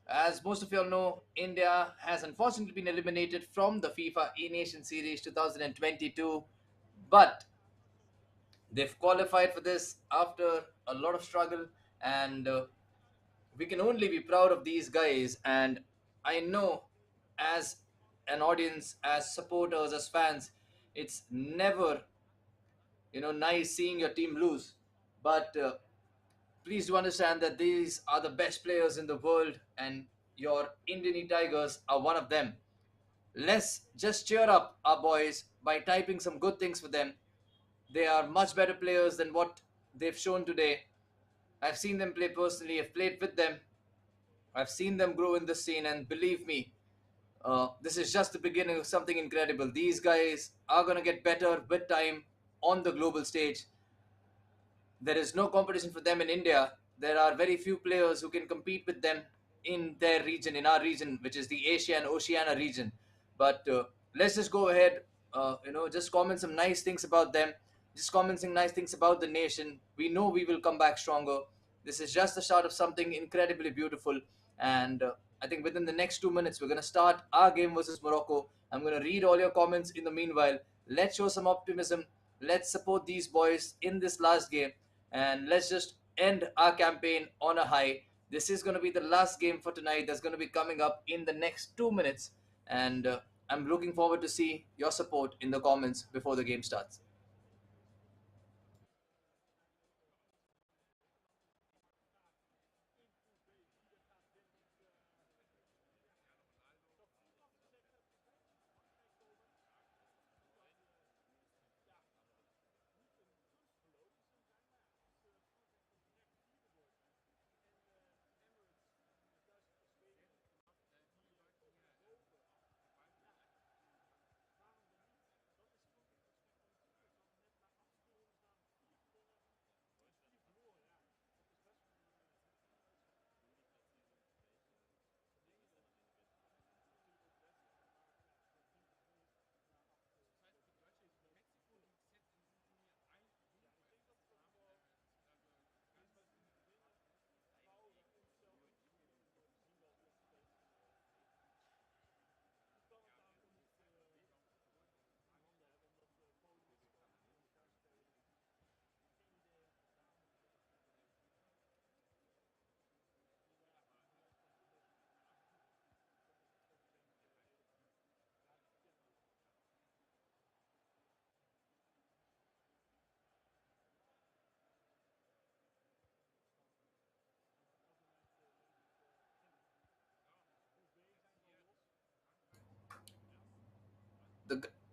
Speaker 2: As most of you all know, India has unfortunately been eliminated from the FIFA E-Nation Series 2022, but they've qualified for this after a lot of struggle, and we can only be proud of these guys. And I know, as an audience, as supporters, as fans, it's never nice seeing your team lose, but please do understand that these are the best players in the world, and your Indian Tigers are one of them. Let's just cheer up our boys by typing some good things for them. They are much better players than what they've shown today. I've seen them play personally, I've played with them, I've seen them grow in the scene, and believe me, this is just the beginning of something incredible. These guys are going to get better with time on the global stage. There is no competition for them in India. There are very few players who can compete with them in their region, in our region, which is the Asia and Oceania region. But let's just go ahead, just comment some nice things about them, just comment some nice things about the nation. We know we will come back stronger. This is just the start of something incredibly beautiful. And I think within the next 2 minutes, we're going to start our game versus Morocco. I'm going to read all your comments in the meanwhile. Let's show some optimism. Let's support these boys in this last game, and let's just end our campaign on a high. This is going to be the last game for tonight that's going to be coming up in the next 2 minutes, and I'm looking forward to see your support in the comments before the game starts.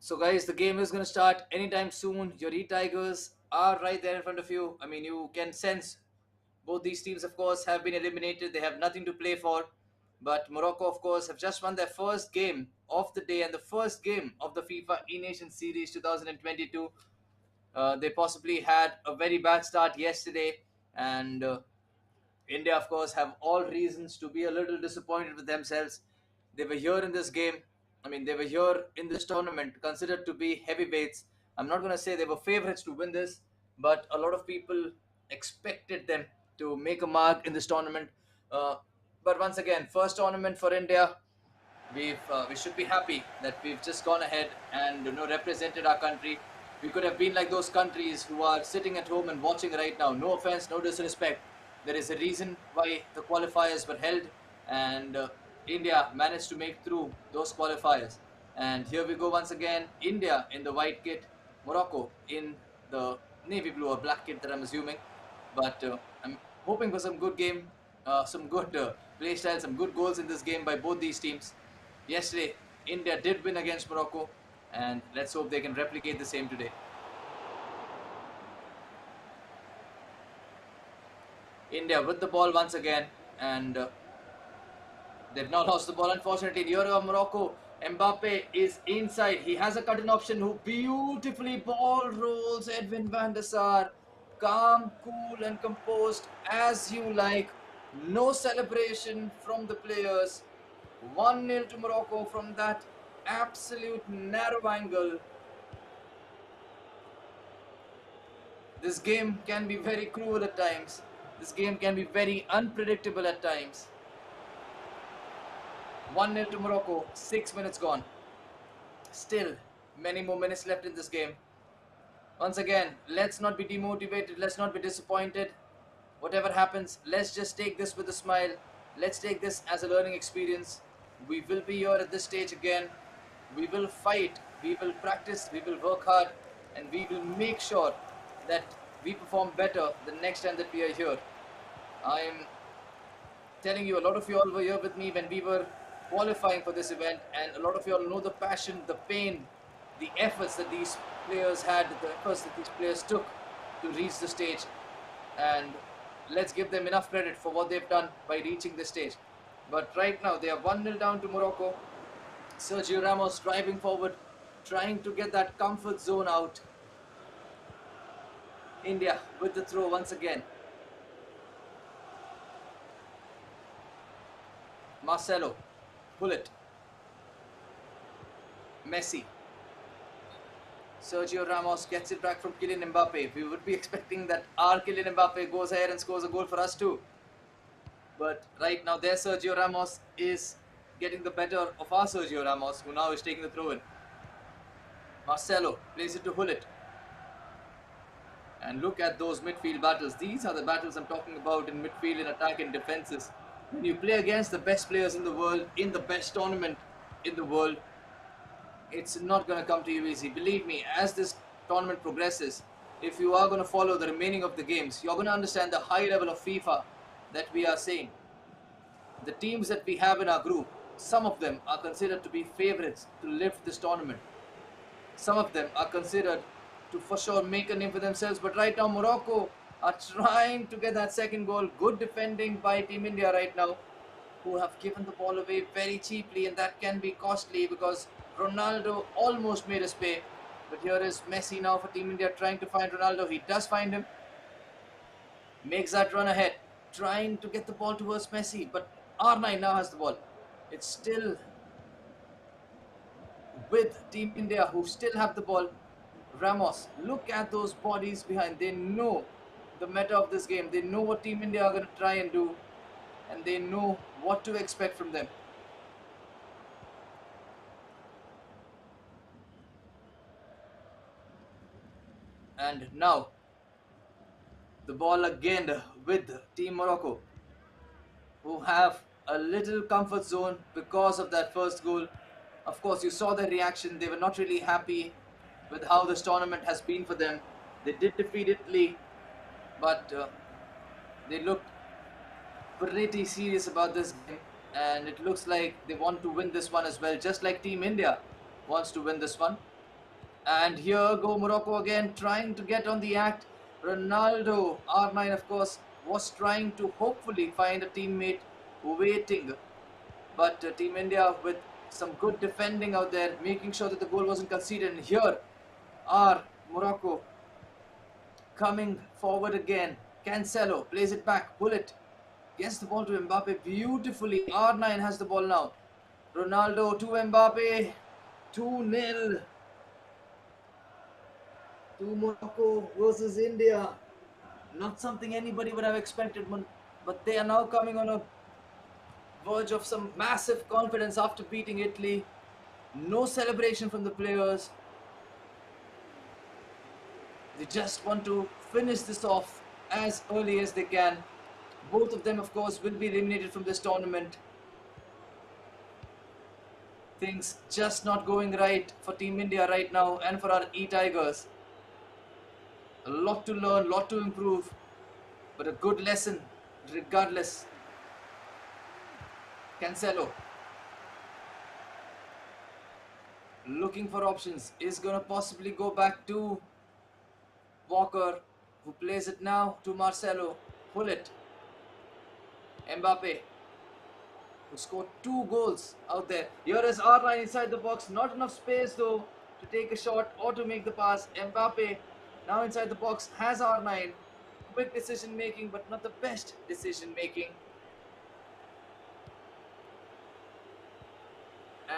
Speaker 2: So guys, the game is going to start anytime soon. Your E-Tigers are right there in front of you. I mean, you can sense both these teams, of course, have been eliminated. They have nothing to play for. But Morocco, of course, have just won their first game of the day and the first game of the FIFA E-Nation Series 2022. They possibly had a very bad start yesterday, and India, of course, have all reasons to be a little disappointed with themselves. They were here in this game. I mean, they were here in this tournament, considered to be heavyweights. I'm not going to say they were favorites to win this, but a lot of people expected them to make a mark in this tournament. Uh, but once again, first tournament for India. We should be happy that we've just gone ahead and represented our country. We could have been like those countries who are sitting at home and watching right now. No offense, no disrespect. There is a reason why the qualifiers were held, and India managed to make through those qualifiers. And here we go once again. India in the white kit, Morocco in the navy blue or black kit that I'm assuming. But I'm hoping for some good game, some good play style, some good goals in this game by both these teams. Yesterday, India did win against Morocco, and let's hope they can replicate the same today. India with the ball once again, and they've now lost the ball, unfortunately. Here are Morocco. Mbappe is inside. He has a cut-in option who beautifully ball rolls Edwin van der Sar. Calm, cool and composed as you like. No celebration from the players. 1-0 to Morocco from that absolute narrow angle. This game can be very cruel at times. This game can be very unpredictable at times. 1-0 to Morocco, 6 minutes gone. Still, many more minutes left in this game. Once again, let's not be demotivated, let's not be disappointed. Whatever happens, let's just take this with a smile. Let's take this as a learning experience. We will be here at this stage again. We will fight, we will practice, we will work hard, and we will make sure that we perform better the next time that we are here. I am telling you, a lot of you all were here with me when we were qualifying for this event, and a lot of you all know the passion, the pain, the efforts that these players had, the efforts that these players took to reach the stage. And let's give them enough credit for what they've done by reaching this stage. But right now, they are 1-0 down to Morocco. Sergio Ramos driving forward, trying to get that comfort zone out. India with the throw once again. Marcelo, pull it. Messi. Sergio Ramos gets it back from Kylian Mbappe. We would be expecting that our Kylian Mbappe goes ahead and scores a goal for us too. But right now their Sergio Ramos is getting the better of our Sergio Ramos, who now is taking the throw in. Marcelo plays it to Hullet. And look at those midfield battles. These are the battles I'm talking about in midfield, in attack and defenses. When you play against the best players in the world, in the best tournament in the world, it's not going to come to you easy. Believe me, as this tournament progresses, if you are going to follow the remaining of the games, you're going to understand the high level of FIFA that we are seeing. The teams that we have in our group, some of them are considered to be favorites to lift this tournament. Some of them are considered to for sure make a name for themselves. But right now, Morocco are trying to get that second goal. Good defending by Team India right now, who have given the ball away very cheaply, and that can be costly because Ronaldo almost made us pay. But here is Messi now for Team India trying to find Ronaldo. He does find him. Makes that run ahead. Trying to get the ball towards Messi. But R9 now has the ball. It's still with Team India, who still have the ball. Ramos, look at those bodies behind. They know the meta of this game. They know what Team India are going to try and do. And they know what to expect from them. And now, the ball again with Team Morocco, who have a little comfort zone because of that first goal. Of course, you saw their reaction. They were not really happy with how this tournament has been for them. They did defeat Italy, but they looked pretty serious about this game. And it looks like they want to win this one as well, just like Team India wants to win this one. And here go Morocco again, trying to get on the act. Ronaldo, R9 of course, was trying to hopefully find a teammate waiting. But Team India with some good defending out there, making sure that the goal wasn't conceded. And here are Morocco coming forward again. Cancelo plays it back, Bullet gets the ball to Mbappe beautifully. R9 has the ball now. Ronaldo to Mbappe, 2-0. To Morocco versus India. Not something anybody would have expected, but they are now coming on a verge of some massive confidence after beating Italy. No celebration from the players. They just want to finish this off as early as they can. Both of them, of course, will be eliminated from this tournament. Things just not going right for Team India right now and for our E-Tigers. A lot to learn, lot to improve, but a good lesson regardless. Cancelo looking for options, is going to possibly go back to Walker, who plays it now to Marcelo. Pull it. Mbappe, who scored 2 goals out there. Here is R9 inside the box, not enough space though to take a shot or to make the pass. Mbappe now inside the box, has R9. Quick decision making, but not the best decision making.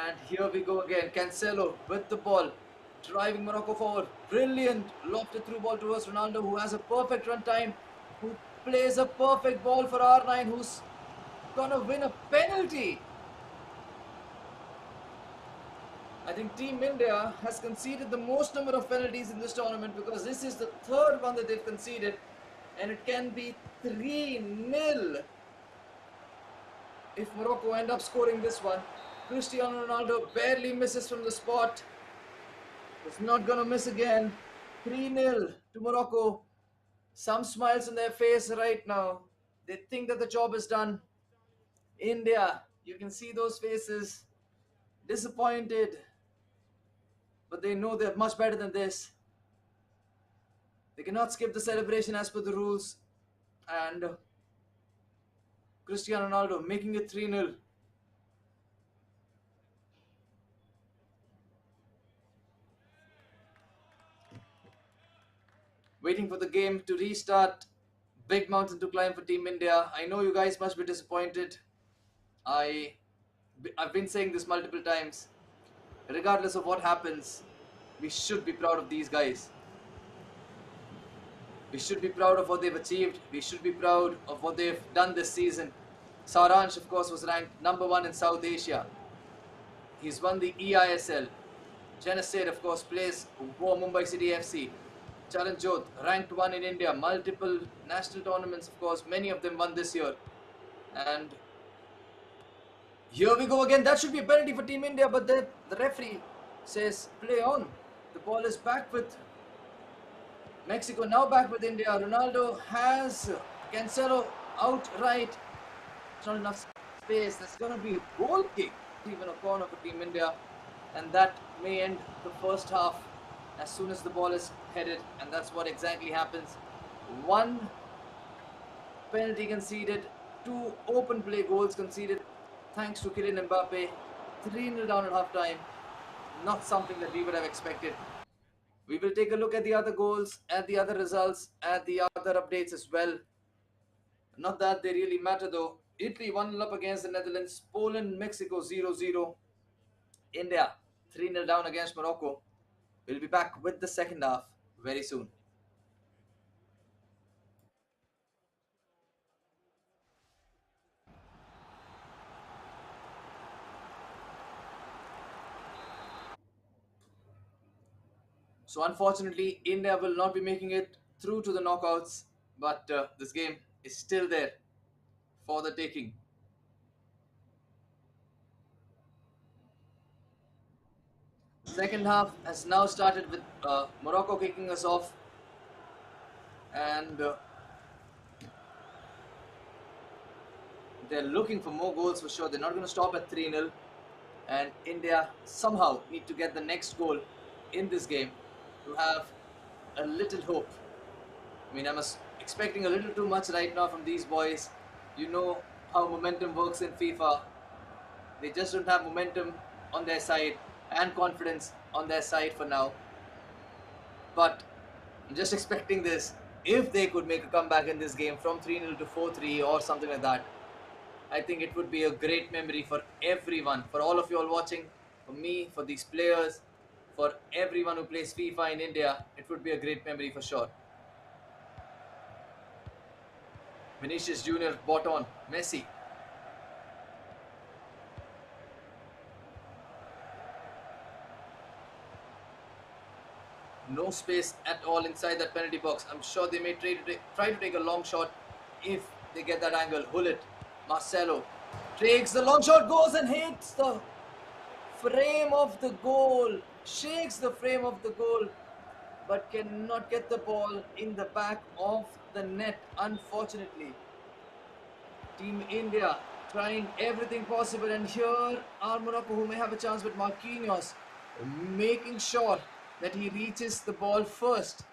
Speaker 2: And here we go again. Cancelo with the ball. driving Morocco forward. Brilliant lofted through ball towards Ronaldo, who has a perfect run time, who plays a perfect ball for R9, who's gonna win a penalty. I think Team India has conceded the most number of penalties in this tournament, because this is the third one that they've conceded, and it can be 3-0 if Morocco end up scoring this one. Cristiano Ronaldo barely misses from the spot. He's not gonna miss again. 3-0 to Morocco. Some smiles on their face right now. They think that the job is done. India, you can see those faces. Disappointed. But they know they're much better than this. They cannot skip the celebration as per the rules. And Cristiano Ronaldo making it 3-0. Waiting for the game to restart. Big mountain to climb for Team India. I know you guys must be disappointed. I've been saying this multiple times. Regardless of what happens, we should be proud of these guys. We should be proud of what they've achieved. We should be proud of what they've done this season. Saransh, of course, was ranked #1 in South Asia. He's won the EISL. Janasir, of course, plays for Mumbai City FC. Charan Jodh, ranked 1 in India. Multiple national tournaments, of course. Many of them won this year. And here we go again. That should be a penalty for Team India, but the referee says play on. The ball is back with Mexico, now back with India. Ronaldo has Cancelo outright. It's not enough space. There's going to be a goal kick, even a corner for Team India. And that may end the first half as soon as the ball is headed. And that's what exactly happens. 1 penalty conceded, 2 open play goals conceded thanks to Kylian Mbappe. 3-0 down at half time. Not something that we would have expected. We will take a look at the other goals, at the other results, at the other updates as well. Not that they really matter though. Italy 1-0 up against the Netherlands. Poland, Mexico 0-0. India 3-0 down against Morocco. We'll be back with the second half very soon. So unfortunately, India will not be making it through to the knockouts, but this game is still there for the taking. Second half has now started with Morocco kicking us off, and they're looking for more goals for sure. They're not going to stop at 3-0, and India somehow need to get the next goal in this game to have a little hope. I mean, I'm expecting a little too much right now from these boys. You know how momentum works in FIFA. They just don't have momentum on their side and confidence on their side for now. But I'm just expecting this. If they could make a comeback in this game from 3-0 to 4-3 or something like that, I think it would be a great memory for everyone, for all of you all watching, for me, for these players, for everyone who plays FIFA in India. It would be a great memory for sure. Vinicius Jr. bought on Messi. No space at all inside that penalty box. I'm sure they may try to take a long shot if they get that angle. Hullet, Marcelo takes the long shot, goes and hits the frame of the goal, shakes the frame of the goal, but cannot get the ball in the back of the net, unfortunately. Team India trying everything possible, and here are Morocco, who may have a chance with Marquinhos, making sure that he reaches the ball first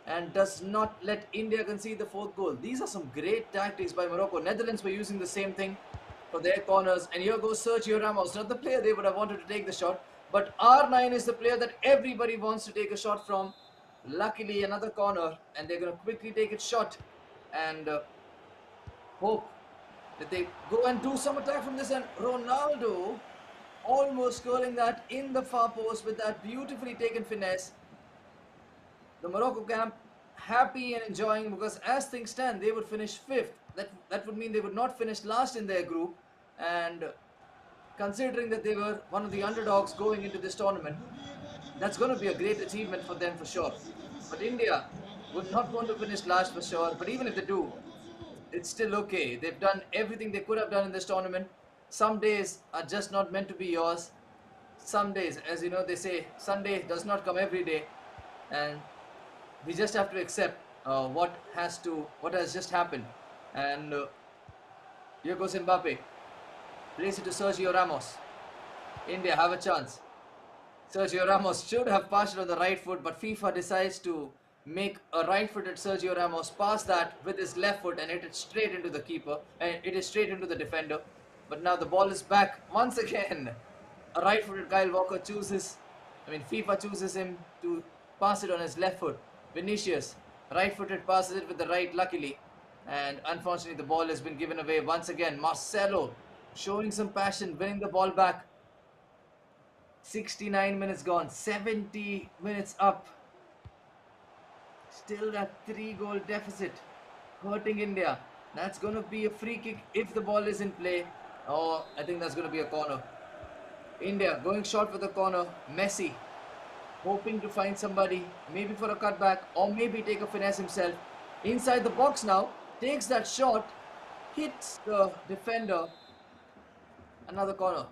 Speaker 2: and does not let India concede the 4th goal. These are some great tactics by Morocco. Netherlands were using the same thing for their corners, and here goes Sergio Ramos, not the player they would have wanted to take the shot, but R9 is the player that everybody wants to take a shot from. Luckily, another corner, and they're going to quickly take it shot and hope that they go and do some attack from this. And Ronaldo almost curling that in the far post with that beautifully taken finesse. The Morocco camp happy and enjoying, because as things stand, they would finish fifth. That would mean they would not finish last in their group, and considering that they were one of the underdogs going into this tournament, that's going to be a great achievement for them for sure. But India would not want to finish last for sure. But even if they do, it's still okay. They've done everything they could have done in this tournament. Some days are just not meant to be yours. Some days, as you know, they say Sunday does not come every day, and we just have to accept what has just happened. And here goes Mbappe, plays it to Sergio Ramos. India have a chance. Sergio Ramos should have passed it on the right foot, but FIFA decides to make a right-footed Sergio Ramos pass that with his left foot and hit it straight into the keeper, and it is straight into the defender. But now the ball is back once again. A right-footed Kyle Walker FIFA chooses him to pass it on his left foot. Vinicius, right-footed, passes it with the right, luckily. And unfortunately, the ball has been given away once again. Marcelo showing some passion, winning the ball back. 69 minutes gone, 70 minutes up. Still that 3-goal deficit hurting India. That's going to be a free kick if the ball is in play. Oh, I think that's going to be a corner. India going short for the corner. Messi hoping to find somebody, maybe for a cutback or maybe take a finesse himself. Inside the box now, takes that shot, hits the defender. Another corner.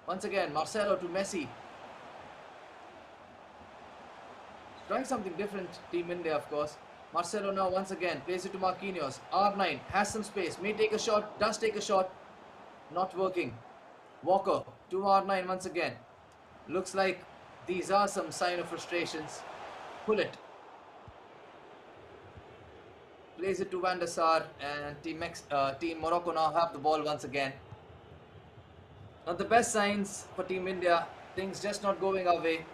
Speaker 2: Once again, Marcelo to Messi. Trying something different, Team India, of course. Marcelo now once again plays it to Marquinhos. R9 has some space, may take a shot, does take a shot. Not working. Walker to R9 once again. Looks like these are some sign of frustrations. Pull it. Plays it to Van der Sar, and Team Morocco now have the ball once again. Not the best signs for Team India. Things just not going our way.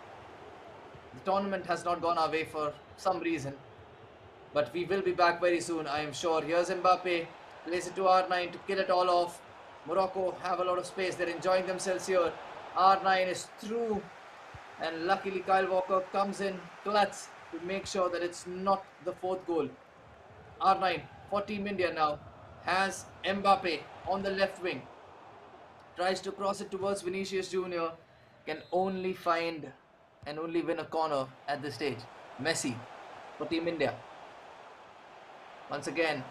Speaker 2: The tournament has not gone our way for some reason. But we will be back very soon, I am sure. Here's Mbappe. Plays it to R9 to kill it all off. Morocco have a lot of space. They're enjoying themselves here. R9 is through. And luckily Kyle Walker comes in clutch to make sure that it's not the fourth goal. R9 for Team India now has Mbappe on the left wing. Tries to cross it towards Vinicius Jr. Can only find and only win a corner at this stage. Messi for Team India. Once again,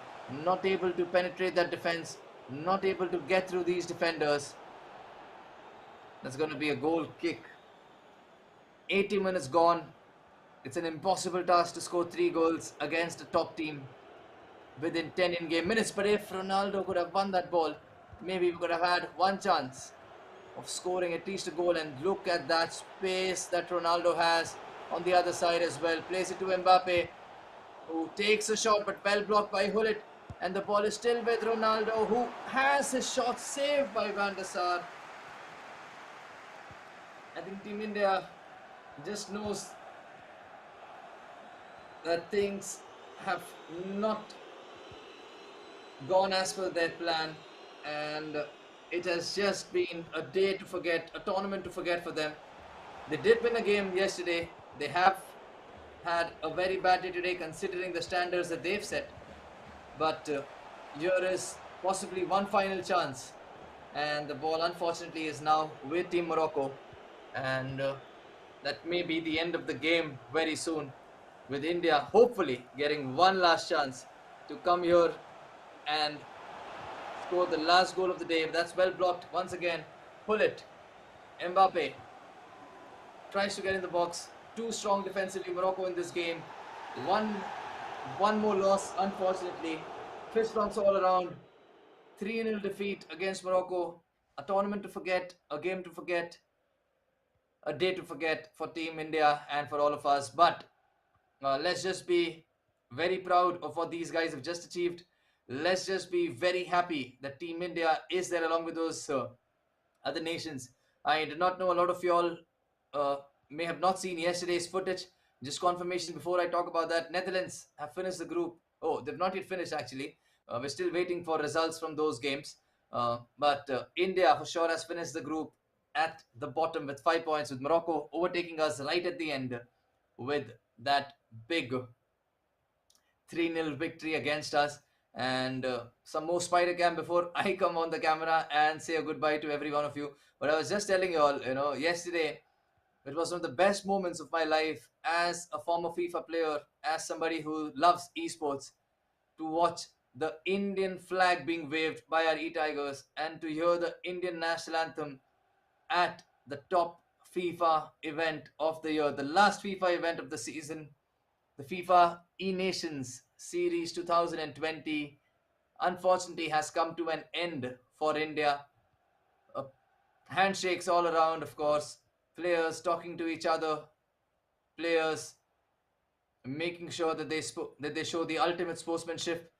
Speaker 2: not able to penetrate that defense. Not able to get through these defenders. That's going to be a goal kick. 80 minutes gone. It's an impossible task to score 3 goals against a top team within 10 in-game minutes. But if Ronaldo could have won that ball, maybe we could have had one chance of scoring at least a goal. And look at that space that Ronaldo has on the other side as well. Plays it to Mbappe, who takes a shot but well blocked by Hullet. And the ball is still with Ronaldo, who has his shot saved by Van der Sar. I think Team India just knows that things have not gone as per their plan, and it has just been a day to forget, a tournament to forget for them. They did win a game yesterday. They have had a very bad day today considering the standards that they've set. But here is possibly one final chance, and the ball unfortunately is now with Team Morocco, and that may be the end of the game very soon, with India hopefully getting one last chance to come here and score the last goal of the day. That's well blocked once again. Pull it. Mbappe tries to get in the box. Too strong defensively, Morocco in this game. One more loss, unfortunately. Fist bumps all around. 3-0 defeat against Morocco. A tournament to forget, a game to forget, a day to forget for Team India and for all of us. But let's just be very proud of what these guys have just achieved. Let's just be very happy that Team India is there along with those other nations. I did not know a lot of y'all may have not seen yesterday's footage. Just confirmation before I talk about that. Netherlands have finished the group. Oh, they've not yet finished actually. We're still waiting for results from those games. But India for sure has finished the group. at the bottom with 5 points, with Morocco overtaking us right at the end with that big 3-0 victory against us. And some more spider cam before I come on the camera and say a goodbye to every one of you. But I was just telling you all, yesterday it was one of the best moments of my life as a former FIFA player, as somebody who loves esports, to watch the Indian flag being waved by our E-Tigers and to hear the Indian national anthem at the top FIFA event of the year, the last FIFA event of the season, the FIFA E-Nations Series 2020, unfortunately has come to an end for India. Uh, Handshakes all around, of course, players talking to each other, players making sure that they show the ultimate sportsmanship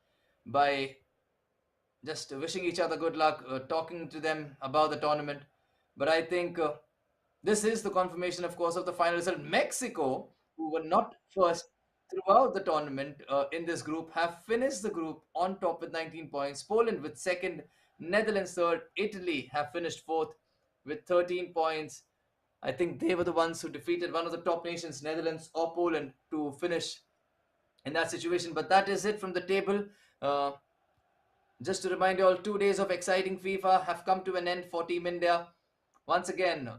Speaker 2: by just wishing each other good luck, talking to them about the tournament. But I think this is the confirmation, of course, of the final result. Mexico, who were not first throughout the tournament in this group, have finished the group on top with 19 points. Poland with second, Netherlands third, Italy have finished fourth with 13 points. I think they were the ones who defeated one of the top nations, Netherlands or Poland, to finish in that situation. But that is it from the table. Uh, just to remind you all, 2 days of exciting FIFA have come to an end for Team India. Once again,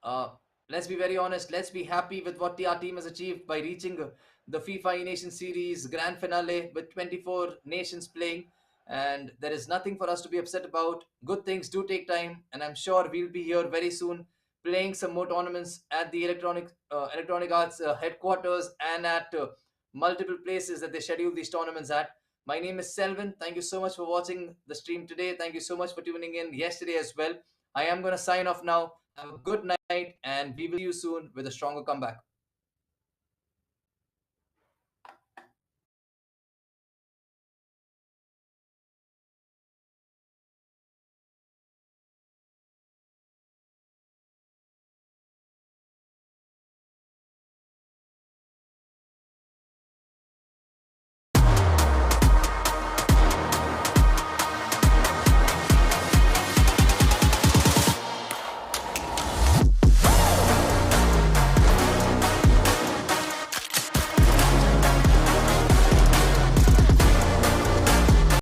Speaker 2: uh, let's be very honest. Let's be happy with what our team has achieved by reaching the FIFA Nation Series grand finale with 24 nations playing. And there is nothing for us to be upset about. Good things do take time, and I'm sure we'll be here very soon playing some more tournaments at the Electronic Arts headquarters and at multiple places that they schedule these tournaments at. My name is Selvin. Thank you so much for watching the stream today. Thank you so much for tuning in yesterday as well. I am going to sign off now. Have a good night, and we will see you soon with a stronger comeback.